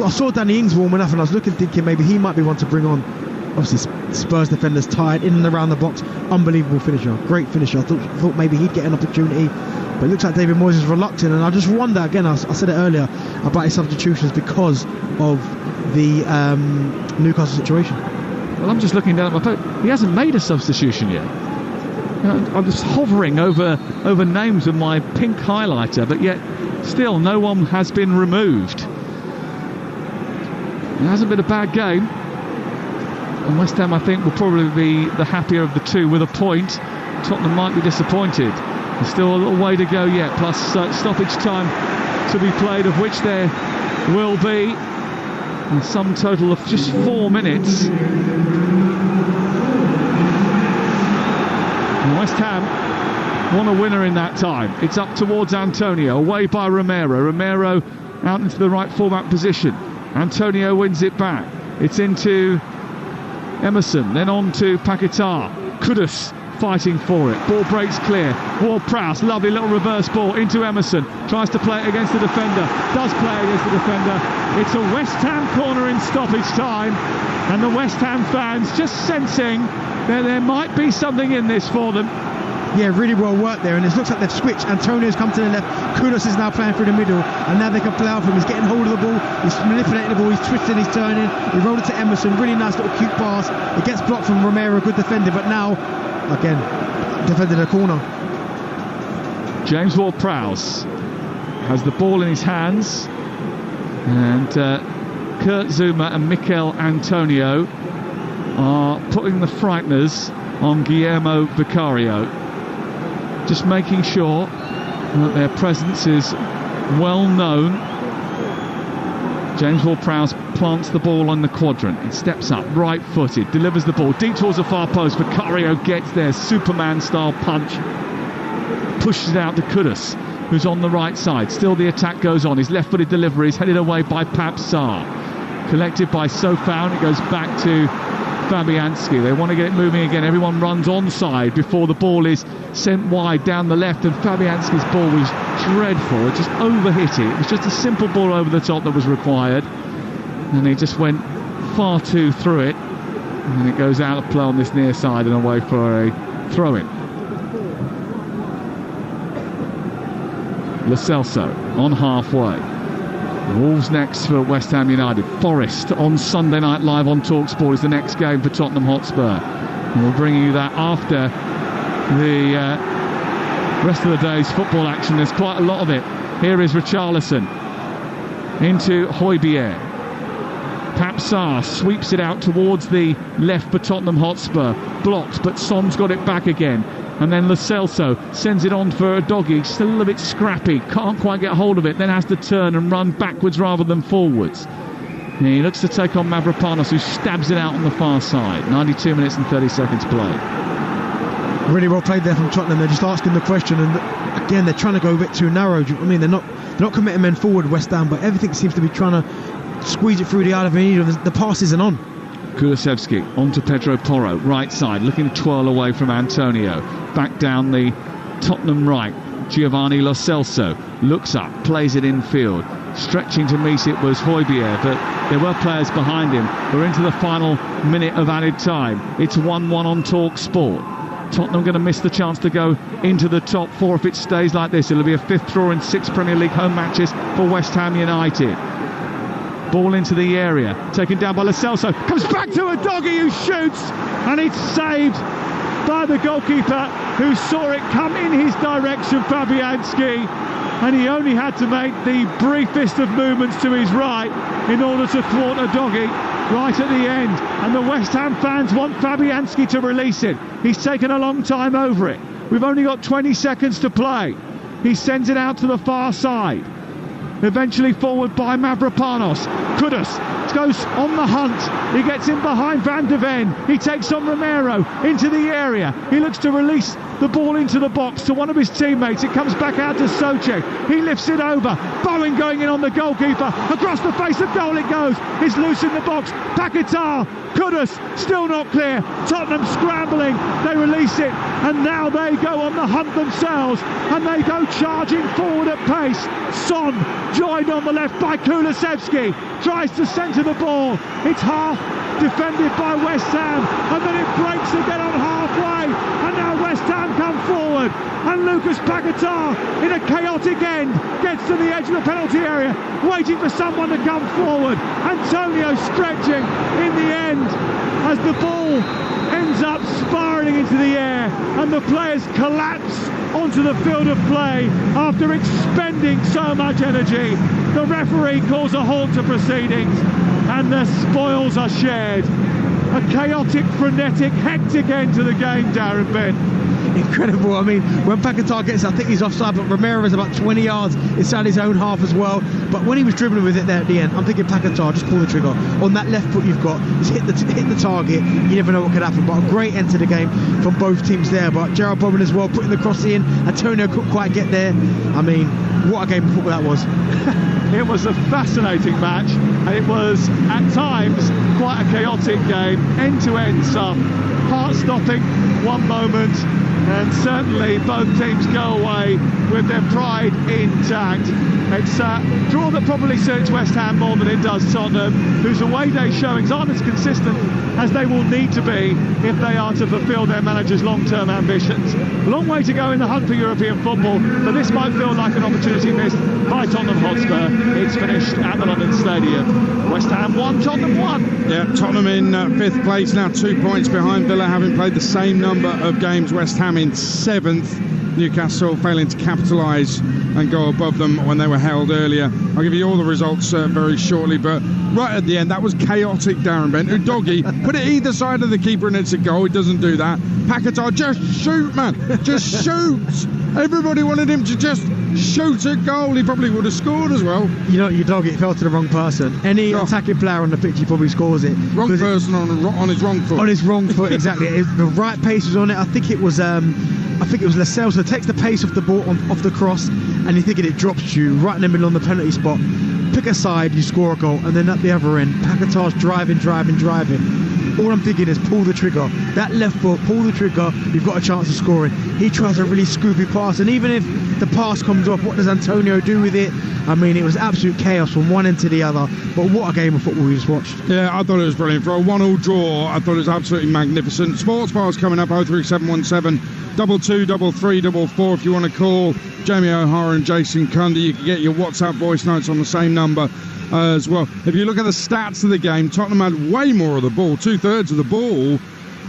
I saw Danny Ings warming up, and I was thinking maybe he might be one to bring on. Obviously Spurs defenders tired in and around the box. Unbelievable finisher, great finisher. I thought maybe he'd get an opportunity, but it looks like David Moyes is reluctant, and I just wonder again, I said it earlier about his substitutions because of the Newcastle situation. Well, I'm just looking down at my phone. He hasn't made a substitution yet. I'm just hovering over names with my pink highlighter, but yet still no one has been removed. It hasn't been a bad game, and West Ham, I think, will probably be the happier of the two with a point. Tottenham might be disappointed. There's still a little way to go yet, plus stoppage time to be played, of which there will be a sum total of just 4 minutes. West Ham want a winner in that time. It's up towards Antonio, away by Romero. Romero out into the right fullback position. Antonio wins it back. It's into Emerson, then on to Paquetá. Kudus fighting for it. Ball breaks clear. Ward-Prowse, lovely little reverse ball into Emerson. Tries to play it against the defender. Does play it against the defender. It's a West Ham corner in stoppage time. And the West Ham fans just sensing that there might be something in this for them. Yeah, really well worked there, and it looks like they've switched. Antonio's come to the left, Kudus is now playing through the middle, and now they can play out for him. He's getting hold of the ball, he's manipulating the ball, he's twisting, he's turning, he rolled it to Emerson, really nice little cute pass. It gets blocked from Romero, good defender, but now, again, defended a corner. James Ward-Prowse has the ball in his hands, and Kurt Zouma and Mikel Antonio are putting the frighteners on Guillermo Vicario, just making sure that their presence is well known. James Ward-Prowse plants the ball on the quadrant. He steps up, right-footed, delivers the ball deep towards the far post. Vicario gets there, Superman-style punch, pushes it out to Kudus, who's on the right side. Still the attack goes on. His left-footed delivery is headed away by Pape Sarr. Collected by Sofao, it goes back to Fabianski. They want to get it moving again. Everyone runs onside before the ball is sent wide down the left, and Fabianski's ball was dreadful. It just overhit it. It was just a simple ball over the top that was required, and he just went far too through it, and it goes out of play on this near side and away for a throw-in. Lo Celso on halfway. Wolves next for West Ham United. Forest on Sunday Night Live on Talksport is the next game for Tottenham Hotspur. And we're bringing you that after the rest of the day's football action. There's quite a lot of it. Here is Richarlison into Højbjerg. Pape Sarr sweeps it out towards the left for Tottenham Hotspur. Blocked, but Son's got it back again. And then Lo Celso sends it on for a doggy. Still a little bit scrappy. Can't quite get hold of it. Then has to turn and run backwards rather than forwards. And he looks to take on Mavropanos, who stabs it out on the far side. 92 minutes and 30 seconds play. Really well played there from Tottenham. They're just asking the question, and again they're trying to go a bit too narrow. I mean, they're not committing men forward, West Ham, but everything seems to be trying to squeeze it through the eye of the The pass isn't on. Kulusevski onto Pedro Porro, right side, looking to twirl away from Antonio. Back down the Tottenham right, Giovanni Lo Celso looks up, plays it infield. Stretching to meet it was Højbjerg, but there were players behind him. We're into the final minute of added time. It's 1-1 on Talksport. Tottenham going to miss the chance to go into the top four if it stays like this. It'll be a fifth draw in 6 Premier League home matches for West Ham United. Ball into the area, taken down by Lo Celso, comes back to a doggy who shoots, and it's saved by the goalkeeper, who saw it come in his direction, Fabianski, and he only had to make the briefest of movements to his right in order to thwart a doggy right at the end. And the West Ham fans want Fabianski to release it. He's taken a long time over it. We've only got 20 seconds to play. He sends it out to the far side. Eventually forward by Mavropanos. Kudus goes on the hunt. He gets in behind Van de Ven. He takes on Romero into the area. He looks to release the ball into the box to one of his teammates. It comes back out to Soucek. He lifts it over. Bowen going in on the goalkeeper. Across the face of goal it goes. It's loose in the box. Paquetá. Kudus still not clear. Tottenham scrambling. They release it, and now they go on the hunt themselves, and they go charging forward at pace. Son joined on the left by Kulusevski. Tries to centre the ball. It's half defended by West Ham, and then it breaks again on halfway, and now West Ham come forward, and Lucas Paquetá in a chaotic end gets to the edge of the penalty area, waiting for someone to come forward. Antonio stretching in the end as the ball ends up spiralling into the air, and the players collapse onto the field of play after expending so much energy. The referee calls a halt to proceedings, and the spoils are shared. A chaotic, frenetic, hectic end to the game, Darren Ben. incredible. I mean, when Paquetá gets, I think he's offside, but Romero is about 20 yards inside his own half as well. But when he was dribbling with it there at the end, I'm thinking Paquetá, just pull the trigger. On that left foot you've got, just hit the target. You never know what could happen. But a great end to the game from both teams there. But Gerard Bowen as well, putting the cross in. Antonio couldn't quite get there. I mean, what a game of football that was. It was a fascinating match, and it was at times quite a chaotic game, end-to-end stuff, heart-stopping one moment, and certainly both teams go away with their pride intact. It's a draw that probably suits West Ham more than it does Tottenham, whose away day showings aren't as consistent as they will need to be if they are to fulfil their manager's long-term ambitions. Long way to go in the hunt for European football, but this might feel like an opportunity missed by Tottenham Hotspur. It's finished at the London Stadium. West Ham 1, Tottenham 1. Yeah, Tottenham in 5th place now, 2 points behind Villa, having played the same number of games. West Ham in 7th. Newcastle failing to capitalise and go above them when they were held earlier. I'll give you all the results very shortly, but right at the end, that was chaotic, Darren Bent. Udogie put it either side of the keeper and it's a goal. He doesn't do that. Paquetá, just shoot, man. Just shoot. Everybody wanted him to just shoot a goal. He probably would have scored as well. You know, Udogie fell to the wrong person. Any attacking player on the pitch, he probably scores it. Wrong person on his wrong foot. On his wrong foot, exactly. The right pace was on it. I think it was Lascelles. So takes the pace off the ball, off the cross, and you're thinking it drops you right in the middle on the penalty spot. Pick a side, you score a goal, and then at the other end, Paquetá's driving. All I'm thinking is pull the trigger. That left foot, pull the trigger, you've got a chance of scoring. He tries a really scoopy pass, and even if the pass comes off, what does Antonio do with it? I mean, it was absolute chaos from one end to the other. But what a game of football we just watched. Yeah, I thought it was brilliant. For a 1-1 draw, I thought it was absolutely magnificent. Sports bars coming up, 03717 22 33 44 if you want to call Jamie O'Hara and Jason Cundy. You can get your WhatsApp voice notes on the same number as well. If you look at the stats of the game, Tottenham had way more of the ball, 2/3 of the ball,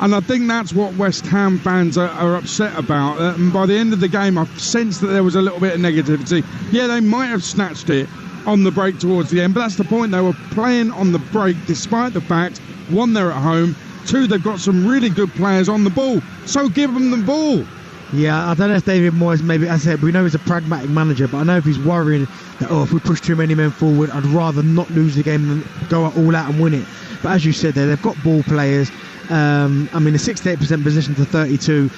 and I think that's what West Ham fans are upset about. And by the end of the game, I sensed that there was a little bit of negativity. Yeah, they might have snatched it on the break towards the end, but that's the point. They were playing on the break despite the fact, one, they're at home, two, they've got some really good players on the ball, so give them the ball. Yeah, I don't know if David Moyes, maybe, as I said, we know he's a pragmatic manager, but I know if he's worrying that, if we push too many men forward, I'd rather not lose the game than go all out and win it. But as you said there, they've got ball players. I mean, a 68% possession to 32,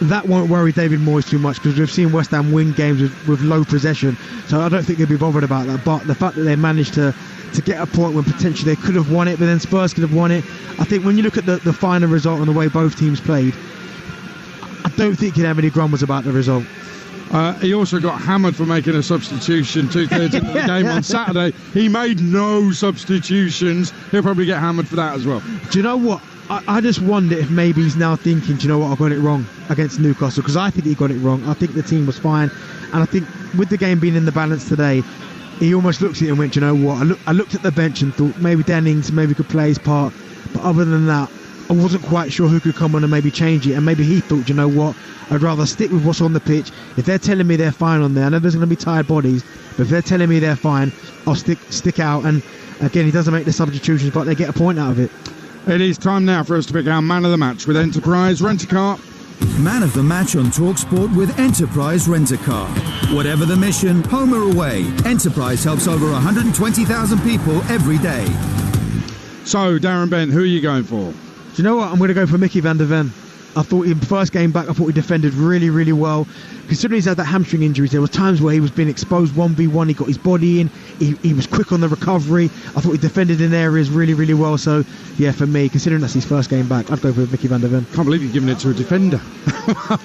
that won't worry David Moyes too much, because we've seen West Ham win games with low possession, so I don't think they'll be bothered about that. But the fact that they managed to get a point when potentially they could have won it, but then Spurs could have won it, I think when you look at the final result and the way both teams played, I don't think he'd have any grumbles about the result. He also got hammered for making a substitution 2/3 into the game on Saturday. He made no substitutions. He'll probably get hammered for that as well. Do you know what? I just wonder if maybe he's now thinking, do you know what, I got it wrong against Newcastle, because I think he got it wrong. I think the team was fine, and I think with the game being in the balance today, he almost looked at it and went, do you know what, I looked at the bench and thought maybe Dennings maybe could play his part, but other than that, I wasn't quite sure who could come on and maybe change it. And maybe he thought, you know what, I'd rather stick with what's on the pitch. If they're telling me they're fine on there, I know there's going to be tired bodies, but if they're telling me they're fine, I'll stick out. And again, he doesn't make the substitutions, but they get a point out of it. It is time now for us to pick our man of the match with Enterprise Rent-A-Car. Man of the match on Talksport with Enterprise Rent-A-Car. Whatever the mission, home or away, Enterprise helps over 120,000 people every day. So, Darren Bent, who are you going for? Do you know what? I'm going to go for Mickey van der Ven. I thought in the first game back, I thought he defended really, really well. Considering he's had that hamstring injury, there was times where he was being exposed 1v1. He got his body in. He was quick on the recovery. I thought he defended in areas really, really well. So, yeah, for me, considering that's his first game back, I'd go for Mickey van der Ven. Can't believe you've given it to a defender.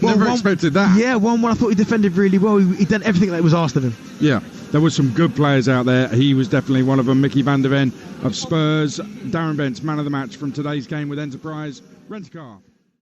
Never expected that. Yeah, 1-1. I thought he defended really well. He did everything that was asked of him. Yeah, there were some good players out there. He was definitely one of them. Mickey van der Ven of Spurs. Darren Bent's man of the match from today's game with Enterprise Rent-A-Car.